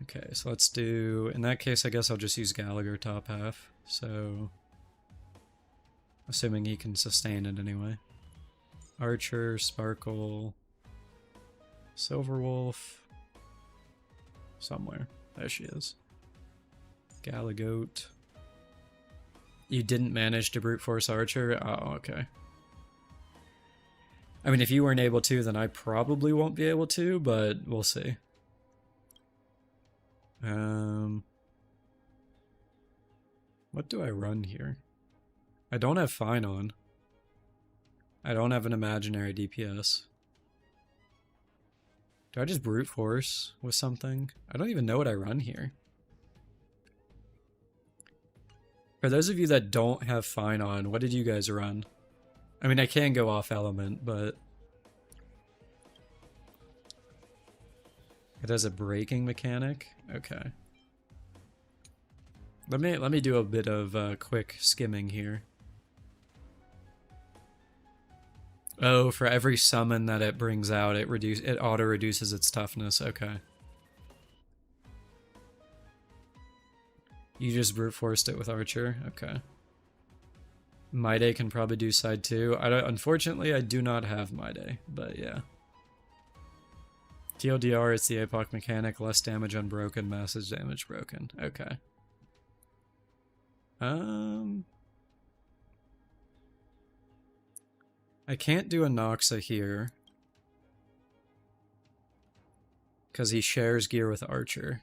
S1: Okay, so let's do... In that case, I guess I'll just use Gallagher top half. So... Assuming he can sustain it anyway. Archer, Sparkle... Silverwolf... Somewhere. There she is. Galagoat. You didn't manage to brute force Archer? Oh, okay. I mean, if you weren't able to, then I probably won't be able to, but we'll see. What do I run here? I don't have Fine on. I don't have an imaginary DPS. Do I just brute force with something? I don't even know what I run here. For those of you that don't have Fine on, what did you guys run? I mean, I can go off element, but... It has a breaking mechanic? Okay. Let me do a bit of quick skimming here. Oh, for every summon that it brings out, it auto reduces its toughness. Okay. You just brute forced it with Archer. Okay. Mayday can probably do side 2. Unfortunately, I do not have Mayday, but yeah. TLDR, it's the APOC mechanic. Less damage unbroken, massive damage broken. Okay. I can't do a Noxa here. Because he shares gear with Archer.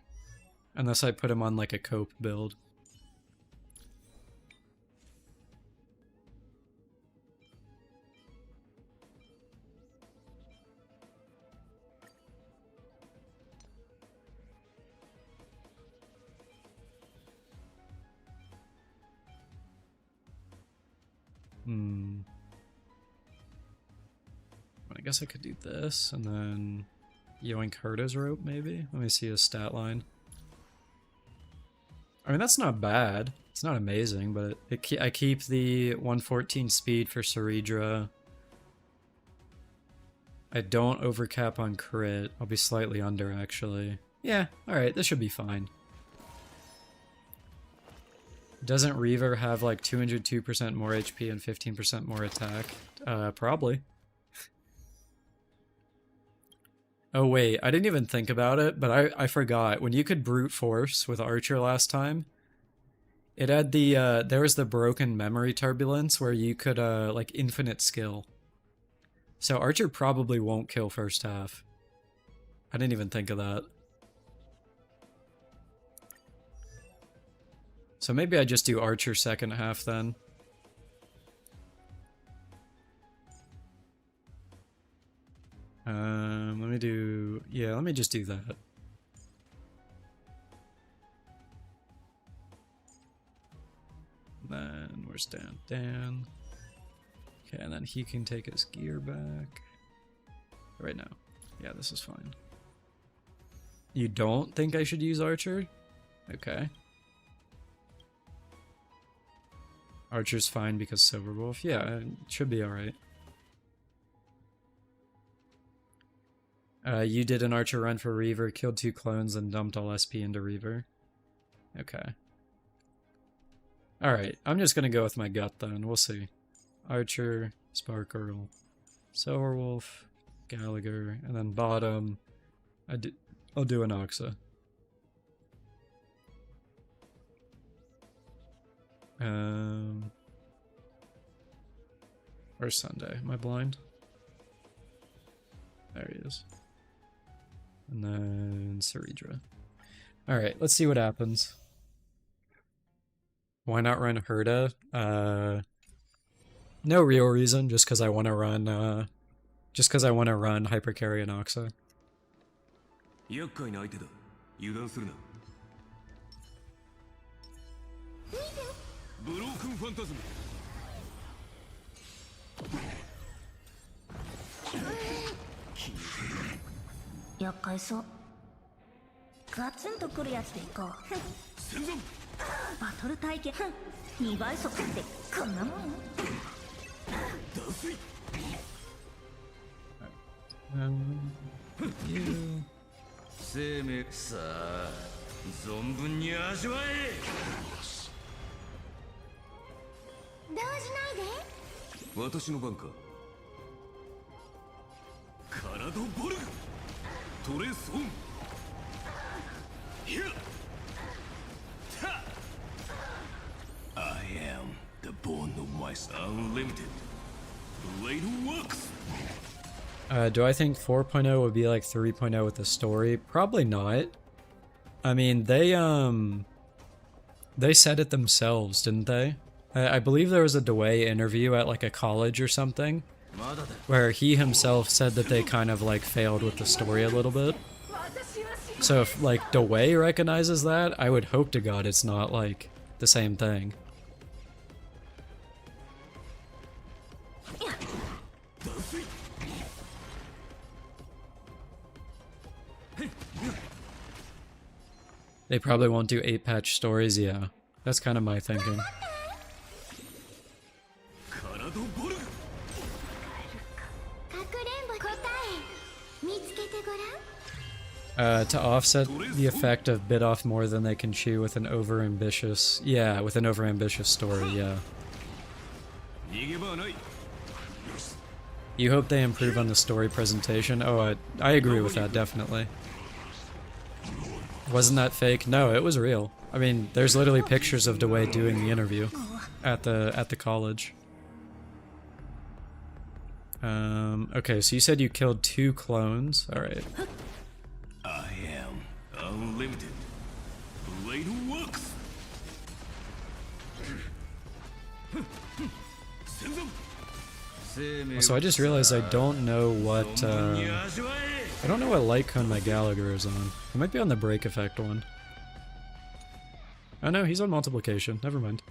S1: Unless I put him on like a cope build. I guess I could do this, and then yoink Herta's rope, maybe? Let me see his stat line. I mean, that's not bad. It's not amazing, but I keep the 114 speed for Ceridra. I don't overcap on crit. I'll be slightly under, actually. Yeah, alright, this should be fine. Doesn't Reaver have like 202% more HP and 15% more attack? Probably. Oh wait, I didn't even think about it, but I forgot. When you could brute force with Archer last time, it had the, there was the broken memory turbulence where you could, like, infinite skill. So Archer probably won't kill first half. I didn't even think of that. So maybe I just do Archer second half then. Let me just do that. Then where's Dan? Dan. Okay, and then he can take his gear back. Right now. Yeah, this is fine. You don't think I should use Archer? Okay. Archer's fine because Silverwolf. Yeah, it should be alright. You did an Archer run for Reaver, killed 2 clones, and dumped all SP into Reaver. Okay. Alright, I'm just gonna go with my gut then. We'll see. Archer, Sparkle, Silverwolf, Gallagher, and then bottom, I'll do an Oxa. Where's Sunday? Am I blind? There he is. And then Ceridra. Alright, let's see what happens. Why not run Herta? No real reason, just because I want to run Just because I want to run Hypercarry and Oxa.
S2: 厄介な相手だ。油断するな。ブロークンファンタズム。
S3: 厄介そう。ガツンとくるやつでいこう。
S2: 戦存。
S3: バトル体験2倍速ってこんなもん。
S2: 脱水。生命さあ存分に味わえ。
S3: 動じないで。
S2: 私の番か。カラドボルグトレースオン。ヒュッタ I am the born of my unlimited blade works.
S1: Do I think 4.0 would be like 3.0 with the story? Probably not. I mean, they said it themselves, didn't they? I believe there was a Dway interview at like a college or something where he himself said that they kind of like failed with the story a little bit. So if like Dway recognizes that, I would hope to God it's not like the same thing. They probably won't do 8-patch stories, yeah. That's kind of my thinking. To offset the effect of bit off more than they can chew with an overambitious... Yeah, with an overambitious story, yeah. You hope they improve on the story presentation? Oh, I agree with that, definitely. Wasn't that fake? No, it was real. I mean, there's literally pictures of Dway doing the interview at the college. Okay, so you said you killed 2 clones. Alright.
S2: I am unlimited. Blade works.
S1: So I just realized I don't know what I don't know what light cone my Gallagher is on. It might be on the break effect one. Oh no, he's on multiplication. Never mind.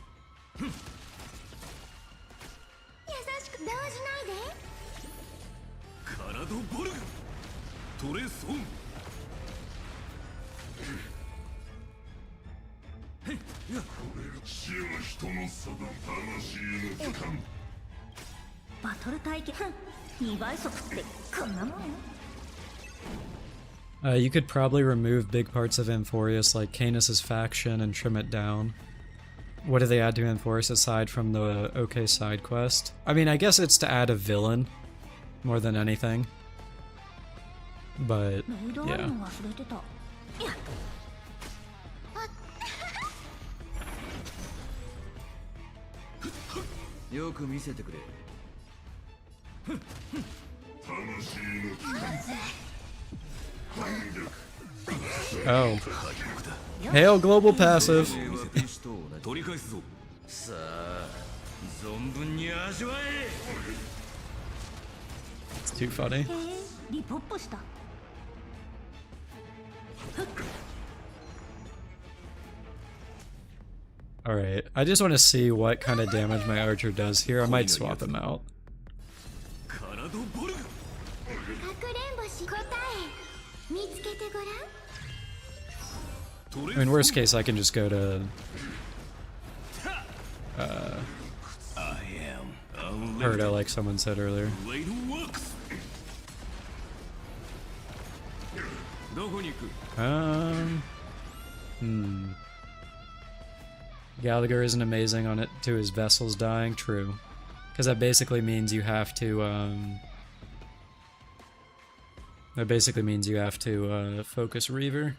S1: You could probably remove big parts of Amphorius, like Canis' faction, and trim it down. What do they add to Amphorius aside from the OK side quest? I mean, I guess it's to add a villain, more than anything. But, yeah. Oh. Hail global passive. It's too funny. Alright, I just want to see what kind of damage my archer does here. I might swap him out. I mean, worst case, I can just go to... Herda, like someone said earlier. Gallagher isn't amazing on it to his vessels dying, true. Because that basically means you have to, focus Reaver.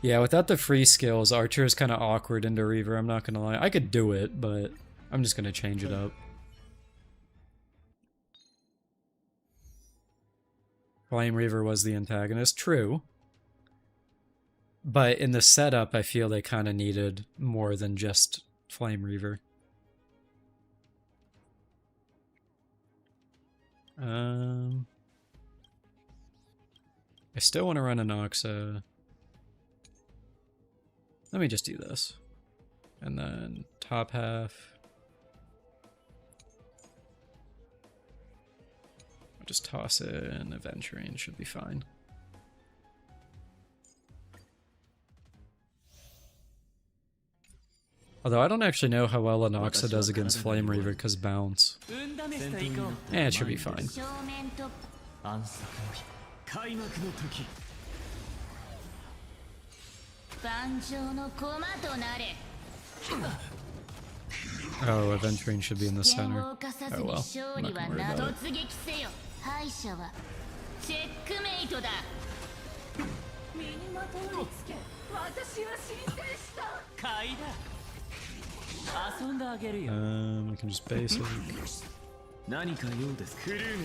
S1: Yeah, without the free skills, Archer is kind of awkward into Reaver, I'm not gonna lie. I could do it, but I'm just gonna change it up. Flame Reaver was the antagonist, true. But in the setup, I feel they kind of needed more than just Flame Reaver. I still want to run an Oxa. Let me just do this. And then top half. I'll just toss it and Aventurine should be fine. Although I don't actually know how well an Oxa does against Flame Reaver because bounce. It should be fine.
S3: 正面突破
S4: 暗殺の日開幕の時
S3: 盤上の駒となれ
S1: Oh, Aventurine should be in the
S3: 剣
S1: center.
S3: を犯さず
S1: Oh
S3: に
S1: well,
S3: 勝
S1: I'm
S3: 利
S1: not
S3: は
S1: gonna worry
S3: な
S1: about it.
S3: 突撃せよ敗者はチェックメイトだ
S5: 身にまとうにつけ私は申請した
S4: 買いだ遊んであげるよ
S1: We can just basic.
S4: 何か用ですクルーがいる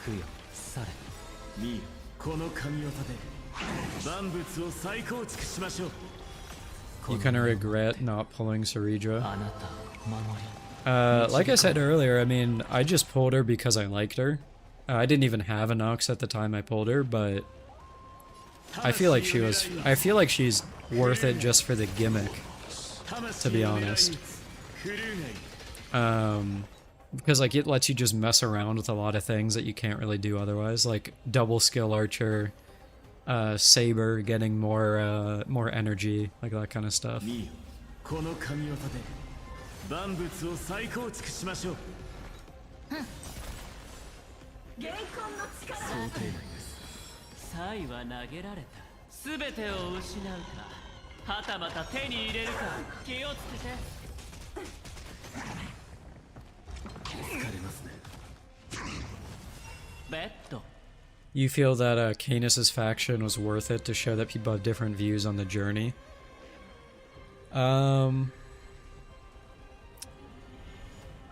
S4: 供養され見よこの神業で万物を再構築しましょう
S1: You kind of regret not pulling Saridra.
S4: あなたを守り
S1: Like I said earlier, I mean, I just pulled her because I liked her. I didn't even have an Ox at the time I pulled her, but I feel like she's worth it just for the gimmick, to be honest. Because like it lets you just mess around with a lot of things that you can't really do otherwise, like double skill archer, saber getting more energy, like that kind of stuff.
S4: 見よこの神業で万物を再構築しましょう
S5: 現行の力
S4: 想定内ですサイは投げられた全てを失うかはたまた手に入れるか気をつけて疲れますねベッド
S1: You feel that Canis' faction was worth it to show that people have different views on the journey?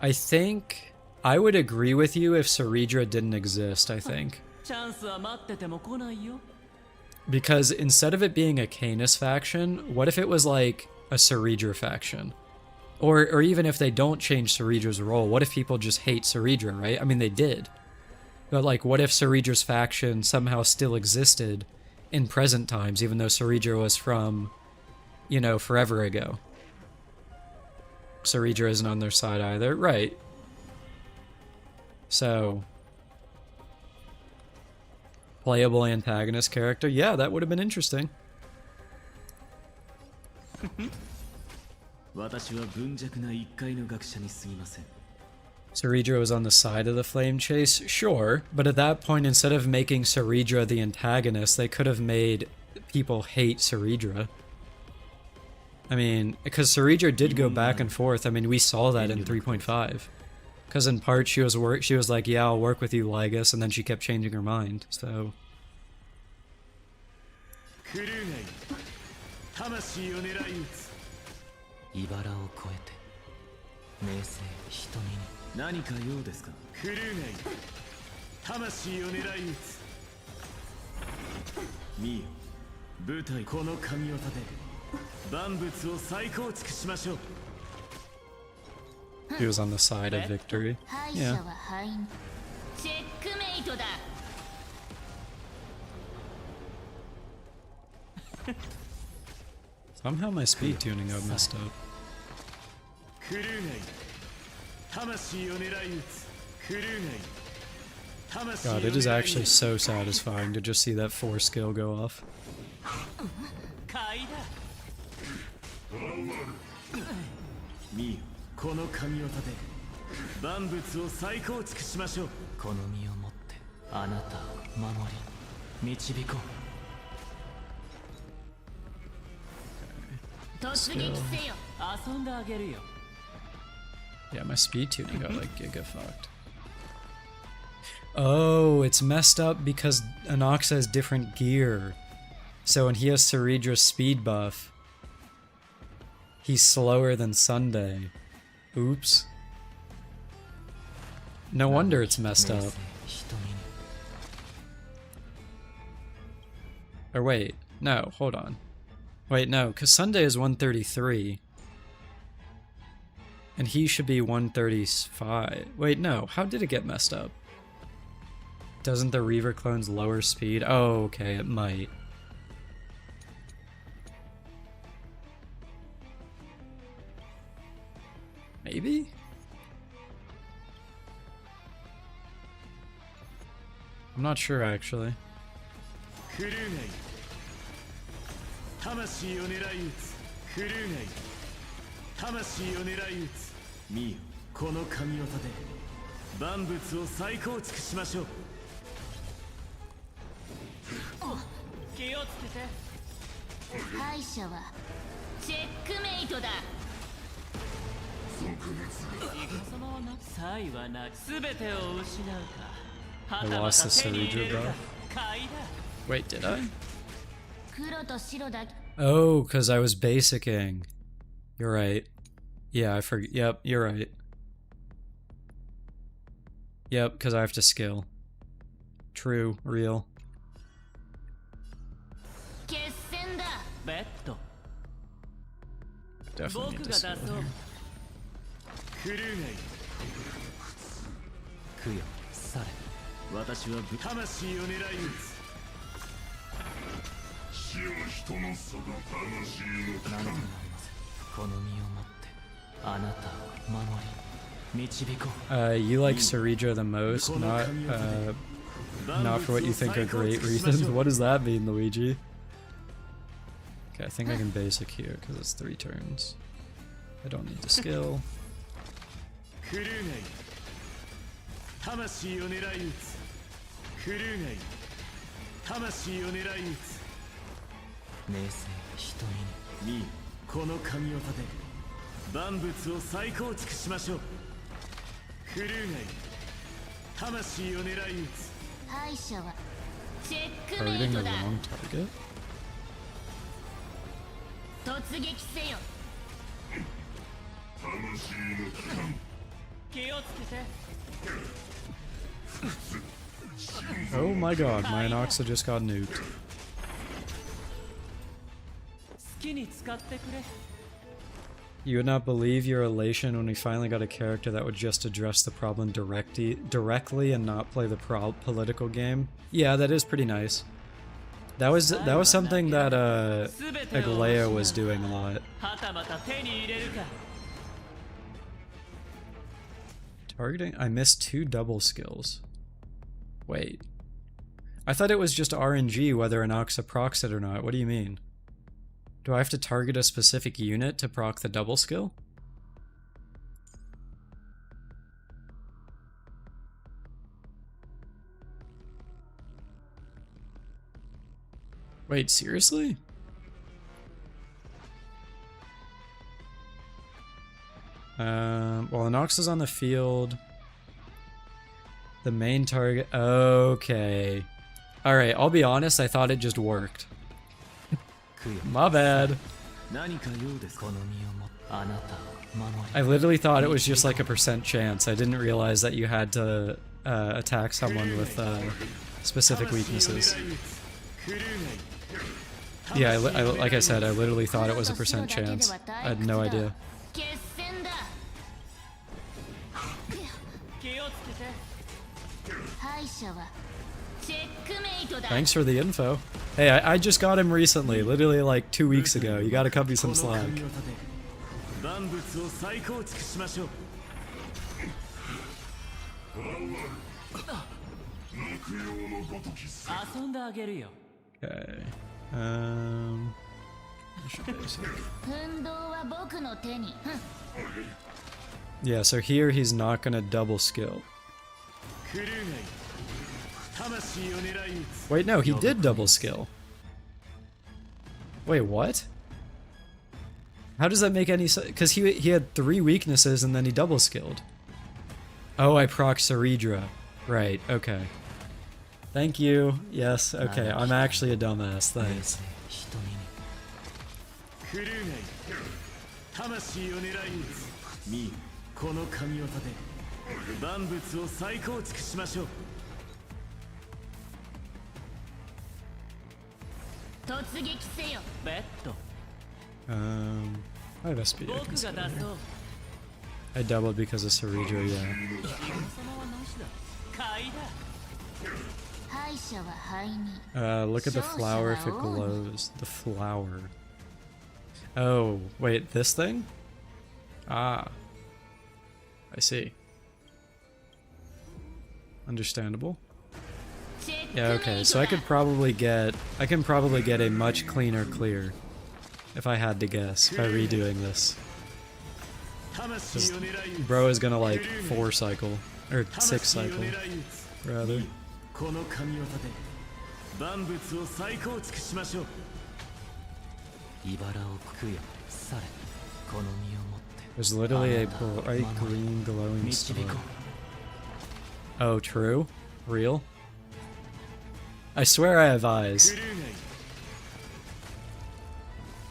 S1: I think I would agree with you if Saridra didn't exist, I think.
S4: チャンスは待ってても来ないよ
S1: Because instead of it being a Canis faction, what if it was like a Saridra faction? Or even if they don't change Saridra's role, what if people just hate Saridra, right? I mean, they did. But like, what if Saridra's faction somehow still existed in present times, even though Saridra was from, you know, forever ago? Saridra isn't on their side either. Right. So, playable antagonist character. Yeah, that would have been interesting.
S4: 私は貧弱な一介の学者に過ぎません
S1: Saridra was on the side of the flame chase? Sure, but at that point, instead of making Saridra the antagonist, they could have made people hate Saridra. I mean, because Saridra did go back and forth. I mean, we saw that in 3.5. Because in part, she was like, yeah, I'll work with you, Lygus, and then she kept changing her mind, so...
S4: クルーがいる魂を狙い撃つ茨を越えて名声瞳に何か用ですかクルーがいる魂を狙い撃つ見よ舞台この神業で万物を再構築しましょう
S1: He was on the side of victory.
S3: 敗者
S1: Yeah.
S3: は敗因チェックメイトだ
S1: Somehow my speed tuning got messed up.
S4: クルーがいる魂を狙い撃つクルーがいる魂を
S1: God,
S4: 狙い
S1: it is
S4: 撃
S1: actually
S4: つ
S1: so satisfying to just see that 4 skill go off.
S4: 買いだ見よこの神業で万物を再構築しましょうこの身をもってあなたを守り導こう
S3: 突撃せよ
S4: 遊んであげるよ
S1: Yeah, my speed tuning got like giga fucked. Oh, it's messed up because Anox has different gear. So when he has Saridra's speed buff, he's slower than Sunday. Oops. No wonder it's messed up.
S4: 瞳に
S1: Or wait, no, hold on. Wait, no, because Sunday is 133. And he should be 135. Wait, no. How did it get messed up? Doesn't the Reaver clone's lower speed? Oh, okay, it might. Maybe? I'm not sure, actually.
S4: クルーガイ魂を狙い撃つクルーガイ魂を狙い撃つ見よこの神業で万物を再構築しましょう気をつけて
S3: 敗者はチェックメイトだ。
S4: その差異はなく全てを失うか
S1: I lost the Saridra, bro. Wait, did I?
S3: 黒と白だ。
S1: Oh, because I was basicing. You're right. Yeah, I forget. Yep, you're right. Yep, because I have to skill. True, real.
S3: 決戦だ。
S4: ベッド
S1: Definitely need
S4: 僕
S1: to
S4: が出そう
S1: skill here.
S4: クルーガイ供養され私は魂を狙い撃つ死は人の差だ魂の力なんとなりませんこの身をもってあなたを守り導こう
S1: You like Saridra the most, not for what you think are great reasons. What does that mean, Luigi? Okay, I think I can basic here because it's 3 turns. I don't need to skill.
S4: クルーガイ魂を狙い撃つクルーガイ魂を狙い撃つ名声瞳に見よこの神業で万物を再構築しましょうクルーガイ魂を狙い撃つ
S3: 敗者はチェックメ
S1: Targeting
S3: イ
S1: the
S3: トだ。
S1: wrong target?
S3: 突撃せよ。
S4: 気をつけて
S1: Oh my god, my Anoxa just got nuked.
S4: 好きに使ってくれ
S1: You would not believe your elation when we finally got a character that would just address the problem directly and not play the political game. Yeah, that is pretty nice. That was something that Aglaya was doing a lot.
S4: はたまた手に入れるか
S1: Targeting? I missed 2 double skills. Wait. I thought it was just RNG whether Anoxa procs it or not. What do you mean? Do I have to target a specific unit to proc the double skill? Wait, seriously? Well, Anoxa's on the field. The main target. Okay. Alright, I'll be honest, I thought it just worked. My bad. I literally thought it was just like a % chance. I didn't realize that you had to attack someone with specific weaknesses. Yeah, like I said, I literally thought it was a % chance. I had no idea.
S3: 決戦だ。
S4: 気をつけて
S3: 敗者はチェックメイトだ。
S1: Thanks for the info. Hey, I just got him recently, literally like 2 weeks ago. You gotta cut me some slack.
S4: 万物を再構築しましょう 遊んであげるよ
S1: Okay. I should basic.
S3: 運動は僕の手に。
S1: Yeah, so here he's not gonna double skill.
S4: クルーガイ魂を狙い撃つ
S1: Wait, no, he did double skill. Wait, what? How does that make any sense? Because he had 3 weaknesses and then he double skilled. Oh, I proc Saridra. Right, okay. Thank you. Yes, okay, I'm actually a dumbass, thanks.
S4: クルーガイ魂を狙い撃つ見よこの神業で万物を再構築しましょう
S3: 突撃せよ。
S4: ベッド
S1: I have SPD. I
S4: 僕
S1: can
S4: が
S1: skill
S4: 出
S1: here.
S4: そう
S1: I doubled because of Cerebro, yeah.
S3: 敗者は灰に
S1: Look at the flower if it glows. The flower. Oh, wait, this thing? Ah. I see. Understandable. Yeah, okay, so I can probably get a much cleaner clear if I had to guess by redoing this. 'Cause bro is gonna like 4 cycle or 6 cycle rather.
S4: この神業で万物を再構築しましょう。茨を供養され、この身をもって
S1: There's literally a bright green glowing star. Oh, true? Real? I swear I have eyes.
S4: クルーがいる。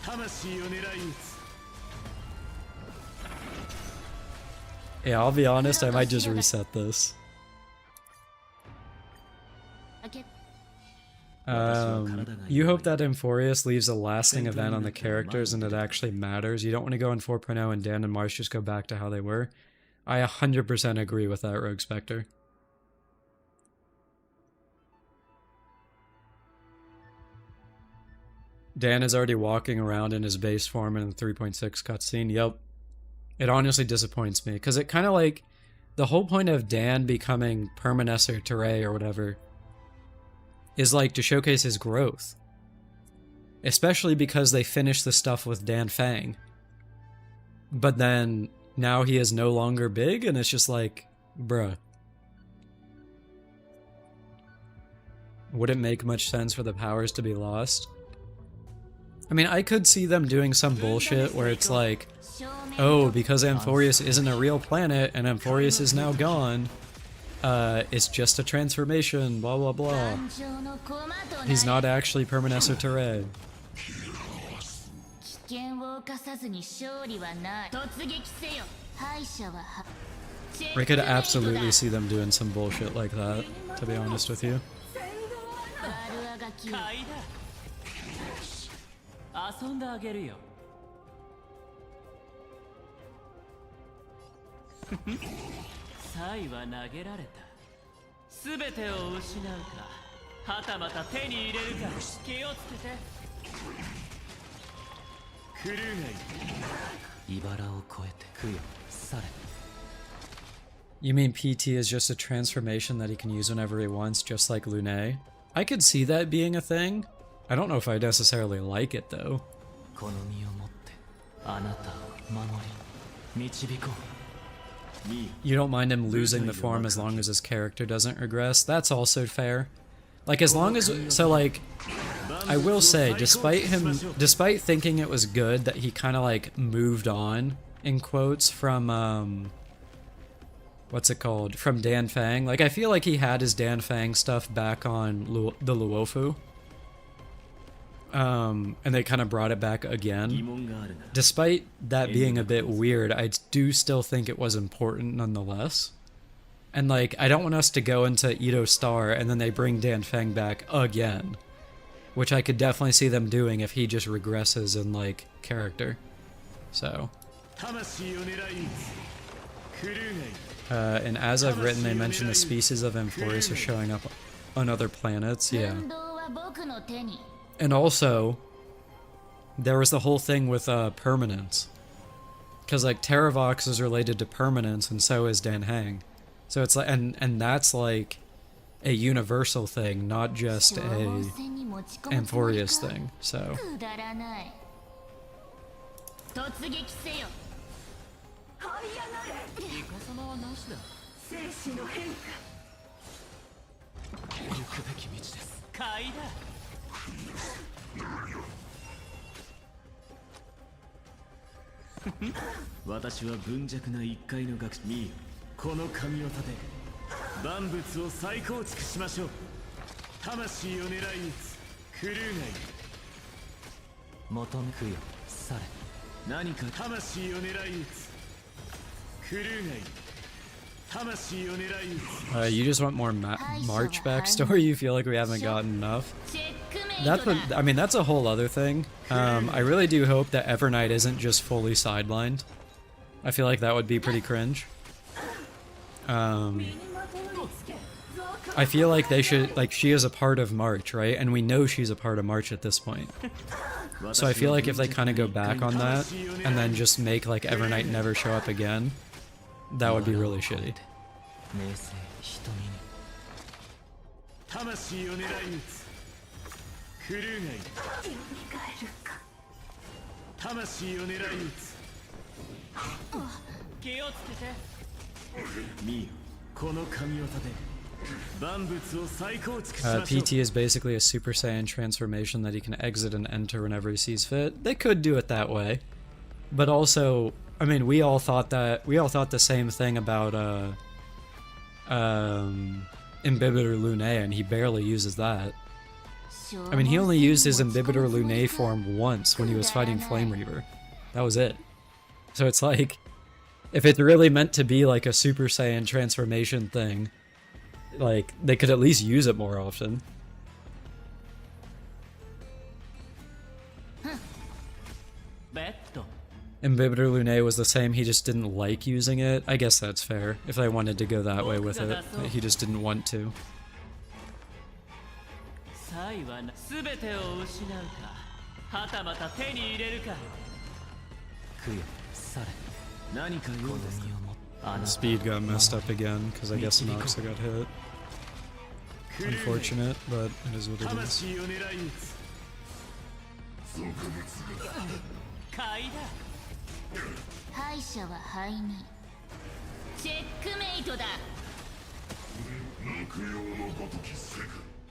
S4: 魂を狙い撃つ。
S1: Yeah, I'll be honest, I might just reset this. You hope that Amphorius leaves a lasting event on the characters and it actually matters. You don't want to go in 4.0 and Dan and Marsh just go back to how they were. I 100% agree with that, Rogue Spectre. Dan is already walking around in his base form in the 3.6 cutscene. Yep. It honestly disappoints me, because it kind of like... The whole point of Dan becoming Permanessor Teray or whatever is like to showcase his growth. Especially because they finished the stuff with Dan Fang. But then, now he is no longer big, and it's just like, bruh. Would it make much sense for the powers to be lost? I mean, I could see them doing some bullshit where it's like, oh, because Amphorius isn't a real planet and Amphorius is now gone, it's just a transformation, blah blah blah. He's not actually Permanessor Teray.
S3: 危険を冒さずに勝利はない突撃せよ敗者は
S1: I could absolutely see them doing some bullshit like that, to be honest with you.
S4: 遊んであげるよ。サイは投げられた。すべてを失うか、はたまた手に入れるか、気をつけて。クルーがいる。茨を越えて供養され。
S1: You mean PT is just a transformation that he can use whenever he wants, just like Lune? I could see that being a thing. I don't know if I necessarily like it, though.
S4: この身をもってあなたを守り導こう。
S1: You don't mind him losing the form as long as his character doesn't regress? That's also fair. Like, as long as... So, like, I will say, despite thinking it was good that he kind of, like, moved on, in quotes, from, what's it called? From Dan Fang. Like, I feel like he had his Dan Fang stuff back on the Luofu. And they kind of brought it back again. Despite that being a bit weird, I do still think it was important nonetheless. And like, I don't want us to go into Ito Star and then they bring Dan Feng back again. Which I could definitely see them doing if he just regresses in like, character. So. And as I've written, they mention the species of Amphorius are showing up on other planets, yeah. And also, there was the whole thing with permanence. Because like Terravox is related to permanence and so is Dan Hang. So it's like, and that's like a universal thing, not just a Amphorius thing, so. You just want more March backstory? You feel like we haven't gotten enough? I mean, that's a whole other thing. I really do hope that Evernight isn't just fully sidelined. I feel like that would be pretty cringe. I feel like they should, like, she is a part of March, right? And we know she's a part of March at this point. So I feel like if they kind of go back on that, and then just make, like, Evernight never show up again, that would be really shitty.
S4: 魂を狙い撃つクルーがいる魂を狙い撃つ気をつけて見よこの神業で万物を再構築しましょう
S1: PT is basically a Super Saiyan transformation that he can exit and enter whenever he sees fit. They could do it that way. But also, I mean, we all thought the same thing about Imbibitor Lunae, and he barely uses that. I mean, he only used his Imbibitor Lunae form once when he was fighting Flame Reaver. That was it. So it's like, if it's really meant to be like a Super Saiyan transformation thing, like, they could at least use it more often. Imbibitor Lunae was the same, he just didn't like using it. I guess that's fair, if they wanted to go that way with it. He just didn't want to. Speed got messed up again, because I guess Noxa got hit. Unfortunate, but it is what it is.
S3: 敗者は敗人チェックメイトだ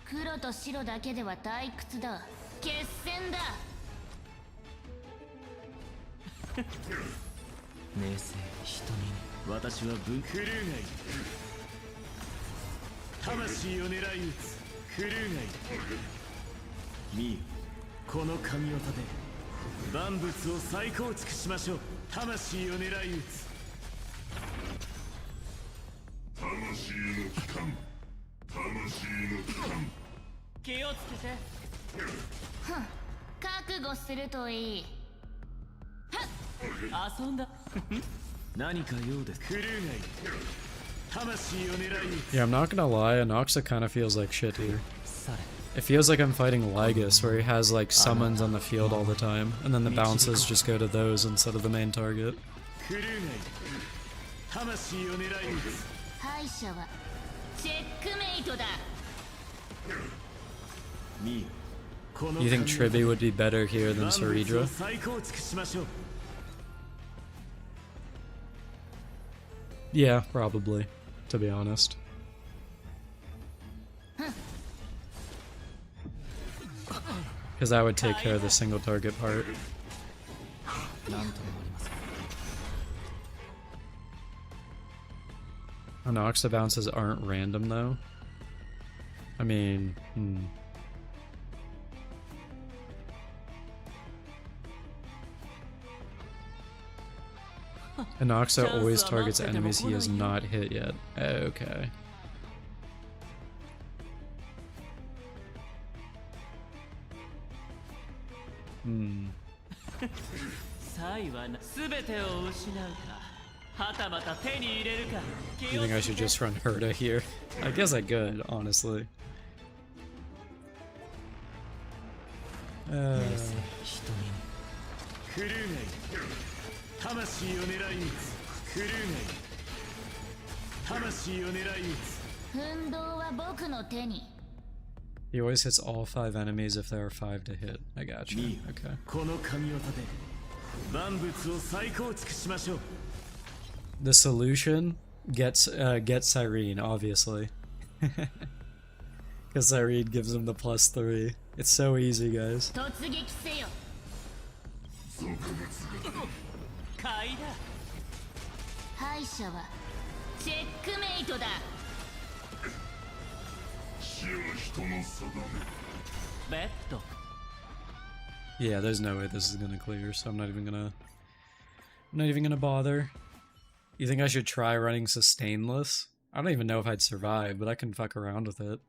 S3: 黒と白だけでは退屈だ決戦だ
S4: 明青瞳に私はブンクルーがいる魂を狙い撃つクルーがいる見よこの神業で万物を再構築しましょう魂を狙い撃つ魂の機関気をつけて
S3: ふん覚悟するといい
S4: 遊んだ何か用ですクルーがいる魂を狙い撃つ
S1: Yeah, I'm not gonna lie, Anoxa kind of feels like shit here. It feels like I'm fighting Lygus, where he has like summons on the field all the time, and then the bounces just go to those instead of the main target.
S3: 敗者はチェックメイトだ
S1: You think Tribby would be better here than Saridra? Yeah, probably, to be honest. Because that would take care of the single target part. Anoxa bounces aren't random though. I mean, Anoxa always targets enemies he has not hit yet. Okay. You think I should just run Herta here? I guess I could, honestly. He always hits all 5 enemies if there are 5 to hit. I gotcha. Okay. The solution gets Cyrene, obviously. Because Cyrene gives him the +3. It's so easy, guys.
S3: 敗者はチェックメイトだ
S1: Yeah, there's no way this is gonna clear, so I'm not even gonna bother. You think I should try running sustainless? I don't even know if I'd survive, but I can fuck around with it.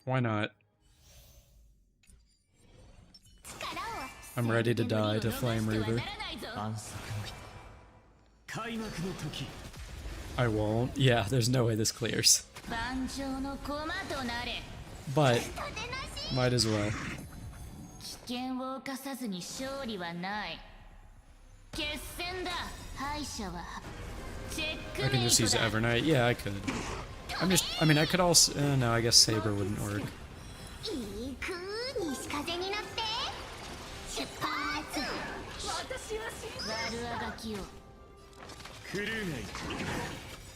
S1: Why not? I'm ready to die to Flame Reaver.
S4: 暗殺の日開幕の時
S1: I won't. Yeah, there's no way this clears.
S5: 万丈の駒となれ
S1: But, might as well.
S5: 危険を冒さずに勝利はない決戦だ敗者はチェッ
S1: I
S5: ク
S1: can
S5: メイ
S1: just
S5: ト
S1: use
S5: だ
S1: Evernight. Yeah, I could. I mean, I could also... no, I guess Saber wouldn't work.
S3: いく西風に乗って出発
S5: 悪あがきを
S4: クルーガイ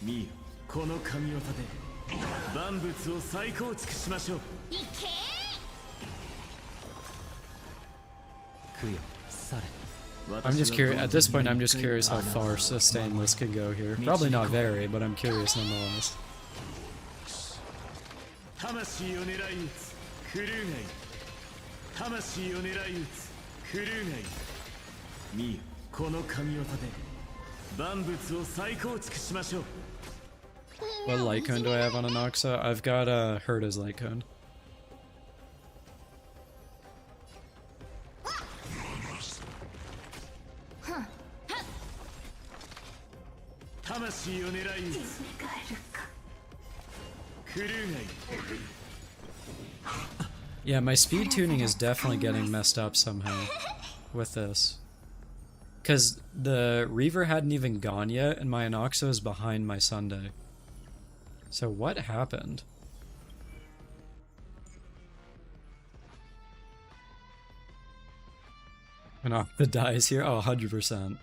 S4: ミーこの神業で万物を再構築しましょう
S3: いけ
S4: 供養され
S1: I'm just curious... At this point, I'm just curious how far Stainless can go here. Probably not very, but I'm curious nonetheless.
S4: 魂を狙い撃つクルーガイ魂を狙い撃つクルーガイミーこの神業で万物を再構築しましょう
S1: What light cone do I have on Anoxa? I've got Herta's light cone.
S4: 魂を狙い撃つクルーガイ
S1: Yeah, my speed tuning is definitely getting messed up somehow with this. Because the Reaver hadn't even gone yet, and my Anoxa is behind my Sunday. So what happened? Anoxa dies here? Oh, 100%.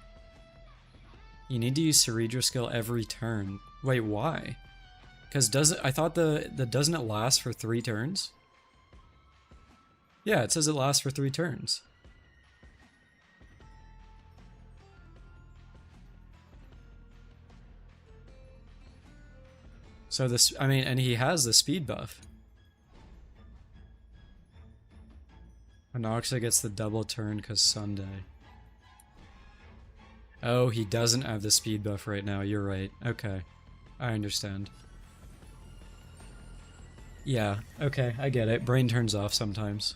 S1: You need to use Cerebral skill every turn. Wait, why? Because I thought doesn't it last for 3 turns? Yeah, it says it lasts for 3 turns. So this, I mean, and he has the speed buff. Anoxa gets the double turn because Sunday. Oh, he doesn't have the speed buff right now, you're right. Okay, I understand. Yeah, okay, I get it. Brain turns off sometimes.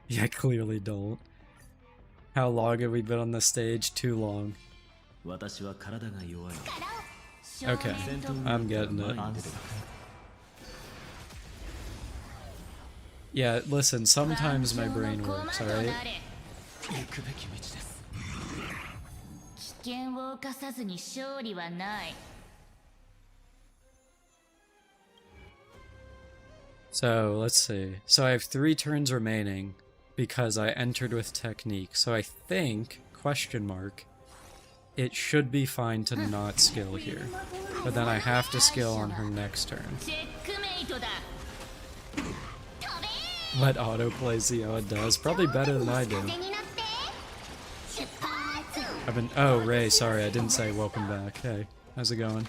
S1: Yeah, I clearly don't. How long have we been on this stage? Too long.
S4: 私は体が弱い
S1: Okay, I'm getting it. Yeah, listen, sometimes my brain works, alright?
S4: 行くべき道です
S5: 危険を冒さずに勝利はない
S1: So, let's see. So I have 3 turns remaining because I entered with technique. So I think, question mark, it should be fine to not skill here. But then I have to skill on her next turn.
S5: チェックメイトだ
S1: Let autoplay see how it does. Probably better than I do.
S3: 風に乗って出発
S1: I've been... Oh, Ray, sorry, I didn't say welcome back. Hey, how's it going?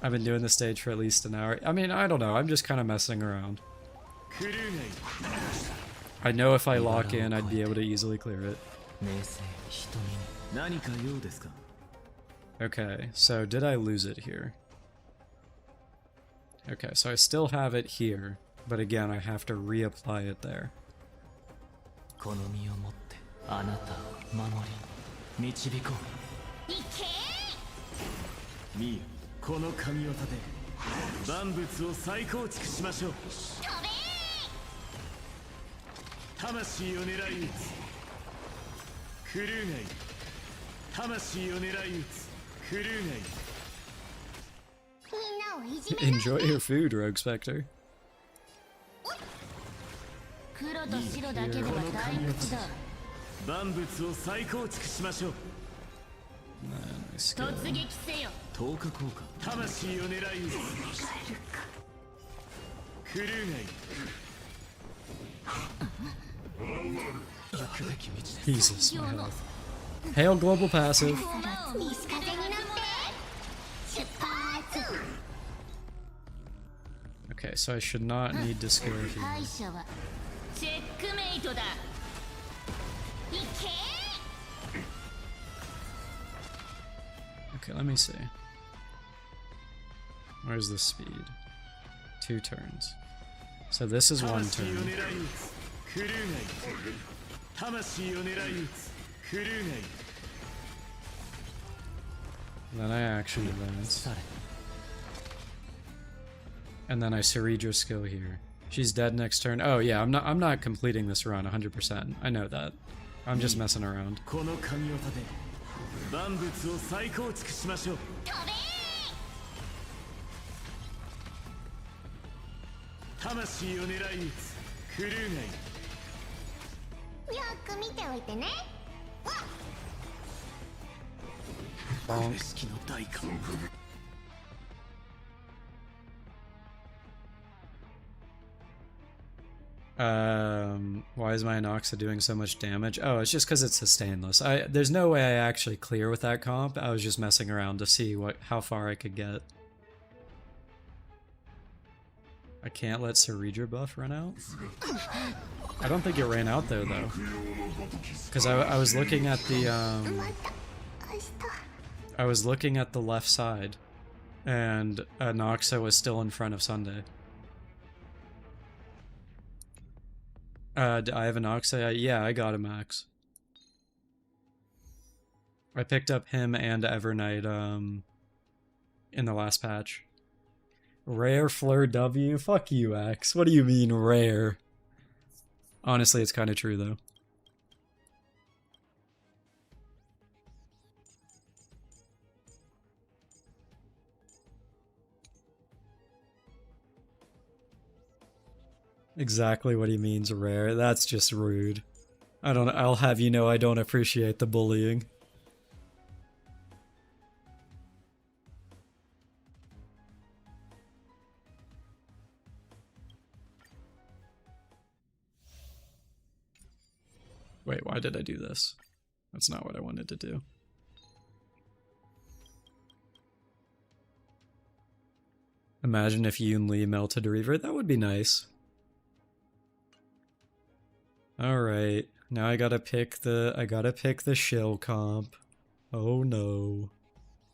S1: I've been doing the stage for at least an hour. I mean, I don't know, I'm just kind of messing around.
S4: クルーガイ
S1: I know if I lock in, I'd be able to easily clear it.
S4: 名声瞳に何か用ですか
S1: Okay, so did I lose it here? Okay, so I still have it here, but again, I have to reapply it there.
S4: この身をもってあなたを守り導こう
S3: いけ
S4: ミーこの神業で万物を再構築しましょう魂を狙い撃つクルーガイ魂を狙い撃つクルーガイ
S3: みんなをいじめ
S1: Enjoy your food, Rogue Spectre.
S5: 黒と白だけでは退屈だ
S4: 万物を再構築しましょう
S1: Then I skill.
S5: 突撃せよ
S4: 10日効果魂を狙い撃つクルーガイ行くべき道です
S1: Jesus, my health. Hail global passive.
S3: 西風に乗って出発
S1: Okay, so I should not need to skill here.
S5: 敗者はチェックメイトだ
S3: いけ
S1: Okay, let me see. Where's the speed? 2 turns. So this is 1
S4: 魂を
S1: turn.
S4: 狙い撃つクルーがいる魂を狙い撃つクルーがいる
S1: Then I action advance. And then I Ceredra skill here. She's dead next turn. Oh yeah, I'm not completing this run 100%. I know that. I'm just messing around.
S4: この神業で万物を再構築しましょう魂を狙い撃つクルーがいる
S3: よく見ておいてね。
S4: 無式の代価
S1: Why is my Anoxa doing so much damage? Oh, it's just because it's sustainless. There's no way I actually clear with that comp. I was just messing around to see how far I could get. I can't let Ceredra buff run out? I don't think it ran out though. Because I was looking at the, I was looking at the left side, and Anoxa was still in front of Sunday. I have Anoxa? Yeah, I got a max. I picked up him and Evernight, in the last patch. Rare Fleur W? Fuck you, Axe. What do you mean, rare? Honestly, it's kind of true, though. Exactly what he means, rare. That's just rude. I'll have you know I don't appreciate the bullying. Wait, why did I do this? That's not what I wanted to do. Imagine if Yoon Lee melted Reaver. That would be nice. Alright, now I gotta pick the shill comp. Oh no.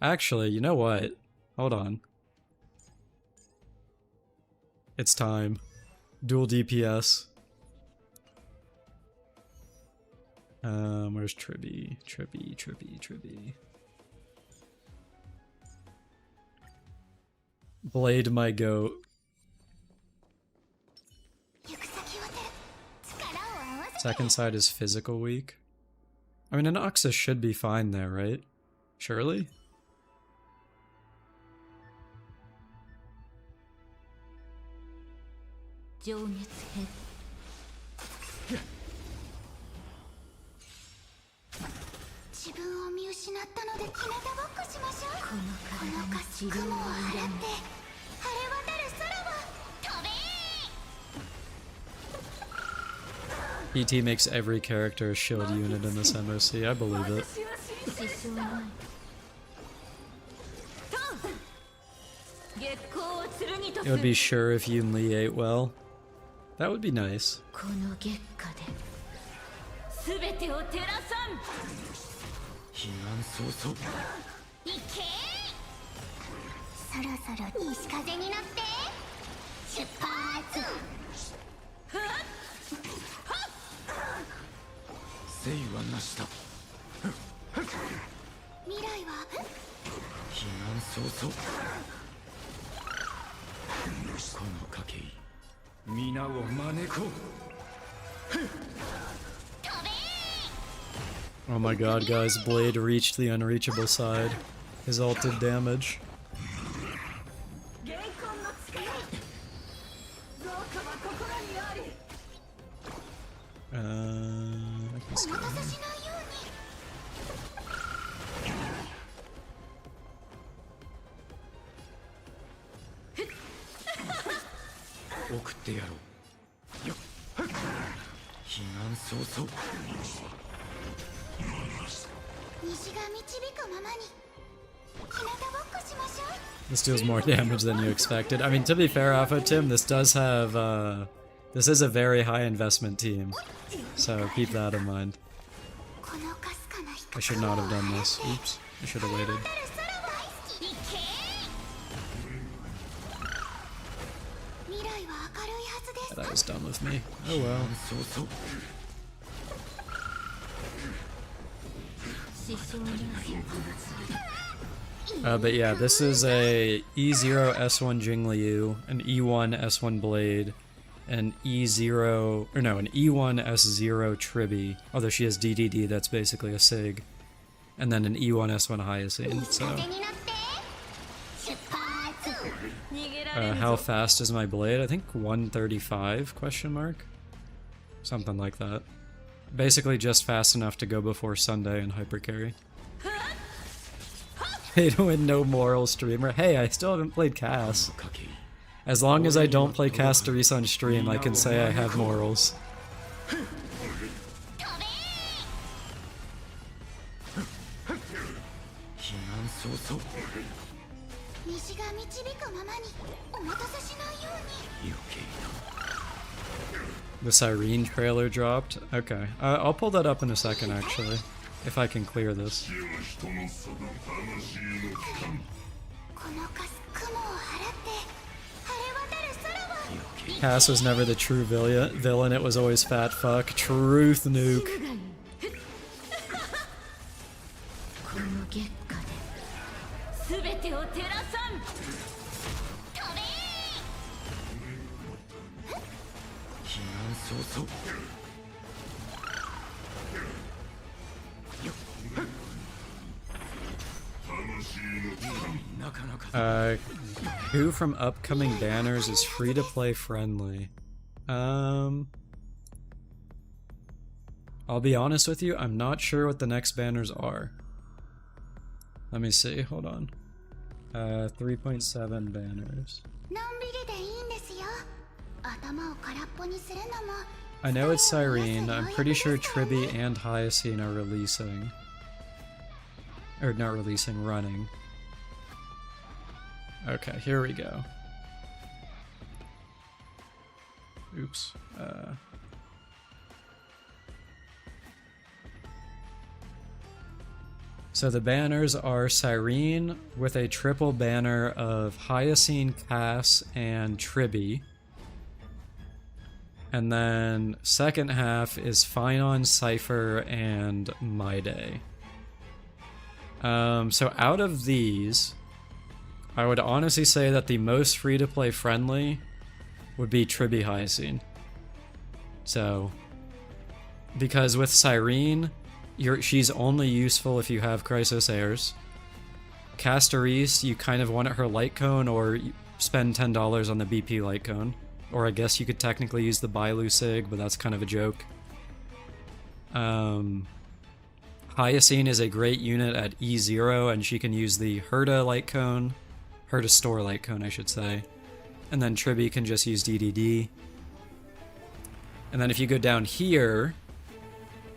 S1: Actually, you know what? Hold on. It's time. Dual DPS. Where's Tribby? Tribby. Blade my goat. Second side is physical weak. I mean, an Oxus should be fine there, right? Surely? PT makes every character a shield unit in this MOC, I believe it. It would be sure if Yoon Lee ate well. That would be nice. Oh my god, guys, Blade reached the unreachable side. His ult did damage. I can skip him. This deals more damage than you expected. I mean, to be fair, Alpha Tim, this does have, this is a very high investment team, so keep that in mind. I should not have done this. Oops, I should have waited. That was done with me. Oh well. But yeah, this is a E0 S1 Jingliu, an E1 S1 Blade, an E0, or no, an E1 S0 Tribi, although she has DDD, that's basically a SIG, and then an E1 S1 Hyacinth, so... how fast is my blade? I think 135, question mark? Something like that. Basically just fast enough to go before Sunday and hypercarry. Pay to win, no moral streamer. Hey, I still haven't played Cass. As long as I don't play Cass Therese on stream, I can say I have morals. The Cyrene trailer dropped? Okay. I'll pull that up in a second, actually. If I can clear this. Cass was never the true villain, it was always fat fuck. Truth nuke. Who from upcoming banners is free-to-play friendly? I'll be honest with you, I'm not sure what the next banners are. Let me see, hold on. 3.7 banners. I know it's Cyrene, I'm pretty sure Tribi and Hyacinth are releasing. Or not releasing, running. Okay, here we go. Oops. So the banners are Cyrene with a triple banner of Hyacinth, Cass, and Tribi. And then second half is Finon, Cypher, and My Day. So out of these, I would honestly say that the most free-to-play friendly would be Tribi Hyacinth. So, because with Cyrene, she's only useful if you have Crisis Heirs. Casterise, you kind of want her light cone or spend $10 on the BP light cone. Or I guess you could technically use the Bailu Sig, but that's kind of a joke. Hyacinth is a great unit at E0, and she can use the Herta light cone. Herta store light cone, I should say. And then Tribi can just use DDD. And then if you go down here,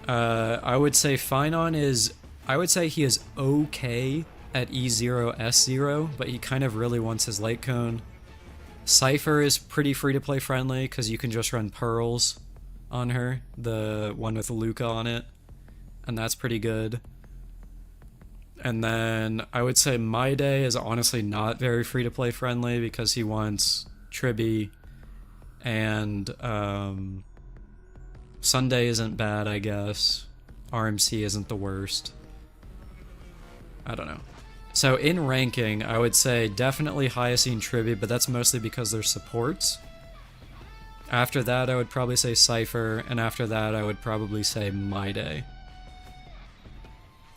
S1: I would say Finon is... I would say he is okay at E0, S0, but he kind of really wants his light cone. Cypher is pretty free-to-play friendly, because you can just run Pearls on her, the one with Luca on it, and that's pretty good. And then I would say My Day is honestly not very free-to-play friendly, because he wants Tribi, and Sunday isn't bad, I guess. RMC isn't the worst. I don't know. So in ranking, I would say definitely Hyacinth, Tribi, but that's mostly because they're supports. After that, I would probably say Cypher, and after that, I would probably say My Day.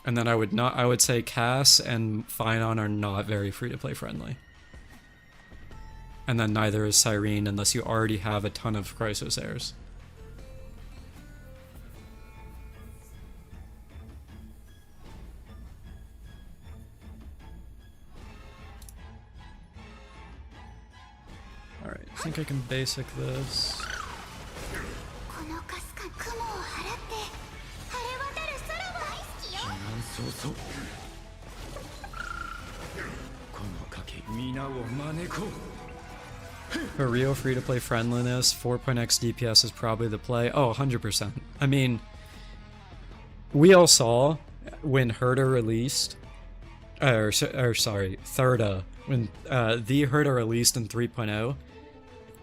S1: And then I would say Cass and Finon are not very free-to-play friendly. And then neither is Cyrene unless you already have a ton of Crisis Heirs. Alright, I think I can basic this. For real free-to-play friendliness, 4.x DPS is probably the play. Oh, 100%. I mean, we all saw when Herta released, sorry, Thirda, when the Herta released in 3.0,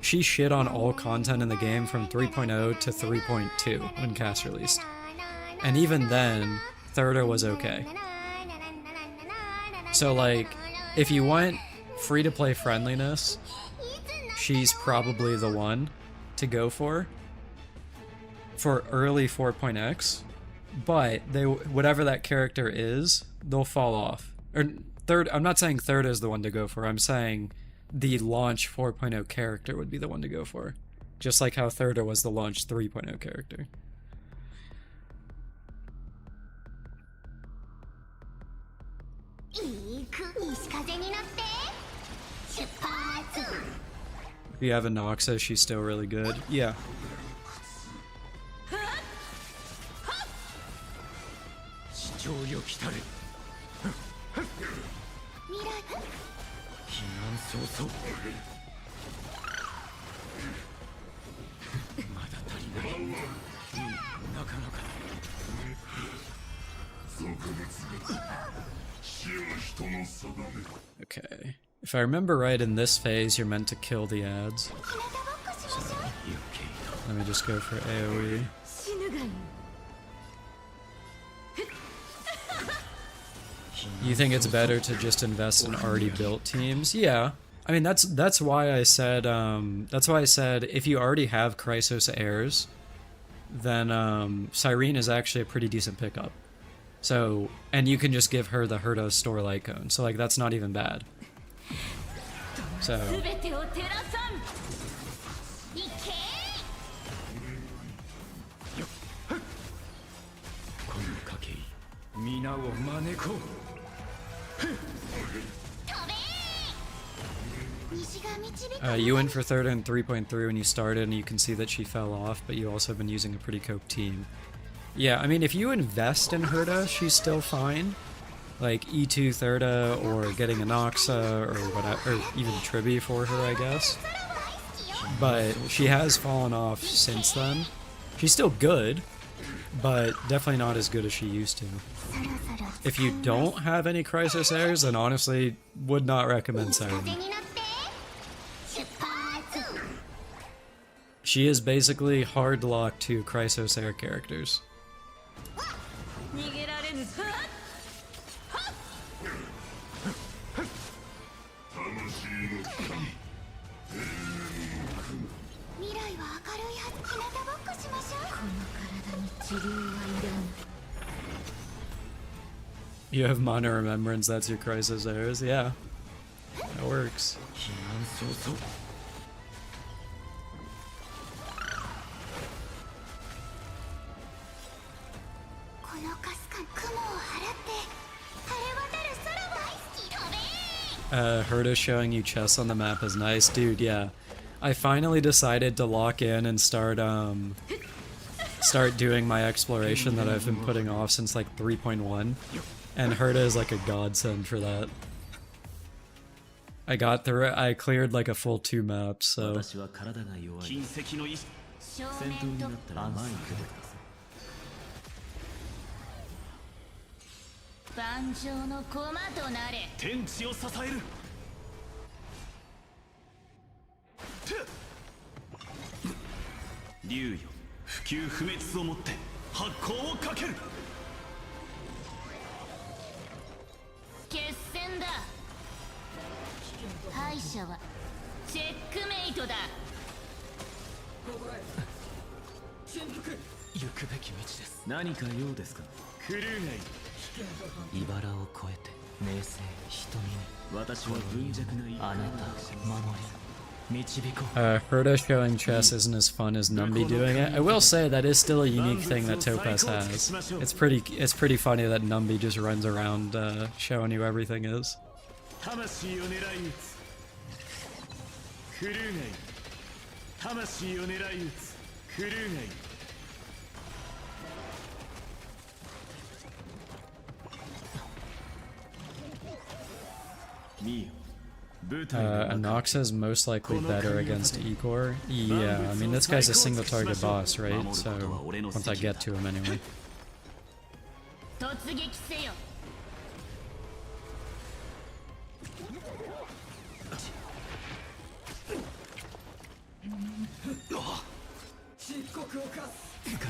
S1: she shit on all content in the game from 3.0 to 3.2 when cast released. And even then, Thirda was okay. So like, if you want free-to-play friendliness, she's probably the one to go for early 4.x, but whatever that character is, they'll fall off. Or I'm not saying Thirda is the one to go for, I'm saying the launch 4.0 character would be the one to go for. Just like how Thirda was the launch 3.0 character. If you have a Noxa, she's still really good. Yeah. Okay. If I remember right, in this phase, you're meant to kill the ads. So, let me just go for AoE. You think it's better to just invest in already built teams? Yeah. I mean, that's why I said if you already have Chrysos heirs, then Cyrene is actually a pretty decent pickup. So, and you can just give her the Herta store icon. So like, that's not even bad. So. You went for Thirda in 3.3 when you started, and you can see that she fell off, but you also have been using a pretty cope team. Yeah, I mean, if you invest in Herta, she's still fine. Like E2 Thirda, or getting a Noxa, or whatever, or even Tribi for her, I guess. But she has fallen off since then. She's still good, but definitely not as good as she used to. If you don't have any Chrysos heirs, then honestly, would not recommend Siren. She is basically hard locked to Chrysos heir characters. You have Mana Remembrance, that's your Chrysos heirs, yeah. That works. Herta showing you chests on the map is nice. Dude, yeah. I finally decided to lock in and start doing my exploration that I've been putting off since like 3.1. And Herta is like a godsend for that. I cleared like a full 2 maps, so... Herta showing chess isn't as fun as Numby doing it. I will say that is still a unique thing that Topaz has. It's pretty funny that Numby just runs around showing you everything is. Anoxa is most likely better against Ecor. Yeah, I mean, this guy's a single target boss, right? So, once I get to him anyway.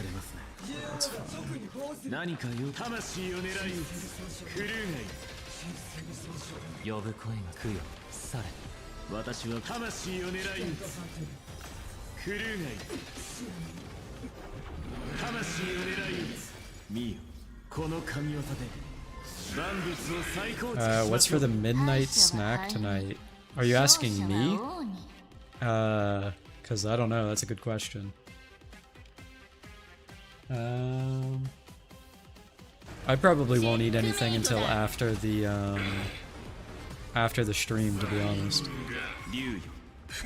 S4: れますね。
S1: That's fine.
S4: 何かよ魂を狙い撃つクルーガイ呼ぶ声が供養され私は魂を狙い撃つクルーガイ魂を狙い撃つ見よこの神業で万物を再構築しましょう
S1: What's for the midnight snack tonight? Are you asking me? Because I don't know. That's a good question. I probably won't eat anything until after the stream, to be honest.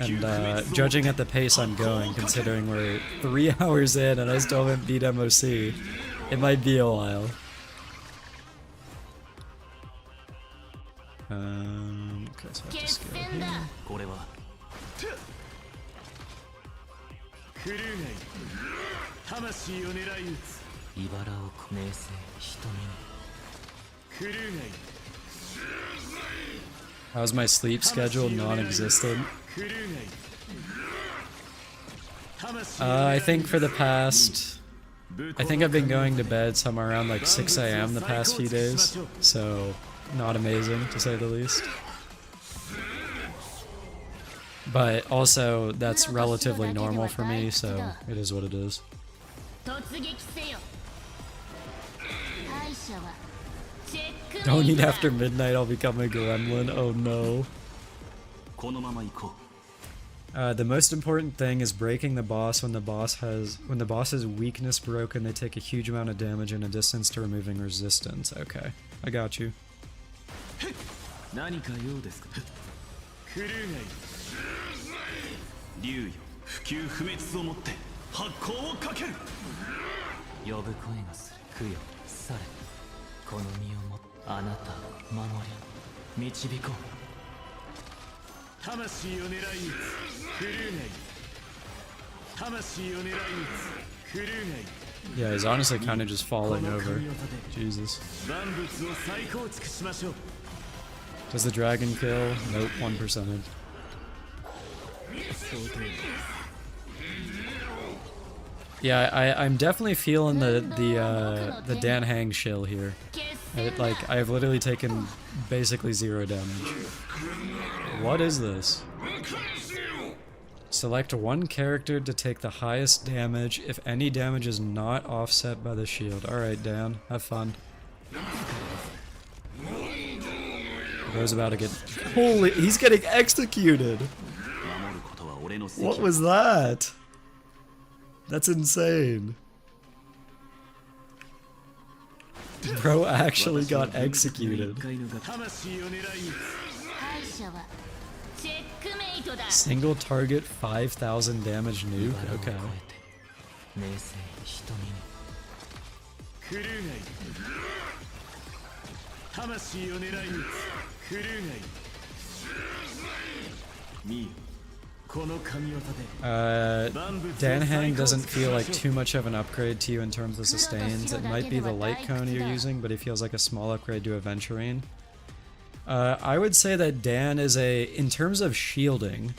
S1: And judging at the pace I'm going, considering we're 3 hours in and I still haven't beat MOC, it might be a while. Okay, so I have to scale here.
S4: これはクルーガイ魂を狙い撃つ茨を名声瞳にクルーガイ
S1: How's my sleep schedule? Non-existent. I think for the past... I think I've been going to bed somewhere around like 6 AM the past few days, so not amazing to say the least. But also, that's relatively normal for me, so it is what it is. Don't eat after midnight, I'll become a gremlin. Oh no. The most important thing is breaking the boss when the boss has weakness broken, they take a huge amount of damage in a distance to removing resistance. Okay, I got you.
S4: 何か用ですかクルーガイ竜よ不朽不滅をもって発光をかける呼ぶ声がする供養されこの身をもあなたを守り導こう魂を狙い撃つクルーガイ魂を狙い撃つクルーガイ
S1: Yeah, he's honestly kind of just falling over. Jesus. Does the dragon kill? Nope, 1%. Yeah, I'm definitely feeling the Dan Hang shill here. I've literally taken basically 0 damage. What is this? Select one character to take the highest damage if any damage is not offset by the shield. Alright, Dan, have fun. Bro's about to get... Holy... He's getting executed! What was that? That's insane. Bro actually got executed. Single target 5,000 damage nuke? Okay. Dan Hang doesn't feel like too much of an upgrade to you in terms of sustains. It might be the light cone you're using, but he feels like a small upgrade to Aventurine. I would say that Dan is in terms of shielding,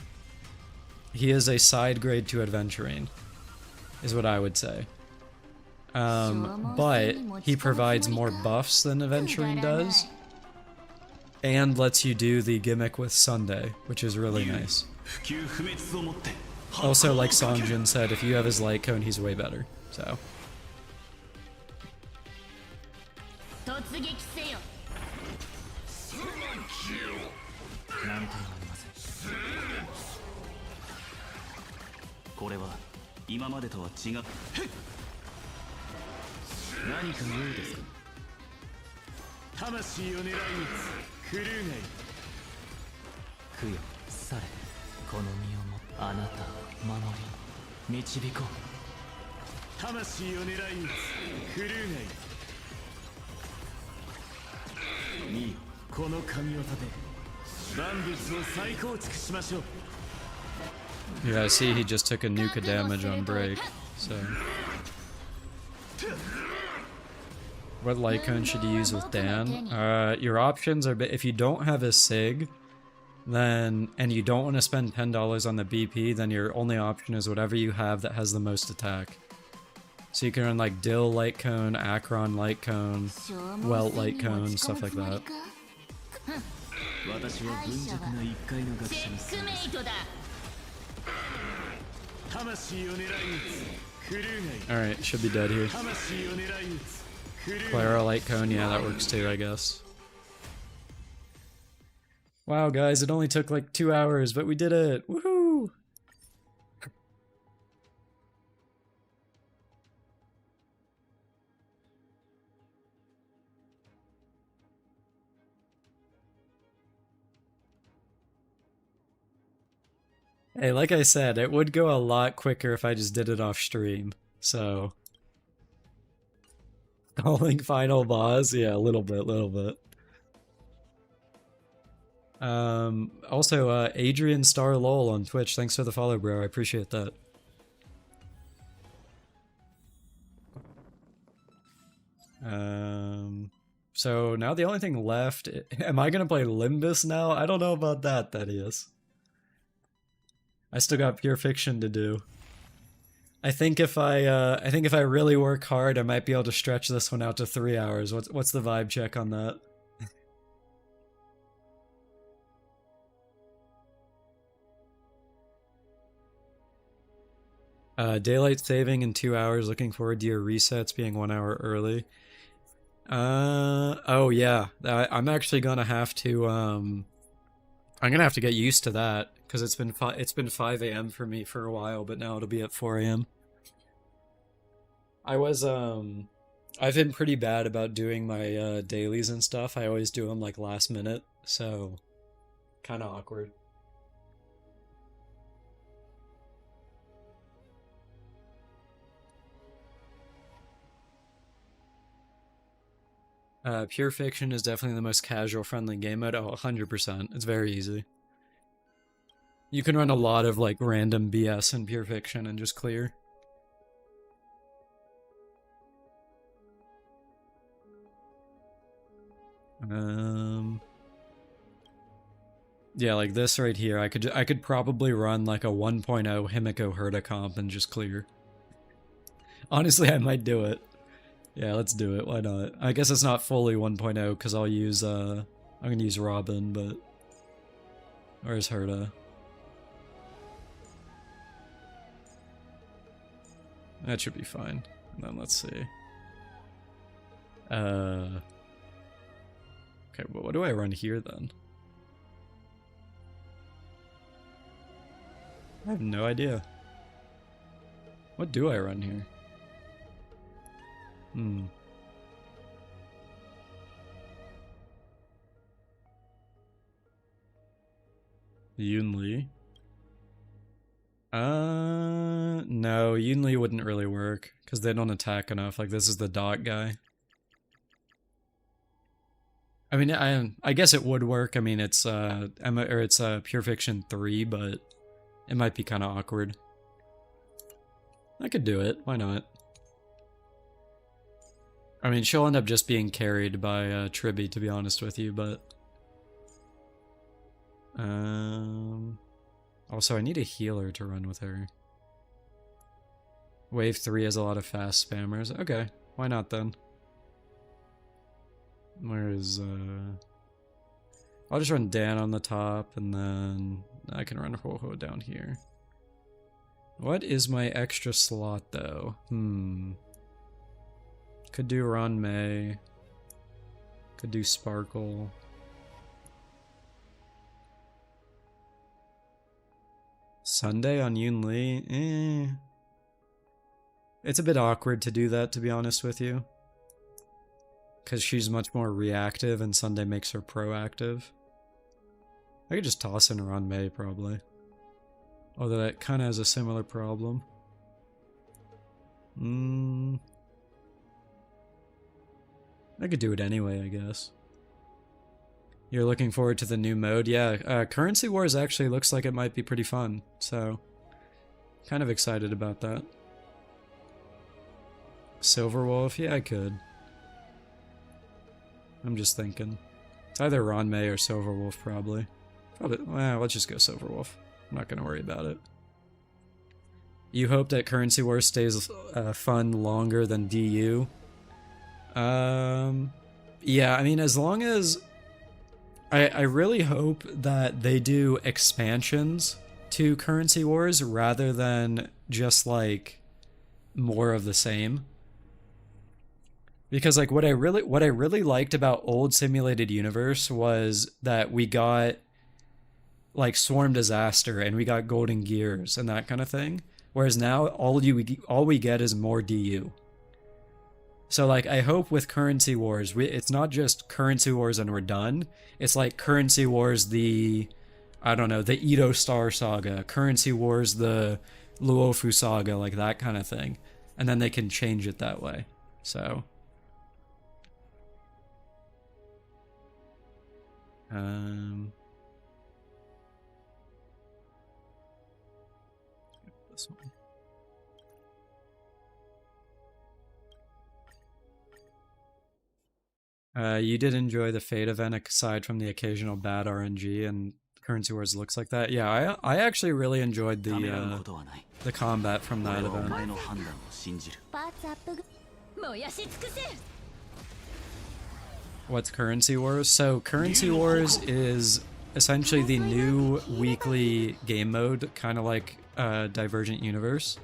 S1: he is a side grade to Aventurine, is what I would say. But he provides more buffs than Aventurine does, and lets you do the gimmick with Sunday, which is really nice. Also, like Songjin said, if you have his light cone, he's way better, so... Yeah, see, he just took a nuke of damage on break, so... What light cone should you use with Dan? Your options are, if you don't have a SIG, then, and you don't want to spend $10 on the BP, then your only option is whatever you have that has the most attack. So you can run like Dill Light Cone, Akron Light Cone,
S5: 消耗
S1: Welt
S5: 戦
S1: Light
S5: に
S1: Cone,
S5: 持ち込
S1: stuff
S5: む
S1: like
S5: つもり
S1: that.
S5: か
S4: 私は貧弱な一回の学
S5: チ
S4: 者に
S5: ェックメイトだ。
S4: 魂を狙い撃つクルーがいる
S1: Alright, should be dead here.
S4: 魂を狙い撃つクルーがいる
S1: Clara Light Cone, yeah, that works too, I guess. Wow, guys, it only took like 2 hours, but we did it! Woohoo! Hey, like I said, it would go a lot quicker if I just did it off stream, so... Calling final boss? Yeah, a little bit. Also, Adrian Star Lol on Twitch, thanks for the follow, bro, I appreciate that. So now the only thing left... Am I gonna play Limbus now? I don't know about that, Thaddeus. I still got Pure Fiction to do. I think if I really work hard, I might be able to stretch this one out to 3 hours. What's the vibe check on that? Daylight saving in 2 hours. Looking forward to your resets being 1 hour early. Oh yeah. I'm actually gonna have to I'm gonna have to get used to that because it's been 5 a.m. for me for a while, but now it'll be at 4 a.m. I've been pretty bad about doing my dailies and stuff. I always do them like last minute, so kind of awkward. Pure Fiction is definitely the most casual friendly game mode. Oh, 100%. It's very easy. You can run a lot of like random BS in Pure Fiction and just clear. Yeah, like this right here, I could probably run like a 1.0 Himiko Herta comp and just clear. Honestly, I might do it. Yeah, let's do it. Why not? I guess it's not fully 1.0 because I'll use I'm gonna use Robin, but where's Herta? That should be fine. And then let's see. Okay, well, what do I run here then? I have no idea. What do I run here? Yunli. No, Yunli wouldn't really work because they don't attack enough. Like this is the dot guy. I mean, I guess it would work. I mean, it's Pure Fiction 3, but it might be kind of awkward. I could do it. Why not? I mean, she'll end up just being carried by Tribby, to be honest with you, but... Also, I need a healer to run with her. Wave 3 has a lot of fast spammers. Okay, why not then? Where is, I'll just run Dan on the top, and then I can run Ho-Ho down here. What is my extra slot, though? Could do Ron May. Could do Sparkle. Sunday on Yoon Lee? It's a bit awkward to do that, to be honest with you. Because she's much more reactive and Sunday makes her proactive. I could just toss in Ron May, probably. Although that kind of has a similar problem. I could do it anyway, I guess. You're looking forward to the new mode? Yeah, Currency Wars actually looks like it might be pretty fun, so... kind of excited about that. Silverwolf? Yeah, I could. I'm just thinking. It's either Ron May or Silverwolf, probably. Well, let's just go Silverwolf. I'm not gonna worry about it. You hope that Currency Wars stays fun longer than DU. Yeah, I mean, as long as... I really hope that they do expansions to Currency Wars rather than just, like, more of the same. Because, like, what I really liked about old Simulated Universe was that we got, like, Swarm Disaster and we got Golden Gears and that kind of thing. Whereas now, all we get is more DU. So, like, I hope with Currency Wars, it's not just Currency Wars and we're done. It's like Currency Wars I don't know, the Edo Star Saga, Currency Wars the Luofu Saga, like that kind of thing. And then they can change it that way. So... this one. You did enjoy the Fate event aside from the occasional bad RNG, and Currency Wars looks like that. Yeah, I actually really enjoyed the combat from that event. What's Currency Wars? So Currency Wars is essentially the new weekly game mode, kind of like Divergent Universe.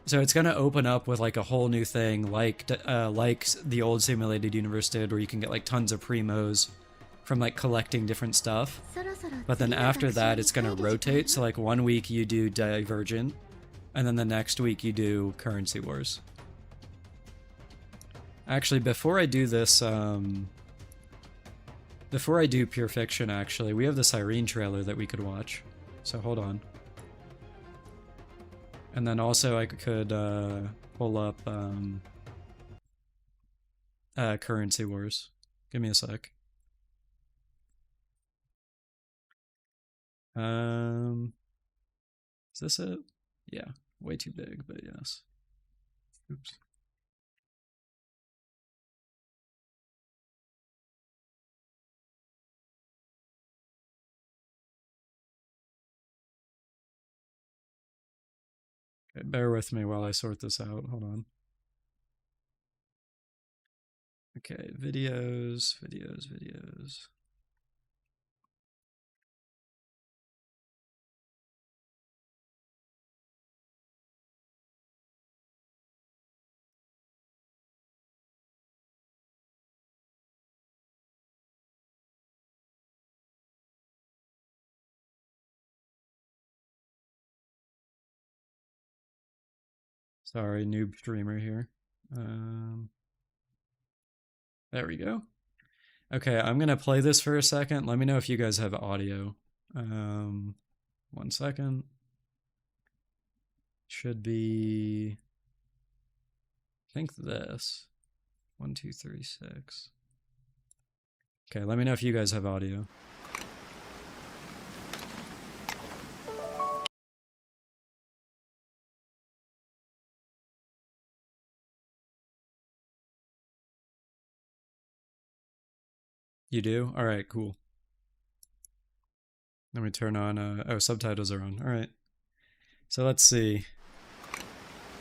S1: So it's going to open up with like a whole new thing, like the old Simulated Universe did, where you can get like tons of primos from like collecting different stuff. But then after that, it's going to rotate. So like 1 week you do Divergent, and then the next week you do Currency Wars. Actually, before I do this, before I do Pure Fiction, actually, we have the LYRENE trailer that we could watch. So hold on. And then also I could pull up Currency Wars. Give me a sec. Is this it? Yeah, way too big, but yes. Oops. Okay, bear with me while I sort this out. Hold on. Okay, videos. Sorry, noob streamer here. There we go. Okay, I'm gonna play this for a second. Let me know if you guys have audio. 1 second. Should be, I think this. 1, 2, 3, 6. Okay, let me know if you guys have audio. You do? Alright, cool. Let me turn on, oh, subtitles are on. Alright. So let's see.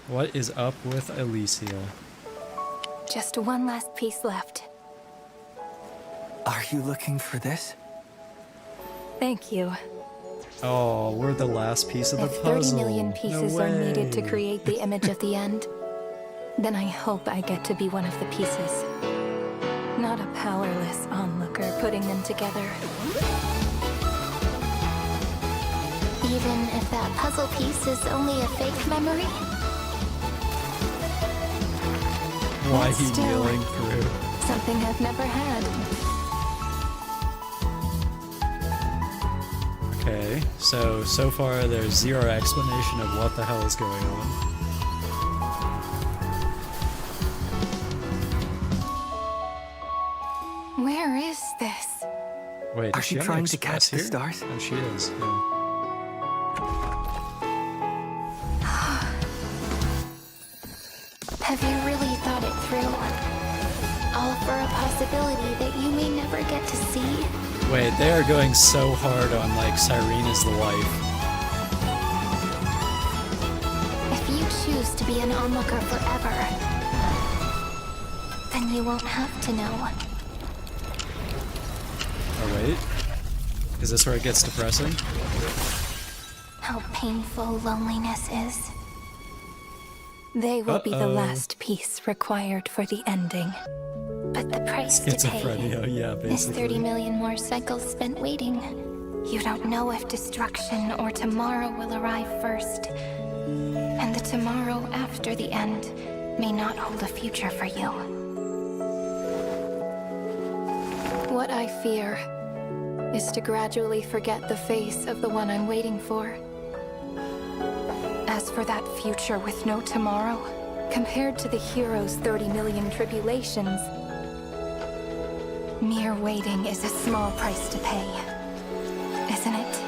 S1: What is up with Alicia?
S6: Just one last piece left.
S7: Are you looking for this?
S6: Thank you.
S1: Oh, we're the last piece of the
S6: If
S1: puzzle.
S6: 30 million pieces are needed to create the image of the end, then I hope I get to be one of the pieces. Not a powerless onlooker putting them together.
S3: Even if that puzzle piece is only a fake memory?
S1: Why
S6: But
S1: he
S6: still,
S1: yelling through?
S6: something I've never had.
S1: Okay, so far there's zero explanation of what the hell is going on.
S6: Where is this?
S1: Wait,
S7: Are
S1: is
S7: she
S1: on
S7: trying to
S1: Express
S7: catch the
S1: here?
S7: stars?
S1: Oh, she is, yeah.
S3: Have you really thought it through? All for a possibility that you may never get to see?
S1: Wait, they are going so hard on, like, LYRENE is the wife.
S6: you choose to be an onlooker forever, then you won't have to know.
S1: Oh wait, is this where it gets depressing?
S6: How painful loneliness is. They will be the last piece required for the ending. But the price to pay
S1: Schizophrenia, yeah,
S6: is
S1: basically.
S6: 30 million more cycles spent waiting. You don't know if destruction or tomorrow will arrive first. And the tomorrow after the end may not hold a future for you. What I fear is to gradually forget the face of the one I'm waiting for. As for that future with no tomorrow, compared to the hero's 30 million tribulations, mere waiting is a small price to pay, isn't it?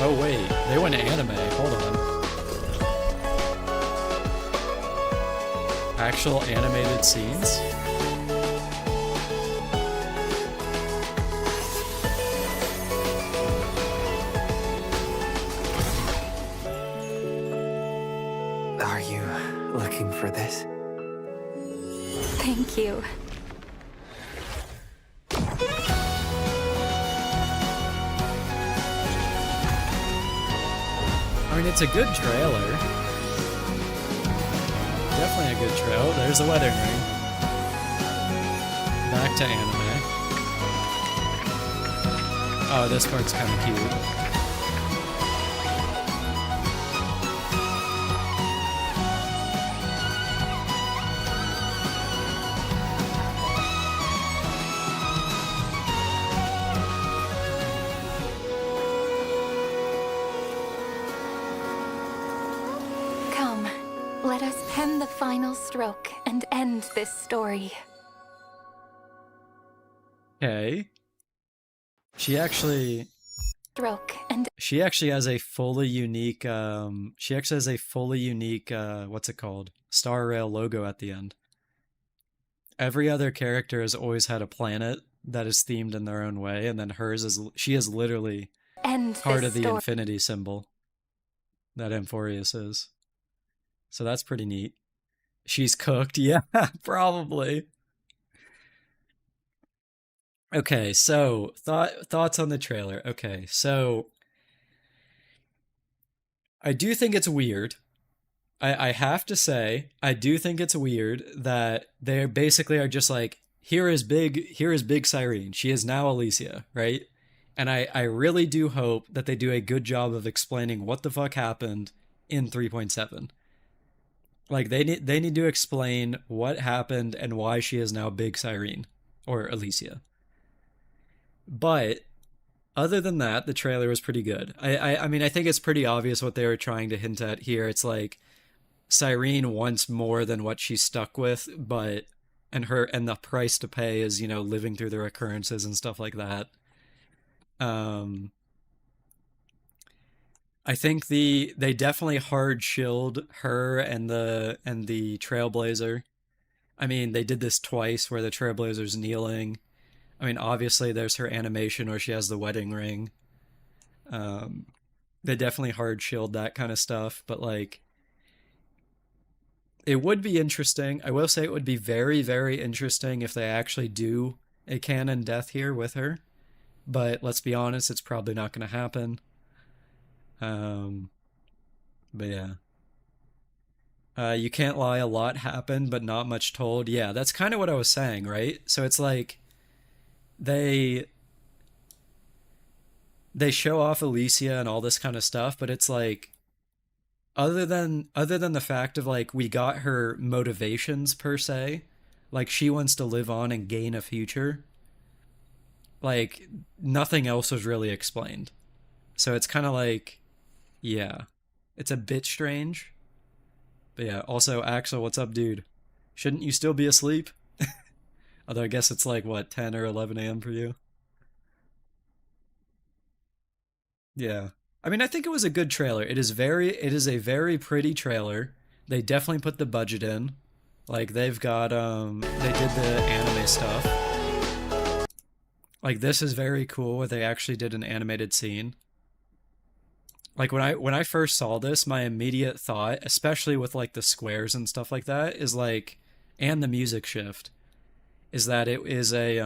S1: Oh wait, they went anime, hold on. Actual animated scenes?
S7: Are you looking for this?
S6: Thank you.
S1: I mean, it's a good trailer. Definitely a good trailer. Oh, there's the wedding ring. Back to anime. Oh, this part's kind of cute.
S6: Come, let us pen the final stroke and end this story.
S1: Okay. She actually has a fully unique what's it called? Star Rail logo at the end. Every other character has always had a planet that is themed in their own way, and then hers is she is literally part of the infinity symbol that Amphorius is. So that's pretty neat. She's cooked, yeah, probably. Okay, so thoughts on the trailer. Okay, so I do think it's weird. I have to say, I do think it's weird that they basically are just like, here is big Cyrene. She is now Alicia, right? And I really do hope that they do a good job of explaining what the fuck happened in 3.7. Like they need to explain what happened and why she is now big Cyrene or Alicia. But other than that, the trailer was pretty good. I mean, I think it's pretty obvious what they were trying to hint at here. It's like Cyrene wants more than what she's stuck with, and the price to pay is, you know, living through the recurrences and stuff like that. I think they definitely hard shilled her and the Trailblazer. I mean, they did this twice where the Trailblazer's kneeling. I mean, obviously there's her animation where she has the wedding ring. They definitely hard shilled that kind of stuff, but like, it would be interesting. I will say it would be very, very interesting if they actually do a canon death here with her. But let's be honest, it's probably not going to happen. But yeah. You can't lie, a lot happened, but not much told. Yeah, that's kind of what I was saying, right? So it's like they show off Alicia and all this kind of stuff, but it's like other than the fact of like we got her motivations per se, like she wants to live on and gain a future. Like nothing else was really explained. So it's kind of like, yeah, it's a bit strange. But yeah, also Axel, what's up, dude? Shouldn't you still be asleep? Although I guess it's like, what, 10 or 11 a.m. for you? Yeah. I mean, I think it was a good trailer. It is a very pretty trailer. They definitely put the budget in. Like, they've got, they did the anime stuff. Like, this is very cool where they actually did an animated scene. Like when I first saw this, my immediate thought, especially with like the squares and stuff like that, is like, and the music shift, is that it is it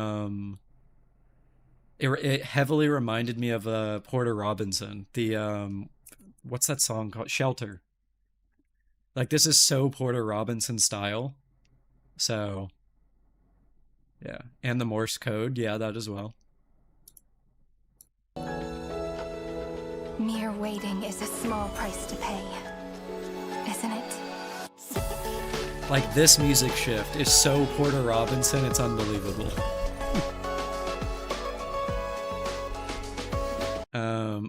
S1: heavily reminded me of Porter Robinson. The what's that song called? Shelter. Like this is so Porter Robinson style. So yeah, and the Morse code, yeah, that as well.
S6: Mere waiting is a small price to pay, isn't it?
S1: Like this music shift is so Porter Robinson, it's unbelievable.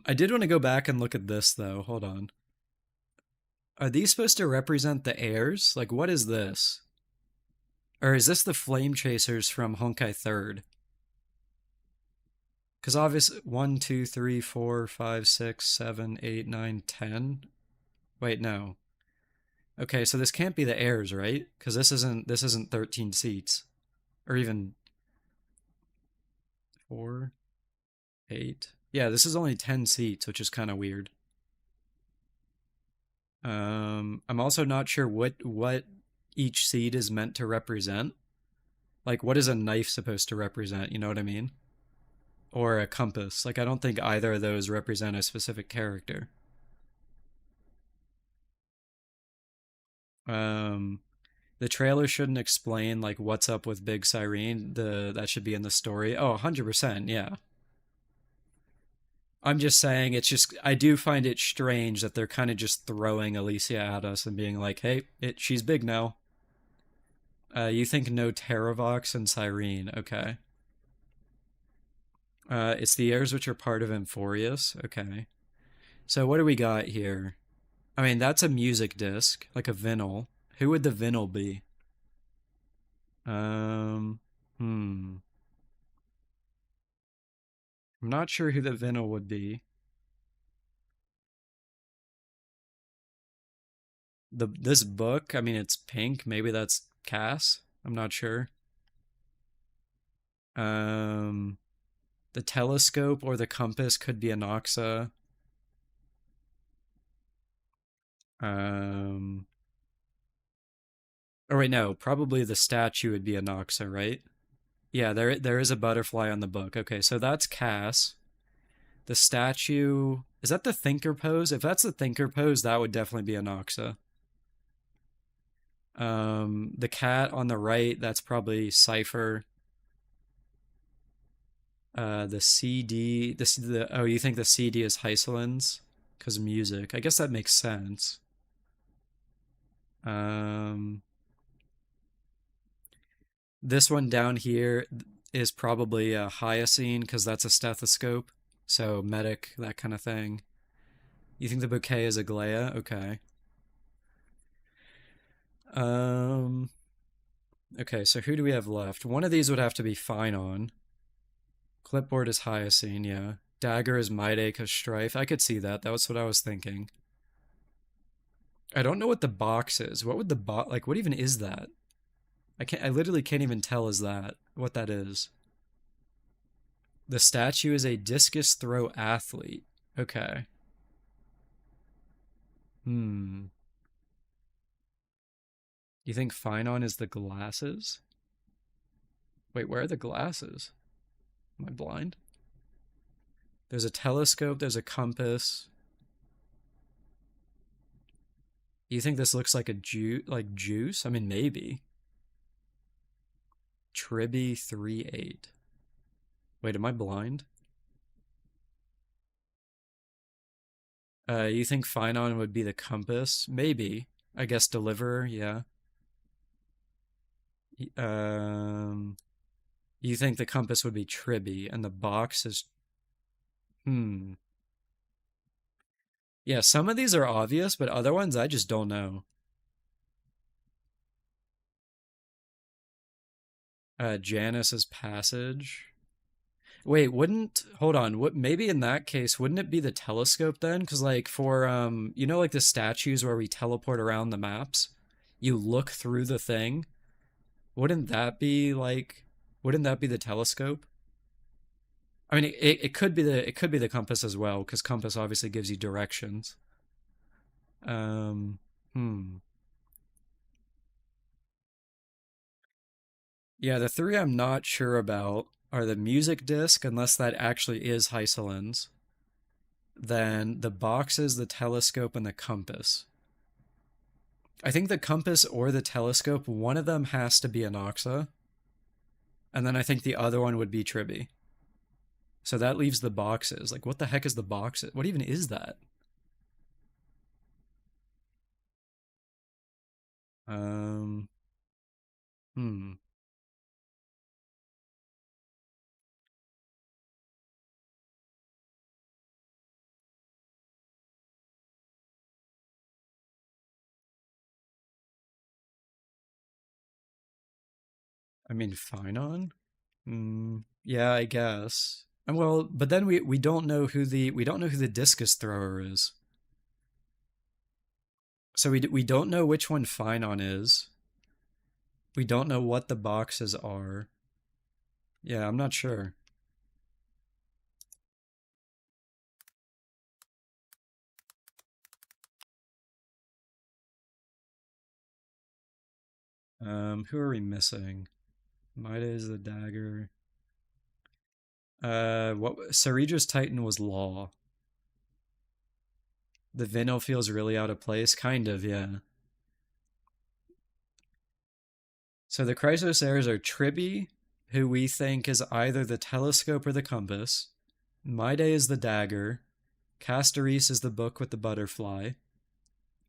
S1: I did want to go back and look at this though. Hold on. Are these supposed to represent the heirs? Like what is this? Or is this the flame chasers from Honkai 3rd? Because obviously 1, 2, 3, 4, 5, 6, 7, 8, 9, 10. Wait, no. Okay, so this can't be the heirs, right? Because this isn't 13 seats. Or even 4, 8. Yeah, this is only 10 seats, which is kind of weird. I'm also not sure what each seat is meant to represent. Like, what is a knife supposed to represent? You know what I mean? Or a compass. Like, I don't think either of those represent a specific character. The trailer shouldn't explain like what's up with Big Cyrene. That should be in the story. Oh, 100%, yeah. I'm just saying it's just I do find it strange that they're kind of just throwing Alicia at us and being like, "Hey, she's big now." You think no Terravox and Cyrene, okay. It's the heirs which are part of Amphorius, okay. So what do we got here? I mean, that's a music disc, like a vinyl. Who would the vinyl be? I'm not sure who the vinyl would be. This book, I mean, it's pink. Maybe that's Cass. I'm not sure. The telescope or the compass could be Anoxa. Oh wait, no, probably the statue would be Anoxa, right? Yeah, there is a butterfly on the book. Okay, so that's Cass. The statue, is that the thinker pose? If that's the thinker pose, that would definitely be Anoxa. The cat on the right, that's probably Cypher. The CD, oh, you think the CD is Hycelin's? Because music. I guess that makes sense. This one down here is probably a Hyacine because that's a stethoscope. So medic, that kind of thing. You think the bouquet is Aglaya? Okay. Okay, so who do we have left? One of these would have to be Phynon. Clipboard is Hyacine, yeah. Dagger is Maide because Strife. I could see that. That was what I was thinking. I don't know what the box is. What would the box, like, what even is that? I literally can't even tell what that is. The statue is a discus throw athlete. Okay. You think Phynon is the glasses? Wait, where are the glasses? Am I blind? There's a telescope, there's a compass. You think this looks like juice? I mean, maybe. Tribby 3-8. Wait, am I blind? You think Phynon would be the compass? Maybe. I guess Deliverer, yeah. You think the compass would be Tribby, and the box is... Yeah, some of these are obvious, but other ones I just don't know. Janice's passage. Wait, hold on, maybe in that case, wouldn't it be the telescope then? Because like for, you know, like the statues where we teleport around the maps, you look through the thing. Wouldn't that be the telescope? I mean, it could be the compass as well, because compass obviously gives you directions. Um, hmm. Yeah, the three I'm not sure about are the music disc, unless that actually is Hycelin's. Then the boxes, the telescope, and the compass. I think the compass or the telescope, one of them has to be Anoxa, and then I think the other one would be Tribby. So that leaves the boxes. Like, what the heck is the boxes? What even is that? Um, hmm. I mean, Finon? Yeah, I guess. And well, but then we don't know who the discus thrower is. So we don't know which one Finon is. We don't know what the boxes are. Yeah, I'm not sure. Who are we missing? Midas the dagger. What Saridra's Titan was Law. The Vino feels really out of place, kind of, yeah. So the Chrysosaurs are Tribby, who we think is either the telescope or the compass. Mide is the dagger. Castoris is the book with the butterfly.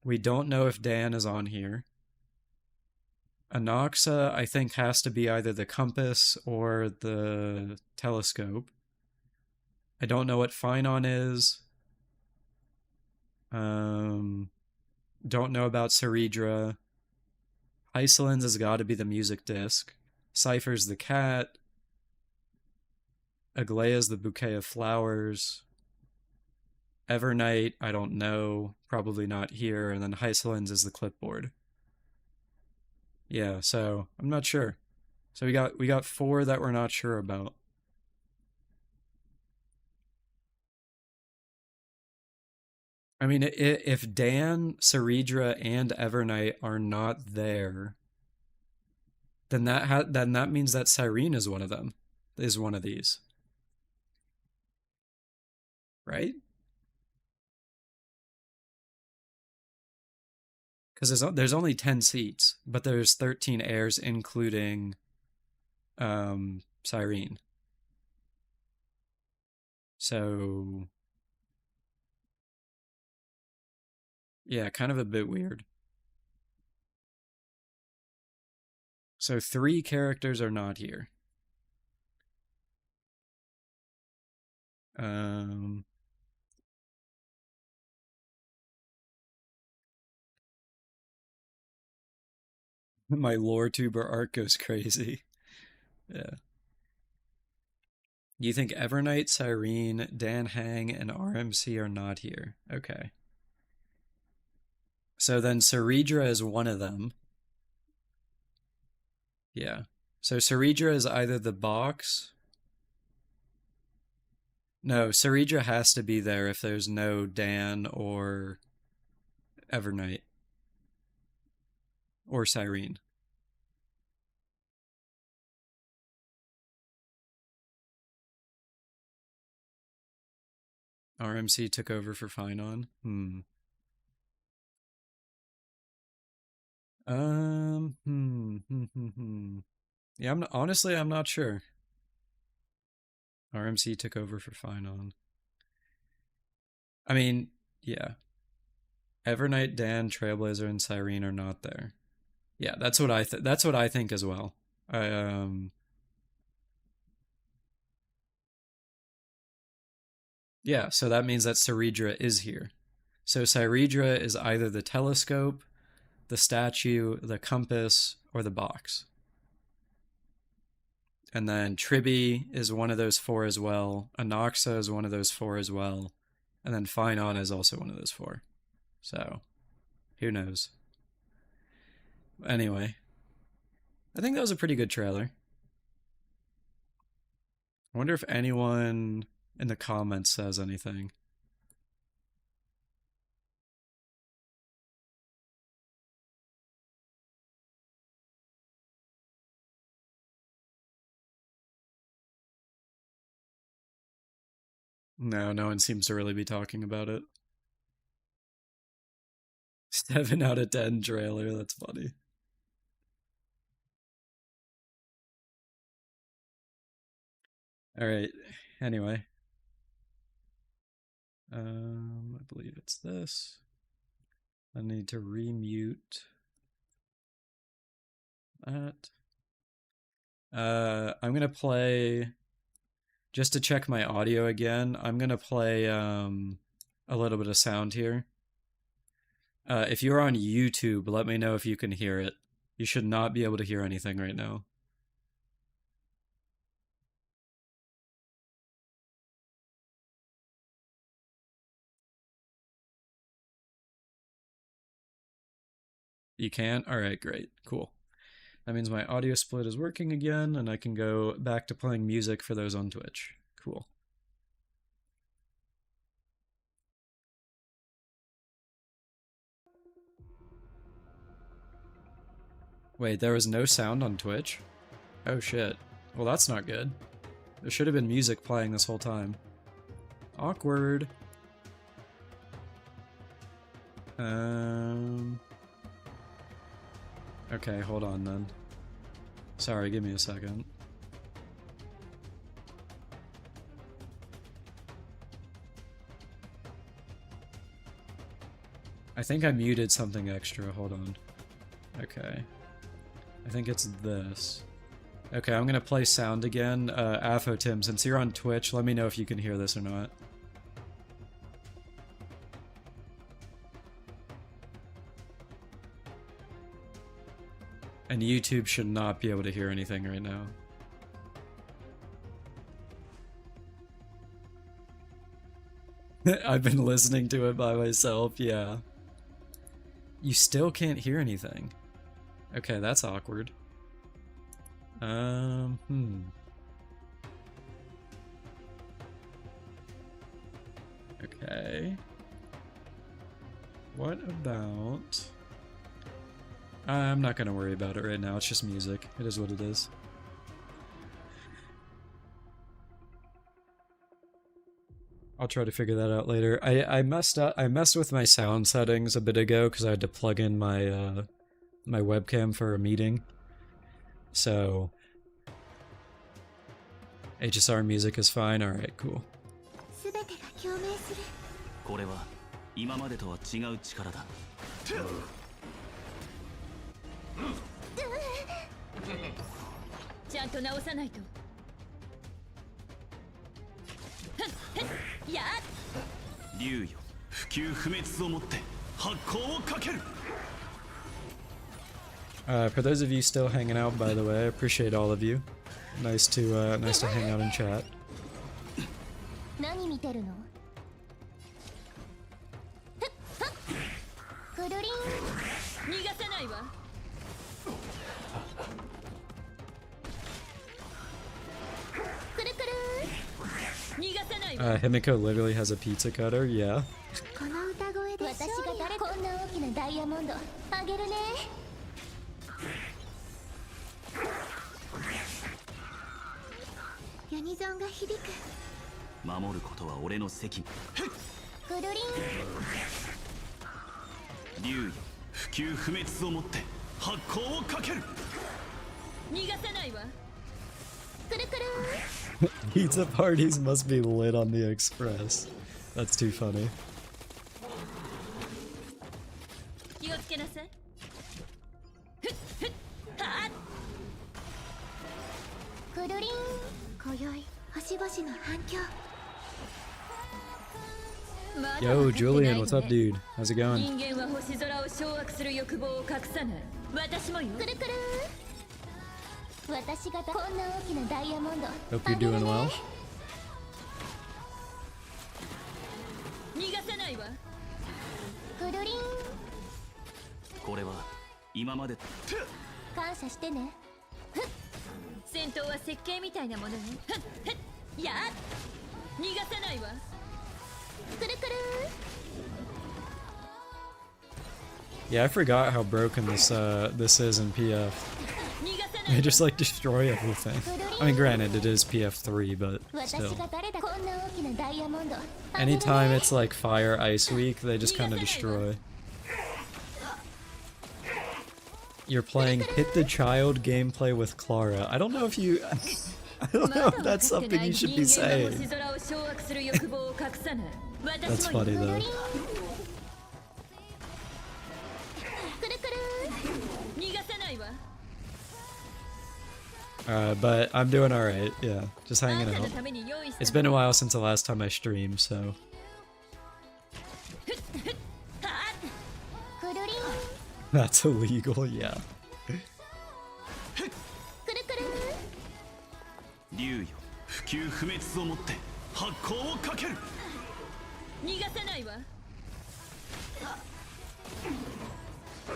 S1: We don't know if Dan is on here. Anoxa, I think, has to be either the compass or the telescope. I don't know what Finon is. Don't know about Ceridra. Iceland's has got to be the music disc. Cypher's the cat. Aglaea's the bouquet of flowers. Evernight, I don't know. Probably not here. And then Iceland's is the clipboard. Yeah, so I'm not sure. So we got four that we're not sure about. I mean, if Dan, Ceridra, and Evernight are not there, then that means that Cyrene is one of them. Is one of these, right? Because there's only 10 seats, but there's 13 heirs, including Cyrene. So yeah, kind of a bit weird. So three characters are not here. Um, my lore tuber arc goes crazy. Yeah. You think Evernight, Cyrene, Dan Hang, and RMC are not here? Okay. So then Ceridra is one of them. Yeah. So Ceridra is either the box. No, Ceridra has to be there if there's no Dan or Evernight or Cyrene. RMC took over for Finon. Yeah, honestly, I'm not sure. RMC took over for Finon. I mean, yeah. Evernight, Dan, Trailblazer, and Cyrene are not there. Yeah, that's what I think as well. I Yeah, so that means that Ceridra is here. So Ceridra is either the telescope, the statue, the compass, or the box. And then Tribby is one of those four as well. Anoxa is one of those four as well. And then Finon is also one of those four. So, who knows? Anyway, I think that was a pretty good trailer. I wonder if anyone in the comments says anything. No, no one seems to really be talking about it. 7 out of 10 trailer, that's funny. Alright, anyway. I believe it's this. I need to remute that. I'm gonna play, just to check my audio again, I'm gonna play a little bit of sound here. If you're on YouTube, let me know if you can hear it. You should not be able to hear anything right now. You can? Alright, great. Cool. That means my audio split is working again, and I can go back to playing music for those on Twitch. Cool. Wait, there was no sound on Twitch? Oh shit. Well, that's not good. There should have been music playing this whole time. Awkward. Okay, hold on then. Sorry, give me a second. I think I muted something extra, hold on. Okay. I think it's this. Okay, I'm gonna play sound again. Tim, since you're on Twitch, let me know if you can hear this or not. And YouTube should not be able to hear anything right now. I've been listening to it by myself, yeah. You still can't hear anything. Okay, that's awkward. Okay. What about... I'm not gonna worry about it right now, it's just music. It is what it is. I'll try to figure that out later. I messed up. I messed with my sound settings a bit ago because I had to plug in my my webcam for a meeting. So HSR music is fine. All right, cool.
S3: 全てが共鳴する。
S4: これは今までとは違う力だ。
S5: ちゃんと直さないと。やっ。
S4: 竜よ、不朽不滅をもって発光をかける。
S1: For those of you still hanging out, by the way, I appreciate all of you. Nice to hang out and chat.
S3: 何見てるの？くるりん。
S5: 逃がさないわ。
S3: くるくる。
S5: 逃がさないわ。
S1: Himiko literally has a pizza cutter, yeah.
S3: この歌声で私が誰こんな大きなダイヤモンドあげるね。ユニゾンが響く。
S4: 守ることは俺の責務。
S3: くるりん。
S4: 竜よ、不朽不滅をもって発光をかける。
S5: 逃がさないわ。
S3: くるくる。
S1: Pizza parties must be lit on the Express. That's too funny.
S5: 気をつけなさい。はっ。
S3: くるりん。今宵星々の反響。
S1: Yo, Julian, what's up, dude? How's it going?
S5: 人間は星空を掌握する欲望を隠さない。私もよ。
S3: くるくる。私がこんな大きなダイヤモンド
S1: Hope you're doing well.
S5: 逃がさないわ。
S3: くるりん。
S4: これは今まで
S3: 感謝してね。
S5: 戦闘は設計みたいなものね。やっ逃がさないわ。
S3: くるくる
S1: Yeah, I forgot how broken this is in PF.
S5: 逃がさな
S1: They
S5: い
S1: just like destroy everything. I mean, granted, it is PF3, but
S3: 私
S1: still.
S3: が誰だこんな大きなダイヤモンド
S1: Anytime it's like Fire Ice Week, they just kind of destroy. You're playing Hit the Child gameplay with Clara. I don't know if you... I don't know if that's something you should be saying. That's funny though.
S3: くるくる
S5: 逃がさないわ。
S1: But I'm doing alright, yeah. Just
S5: あ
S1: hanging
S5: んたの
S1: out.
S5: ために用意した
S1: It's been a while since the last time I streamed, so...
S3: くるりん
S1: That's illegal, yeah.
S3: くるくる
S2: 竜よ不朽不滅をもって発光をかける。
S5: 逃がさないわ。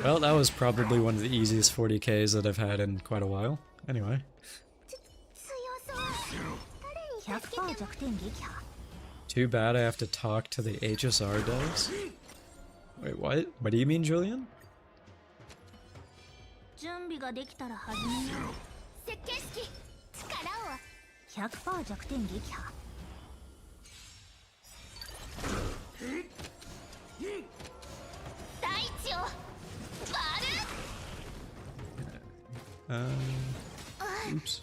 S1: Well, that was probably one of the easiest 40Ks that I've had in quite a while. Anyway.
S3: 強そう100%弱点撃破
S1: Too bad I have to talk to the HSR devs? Wait, what? What do you mean, Julian?
S3: 準備ができたら始めよう設計式力を100%弱点撃破大地を割る
S1: Oops.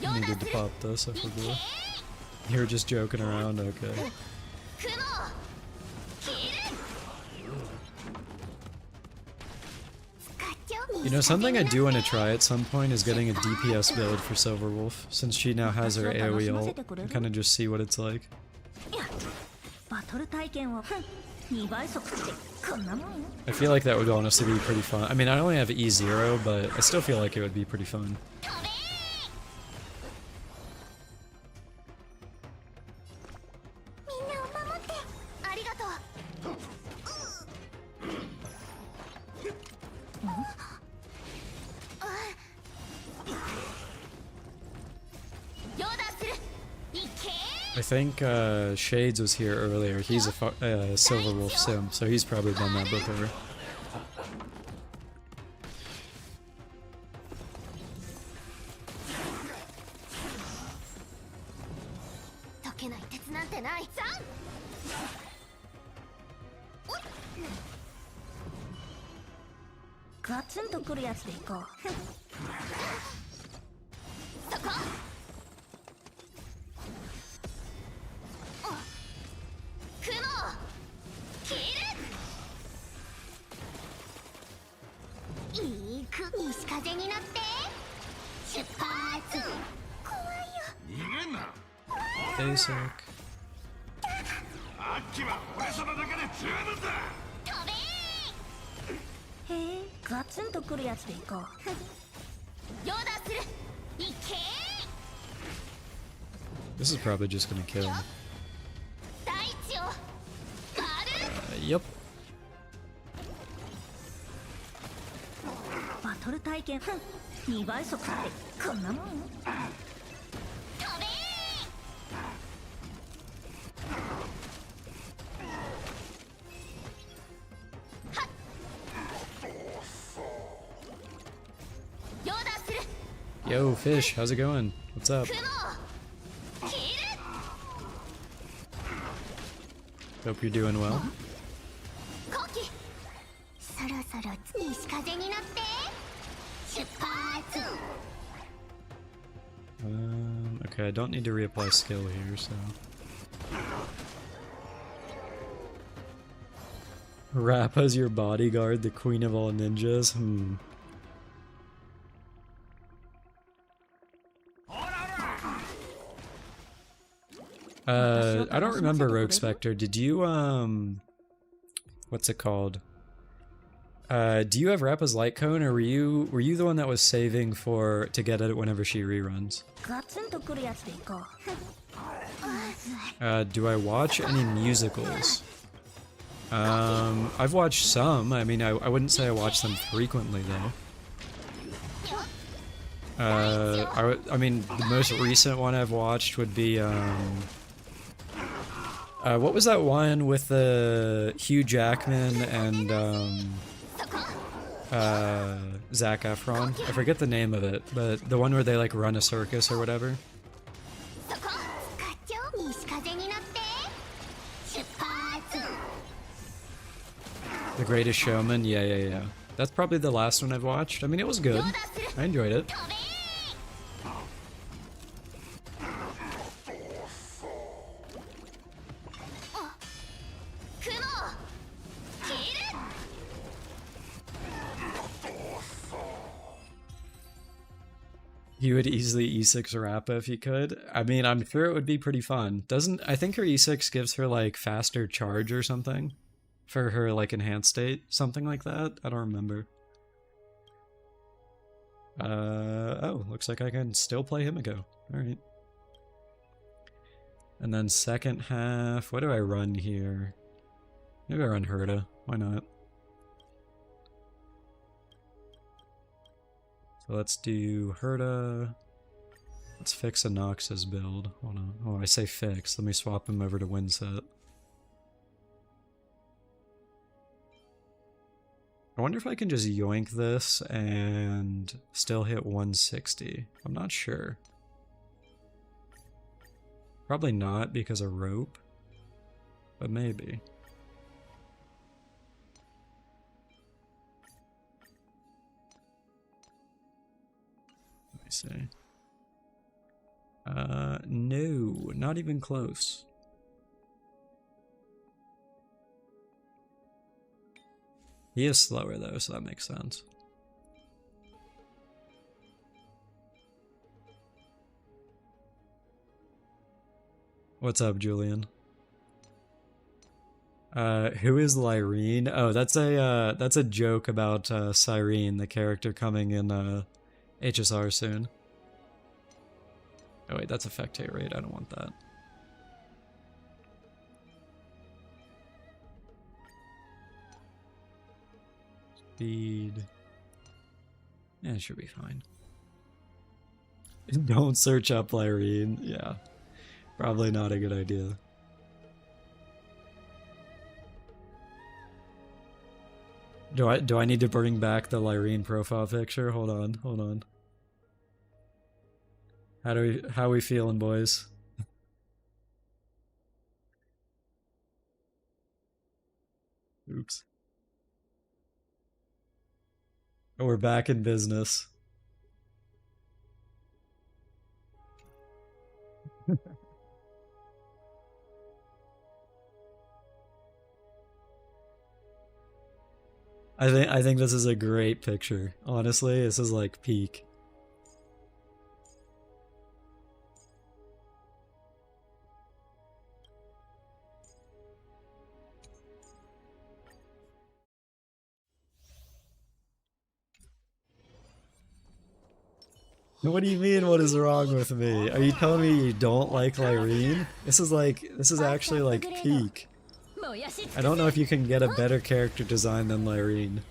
S1: I needed to pop this, I forgot. You were just joking around, okay.
S3: 雲を切る
S1: You know, something I do want to try at some point is getting a DPS build for Silverwolf, since she now has her AoE ult, and kind of just see what it's like.
S3: バトル体験を2倍速ってこんなもんよ
S1: I feel like that would honestly be pretty fun. I mean, I only have E0, but I still feel like it would be pretty fun.
S3: みんなを守ってありがとうヨーダするいけ
S1: I think Shades was here earlier. He's a Silverwolf sim, so he's probably done that before.
S3: 溶けない鉄なんてないさんガツンとくるやつでいこうそこ雲を切るいいく西風になって出発怖いよ
S2: 逃げんな。
S1: Basic.
S2: アッキは俺様だけで十分だ。
S3: 飛べへえガツンとくるやつでいこうヨーダするいけ
S1: This is probably just gonna kill.
S3: 大地を割る
S1: Yep.
S3: バトル体験2倍速ってこんなもんよ飛べヨーダする
S1: Yo, Fish, how's it going? What's up?
S3: 雲を切る
S1: Hope you're doing well.
S3: 後期そろそろ西風になって出発
S1: Okay, I don't need to reapply skill here, so... Rappa's your bodyguard, the queen of all ninjas? I don't remember Rogue Spectre. Did you, what's it called? Do you have Rappa's light cone, or were you the one that was saving to get it whenever she reruns?
S3: ガツンとくるやつでいこう
S1: Do I watch any musicals? I've watched some. I mean, I wouldn't say I watch them frequently, though. I mean, the most recent one I've watched would be, what was that one with the Hugh Jackman and, Zac Efron? I forget the name of it, but the one where they, like, run a circus or whatever. The Greatest Showman? Yeah. That's probably the last one I've watched. I mean, it was good. I enjoyed it. He would easily E6 Rappa if he could. I mean, I'm sure it would be pretty fun. I think her E6 gives her, like, faster charge or something? For her, like, enhanced state? Something like that? I don't remember. Oh, looks like I can still play Himiko. Alright. And then second half, what do I run here? Maybe I run Herta. Why not? So let's do Herta. Let's fix Anox's build. Hold on. Oh, I say fix. Let me swap him over to Windset. I wonder if I can just yoink this and still hit 160. I'm not sure. Probably not because of rope, but maybe. Let me see. No, not even close. He is slower though, so that makes sense. What's up, Julian? Who is Lyrene? Oh, that's a joke about Cyrene, the character coming in HSR soon. Oh wait, that's effectate rate. I don't want that. Speed. Yeah, it should be fine. Don't search up Lyrene. Yeah. Probably not a good idea. Do I need to bring back the Lyrene profile picture? Hold on. How we feeling, boys? Oops. Oh, we're back in business. I think this is a great picture. Honestly, this is like peak. What do you mean, what is wrong with me? Are you telling me you don't like Lyrene? This is actually like peak. I don't know if you can get a better character design than Lyrene.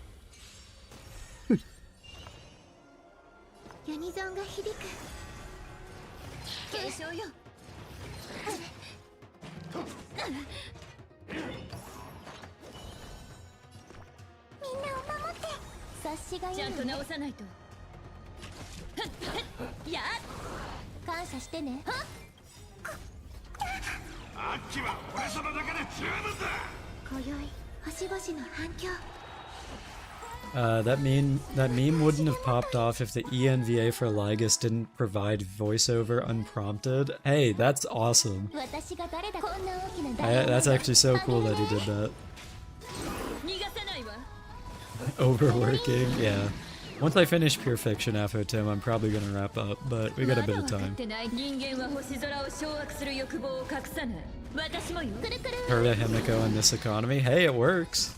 S1: That meme wouldn't have popped off if the ENVA for Lygus didn't provide voiceover unprompted. Hey, that's awesome. That's actually so cool that he did that. Overworking, yeah. Once I finish Pure Fiction after Tim, I'm probably gonna wrap up, but we got a bit of time. Herta, Himiko, in this economy. Hey, it works!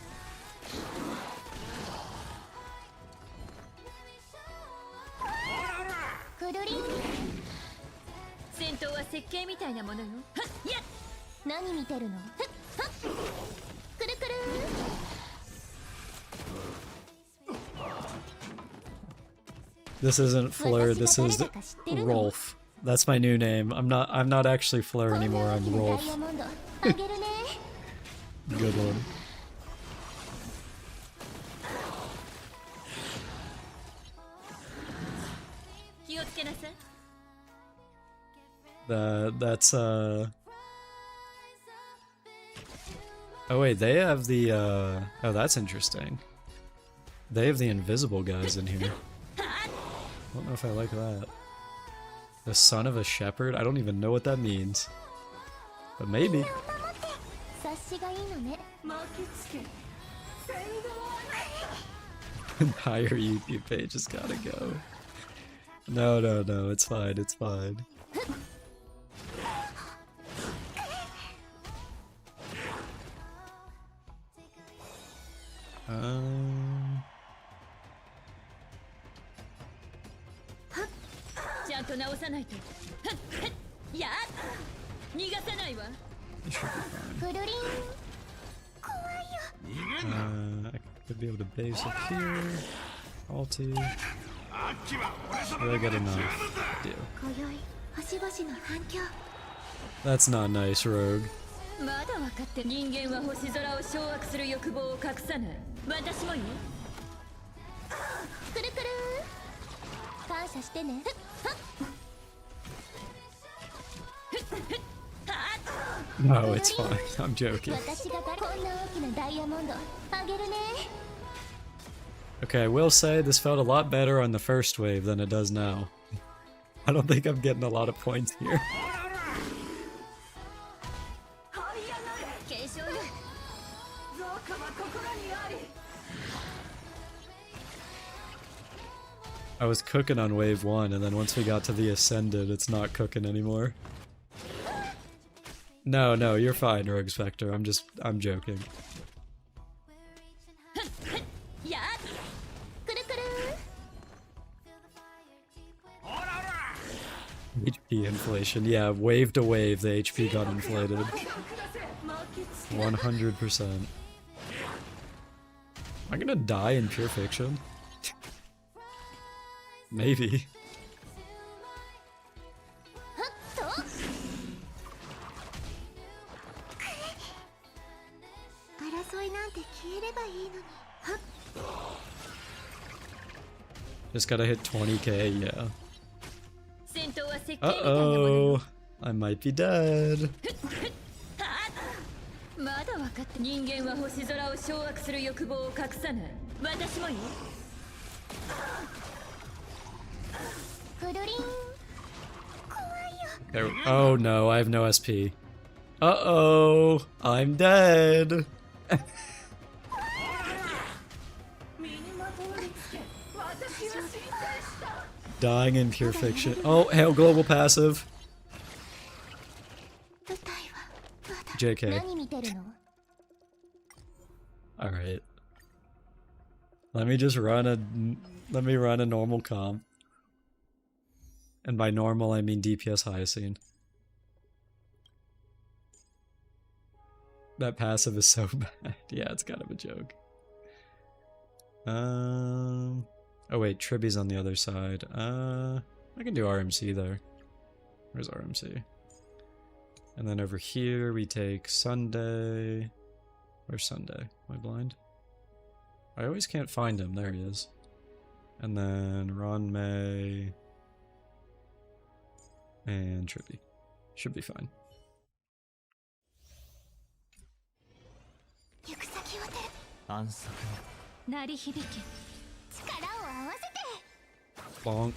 S1: This isn't Fleur, this is Rolf. That's my new name. I'm not actually Fleur anymore, I'm Rolf. Good one. That's oh wait, they have the oh, that's interesting. They have the invisible guys in here. I don't know if I like that. The son of a shepherd? I don't even know what that means. But maybe. Entire YouTube page has gotta go. No, it's fine, it's fine. I could be able to base up here. Alti. I get enough. Deal. That's not nice, Rogue. No, it's fine. I'm joking. Okay, I will say this felt a lot better on the first wave than it does now. I don't think I'm getting a lot of points here. I was cooking on wave 1, and then once we got to the Ascended, it's not cooking anymore. No, you're fine, Rogue Spectre. I'm joking. HP inflation. Yeah, wave to wave, the HP got inflated. 100%. Am I gonna die in pure fiction? Maybe. Just gotta hit 20k, yeah. Uh-oh! I might be dead. There, oh no, I have no SP. Uh-oh! I'm dead! Dying in pure fiction. Oh, hail global passive. JK. Alright. Let me run a normal comp. And by normal I mean DPS Hyacine. That passive is so bad. Yeah, it's kind of a joke. Oh wait, Tribby's on the other side. I can do RMC there. Where's RMC? And then over here we take Sunday. Where's Sunday? Am I blind? I always can't find him. There he is. And then Ron May. And Tribby. Should be fine. Bonk.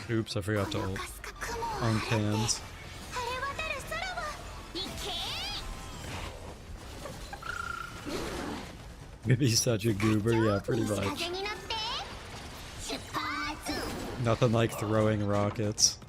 S1: Oops, I forgot to ult. On cans. Maybe he's such a goober, yeah, pretty much. Nothing like throwing rockets.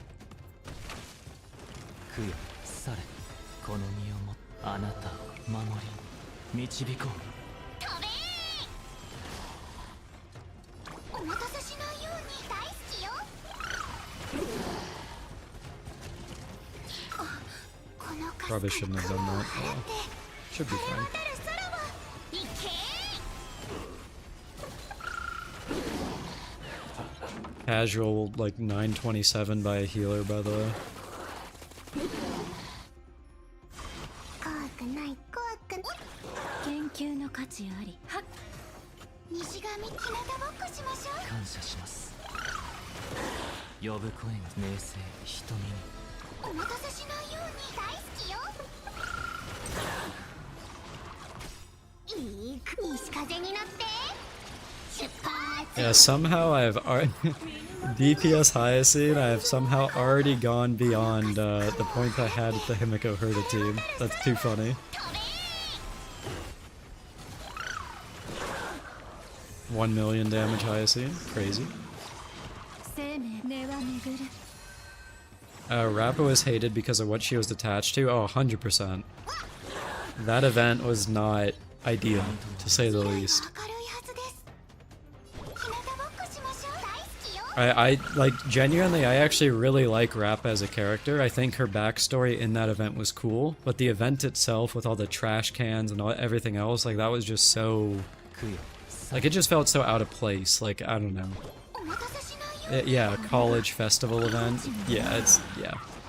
S1: Probably shouldn't have done that. Oh, well. Should be fine. Casual, like 927 by a healer, by the way.
S3: 怖くない怖くない研究の価値ありはっ西上ひなたぼっこしましょう
S4: 感謝します。呼ぶ声が名声瞳に。
S3: お待たせしないように大好きよいい西風に乗って出発
S1: Yeah, somehow DPS Hyacine, I have somehow already gone beyond the point I had at the Himiko Herta team. That's too funny. 1 million damage Hyacine? Crazy. Rappa was hated because of what she was attached to? Oh, 100%. That event was not ideal, to say the least. I like, genuinely, I actually really like Rappa as a character. I think her backstory in that event was cool, but the event itself with all the trash cans and everything else, like, that was just so... Like, it just felt so out of place, like, I don't know. Yeah, college festival event. Yeah,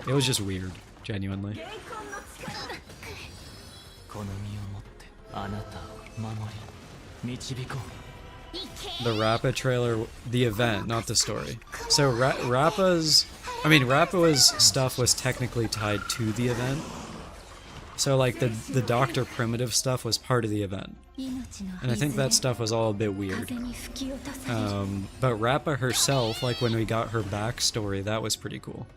S1: it was just weird, genuinely. The Rappa trailer, the event, not the story. So Rappa's stuff was technically tied to the event. So like the Dr. Primitive stuff was part of the event. And I think that stuff was all a bit weird. But Rappa herself, like when we got her backstory, that was pretty cool.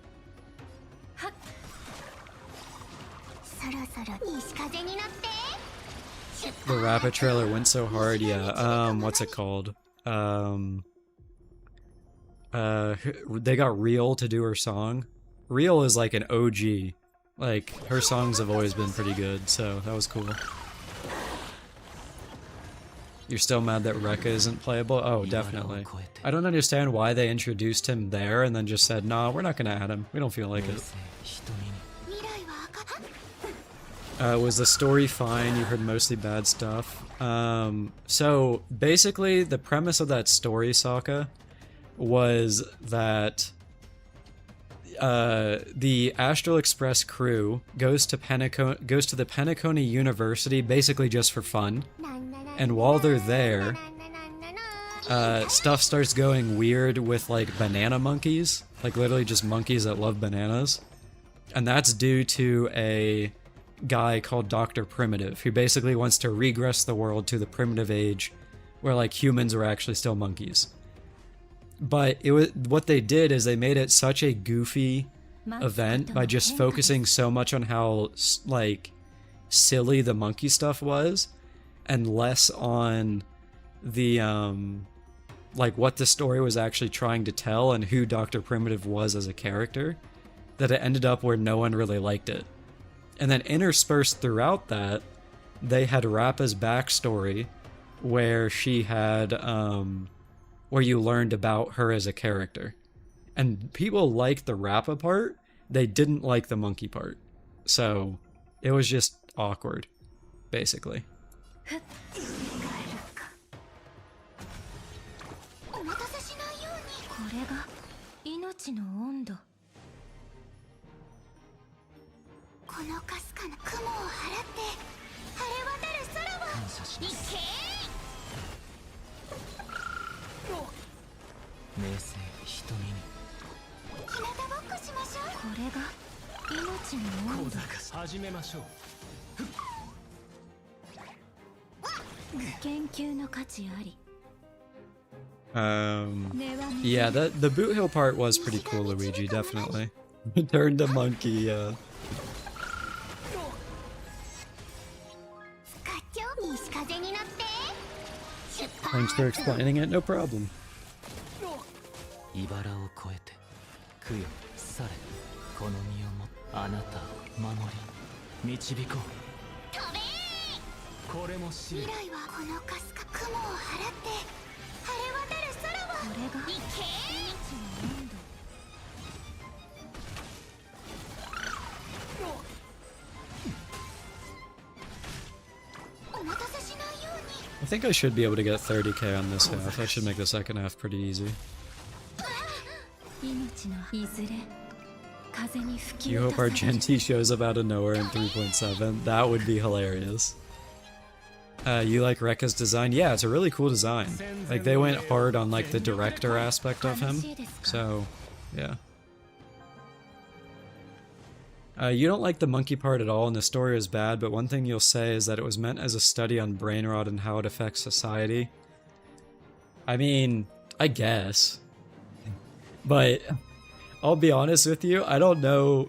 S1: The Rappa trailer went so hard, yeah. What's it called? They got Real to do her song. Real is like an OG. Like, her songs have always been pretty good, so that was cool. You're still mad that Rekka isn't playable? Oh, definitely. I don't understand why they introduced him there and then just said, nah, we're not gonna add him. We don't feel like it. Was the story fine? You heard mostly bad stuff. So, basically, the premise of that story, Sokka, was that the Astral Express crew goes to the Penacony University basically just for fun. And while they're there, stuff starts going weird with, like, banana monkeys. Like, literally just monkeys that love bananas. And that's due to a guy called Dr. Primitive, who basically wants to regress the world to the primitive age, where, like, humans were actually still monkeys. But what they did is they made it such a goofy event by just focusing so much on how, like, silly the monkey stuff was, and less on the, like, what the story was actually trying to tell and who Dr. Primitive was as a character, that it ended up where no one really liked it. And then interspersed throughout that, they had Rappa's backstory, where she had, where you learned about her as a character. And people liked the Rappa part, they didn't like the monkey part. So, it was just awkward, basically. Yeah, the Boot Hill part was pretty cool, Luigi, definitely. Turned a monkey, Thanks for explaining it, no problem. I think I should be able to get 30k on this half. That should make the second half pretty easy. You hope our Genti shows up out of nowhere in 3.7? That would be hilarious. You like Rekka's design? Yeah, it's a really cool design. Like, they went hard on, like, the director aspect of him. So, yeah. You don't like the monkey part at all, and the story is bad, but one thing you'll say is that it was meant as a study on brain rot and how it affects society. I mean, I guess. But, I'll be honest with you, I don't know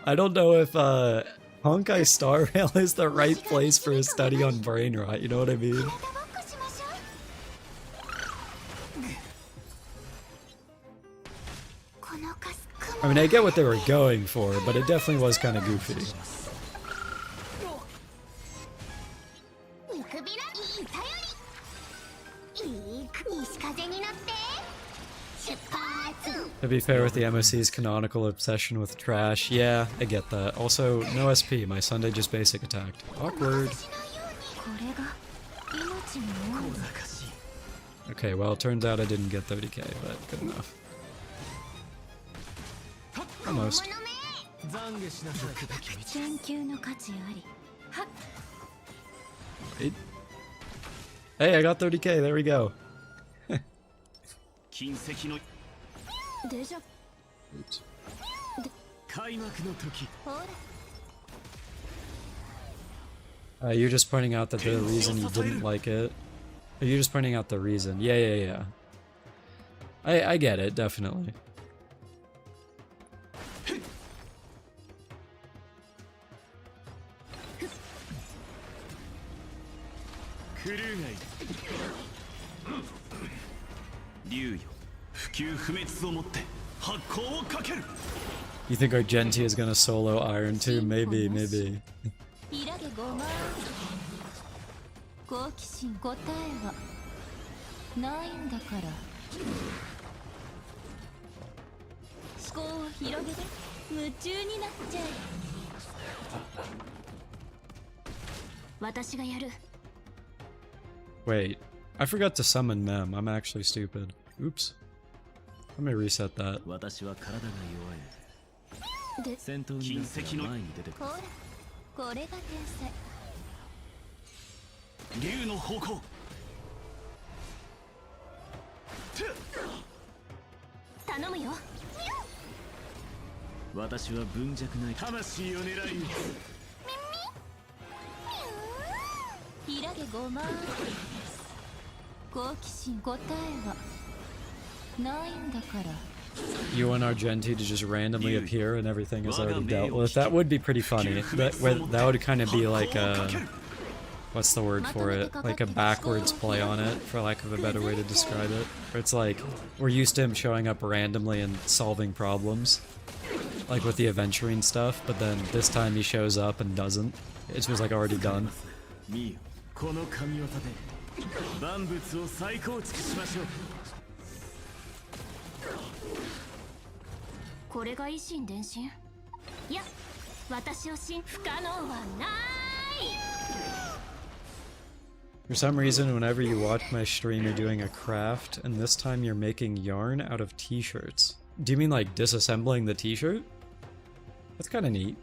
S1: if, Honkai Star Rail is the right place for a study on brain rot, you know what I mean? I mean, I get what they were going for, but it definitely was kind of goofy. To be fair with the MOC's canonical obsession with trash, yeah, I get that. Also, no SP, my Sunday just basic attacked. Awkward. Okay, well, it turns out I didn't get 30k, but good enough. Almost. Wait. Hey, I got 30k, there we go. Oops. You're just pointing out that the reason you didn't like it. You're just pointing out the reason. Yeah. I get it, definitely. You think our Genti is gonna solo Iron too? Maybe. Wait, I forgot to summon Mem. I'm actually stupid. Oops. Let me reset that. You want our Genti to just randomly appear and everything is already dealt with? That would be pretty funny. That would kind of be like a... What's the word for it? Like a backwards play on it, for lack of a better way to describe it. Where it's like, we're used to him showing up randomly and solving problems. Like with the adventuring stuff, but then this time he shows up and doesn't. It was like already done. For some reason, whenever you watch my stream, you're doing a craft, and this time you're making yarn out of t-shirts. Do you mean like disassembling the t-shirt? That's kind of neat.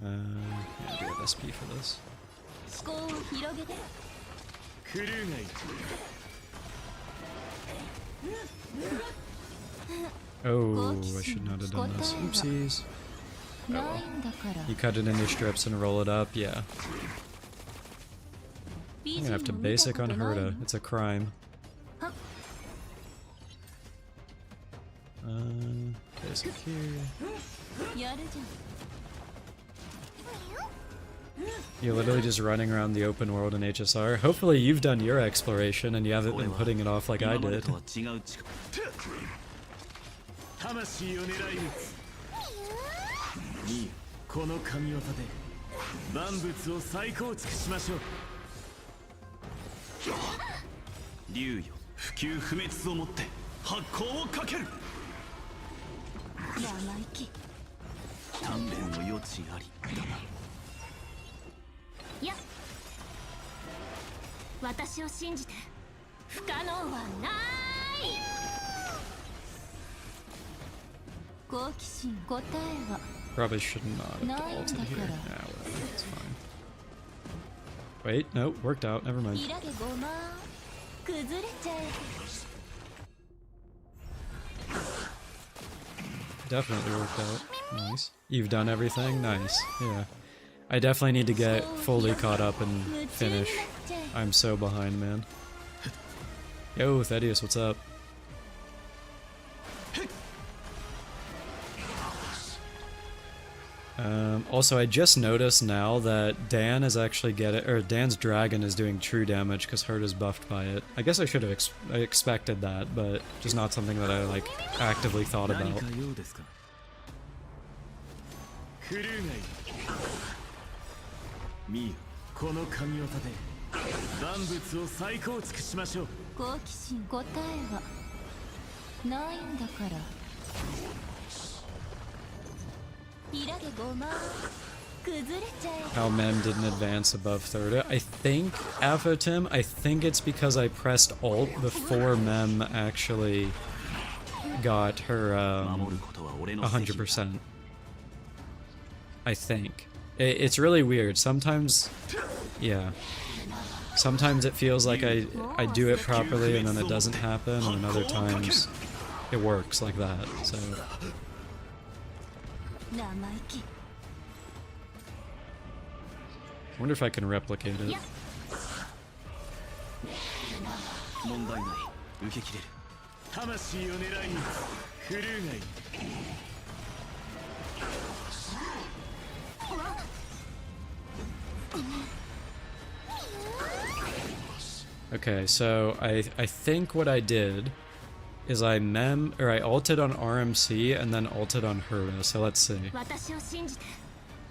S1: Yeah, I do have SP for this. Oh, I should not have done this. Oopsies. Oh well. You cut it into strips and roll it up, yeah. I'm gonna have to basic on Herta. It's a crime. Basic here. You're literally just running around the open world in HSR. Hopefully you've done your exploration and you haven't been putting it off like I did.
S4: ミーこの神業で万物を再構築しましょう。竜よ、不朽不滅をもって発光をかける。
S5: 生意気。
S4: 鍛錬の余地ありだな。
S5: やっ、私を信じて不可能はない。好奇心答えは
S1: Probably should not have ulted here. Yeah, whatever, it's fine. Wait, no, worked out, never mind.
S5: イラゲゴマ崩れちゃえ。
S1: Definitely worked out. Nice. You've done everything? Nice. Yeah. I definitely need to get fully caught up and finish. I'm so behind, man. Yo, Thaddeus, what's up? Also, I just noticed now that Dan is actually Dan's dragon is doing true damage because Hurt is buffed by it. I guess I should have expected that, but just not something that I like actively thought about.
S4: ミーこの神業で万物を再構築しましょう。
S5: 好奇心答えはないんだから。イラゲゴマ崩れちゃえ。
S1: How Mem didn't advance above third. I think, Afotim, I think it's because I pressed Alt before Mem actually got her 100%. I think. It's really weird. Sometimes, yeah. Sometimes it feels like I do it properly and then it doesn't happen, and other times it works like that, so...
S5: 生意気。
S1: I wonder if I can replicate it.
S4: 問題ない。受け切れる。魂を狙いにクルーがいる。
S1: Okay, so I think what I did is I ulted on RMC and then ulted on Herta, so let's see.
S5: 私を信じて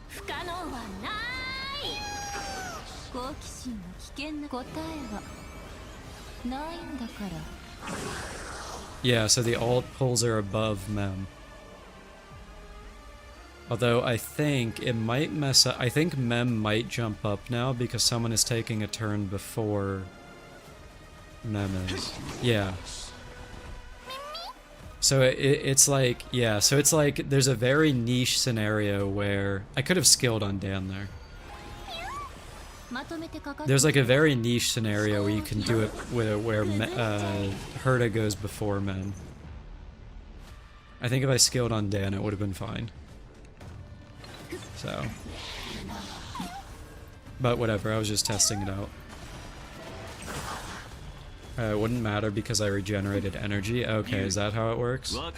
S5: 不可能はない。好奇心の危険な答えはないんだから。
S1: Yeah, so the alt pulls are above Mem. Although I think it might mess up. I think Mem might jump up now because someone is taking a turn before Mem is. Yeah. So it's like, yeah, so it's like there's a very niche scenario where I could have skilled on Dan there. There's like a very niche scenario where you can do it where Herta goes before Mem. I think if I skilled on Dan, it would have been fine. So, but whatever, I was just testing it out. It wouldn't matter because I regenerated energy. Okay, is that how it works? Well, I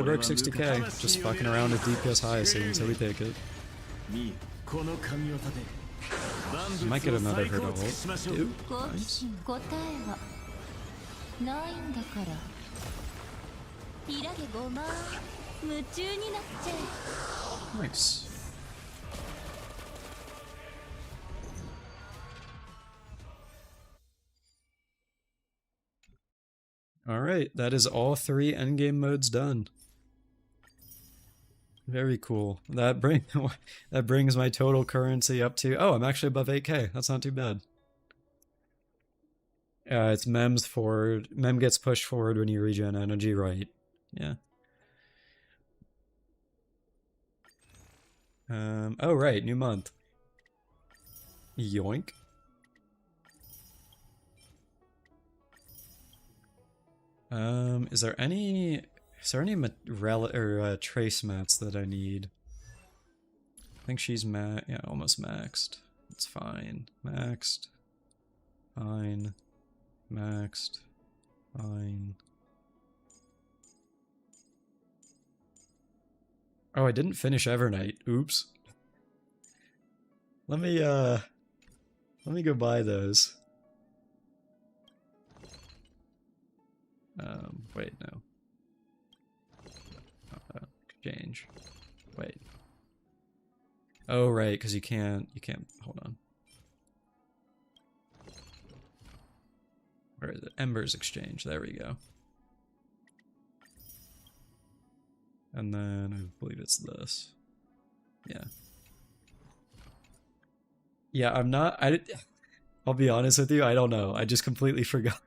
S1: broke 60k, just fucking around with DPS hyacinth, so we take it. I might get another Herta ult. Dude, nice.
S5: ないんだから。イラゲゴマ夢中になっちゃえ。
S1: Nice. Alright, that is all 3 endgame modes done. Very cool. That brings my total currency up to... Oh, I'm actually above 8k. That's not too bad. It's Mem's forward. Mem gets pushed forward when you regen energy, right? Yeah. Oh, right, new month. Yoink. Is there any trace mats that I need? I think she's yeah, almost maxed. It's fine. Maxed. Fine. Maxed. Fine. Oh, I didn't finish Evernight. Oops. Let me go buy those. Wait, no. Exchange. Wait. Oh, right, because you can't, hold on. Where is it? Embers Exchange, there we go. And then I believe it's this. Yeah. Yeah, I'll be honest with you, I don't know. I just completely forgot.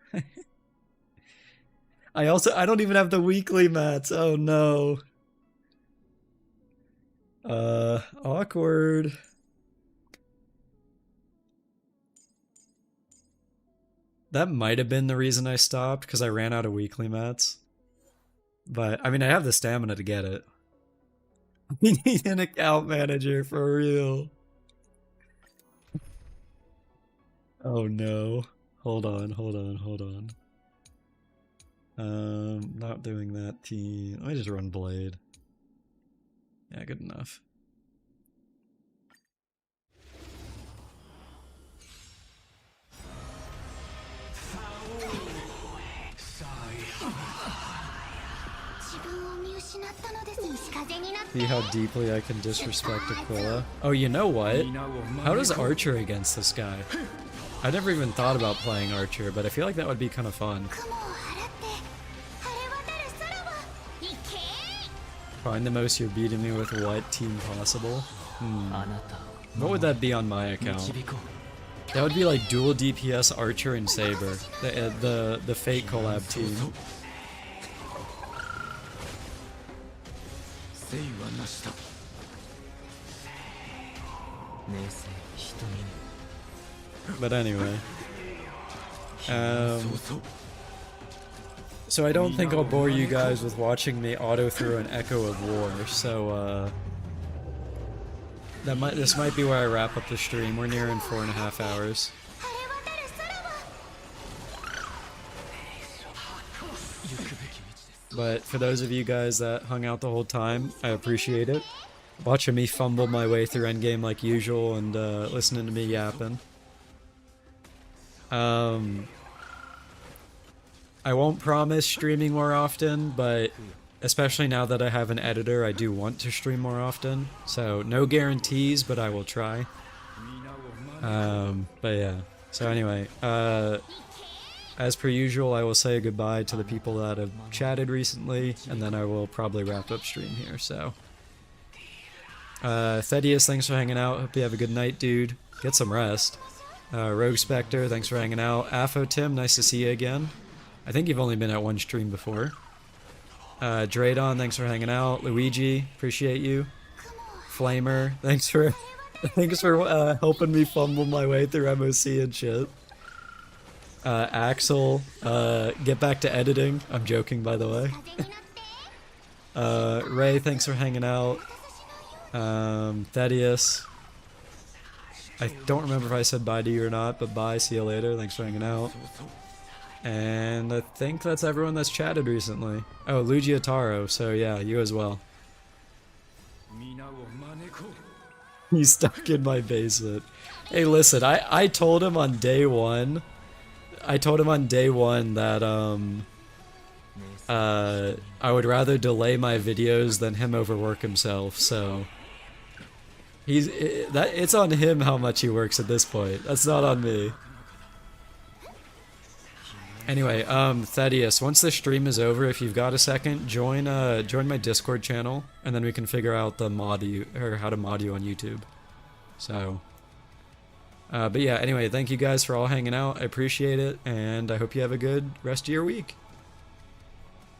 S1: I don't even have the weekly mats. Oh no. Awkward. That might have been the reason I stopped, because I ran out of weekly mats. But, I mean, I have the stamina to get it. We need an account manager, for real. Oh no. Hold on. Not doing that team. Let me just run Blade. Yeah, good enough. See how deeply I can disrespect Aquila. Oh, you know what? How does Archer against this guy? I never even thought about playing Archer, but I feel like that would be kind of fun. Find the most you're beating me with what team possible? What would that be on my account? That would be like dual DPS Archer and Saber. The Fate collab team. But anyway. So I don't think I'll bore you guys with watching me auto through an Echo of War, so this might be where I wrap up the stream. We're nearing 4.5 hours. But for those of you guys that hung out the whole time, I appreciate it. Watching me fumble my way through endgame like usual and listening to me yapping. I won't promise streaming more often, but especially now that I have an editor, I do want to stream more often. So no guarantees, but I will try. But yeah. So anyway, as per usual, I will say goodbye to the people that have chatted recently, and then I will probably wrap up stream here, so. Thaddeus, thanks for hanging out. Hope you have a good night, dude. Get some rest. Rogue Spectre, thanks for hanging out. Afo Tim, nice to see you again. I think you've only been at one stream before. Draydon, thanks for hanging out. Luigi, appreciate you. Flamer, thanks for helping me fumble my way through MOC and shit. Axel, get back to editing. I'm joking, by the way. Ray, thanks for hanging out. Thaddeus. I don't remember if I said bye to you or not, but bye, see you later. Thanks for hanging out. And I think that's everyone that's chatted recently. Oh, Luigi Taro, so yeah, you as well. He's stuck in my basement. Hey, listen, I told him on day one. That I would rather delay my videos than him overwork himself, so it's on him how much he works at this point. That's not on me. Anyway, Thaddeus, once the stream is over, if you've got a second, join my Discord channel, and then we can figure out how to mod you on YouTube. So, but yeah, anyway, thank you guys for all hanging out. I appreciate it, and I hope you have a good rest of your week.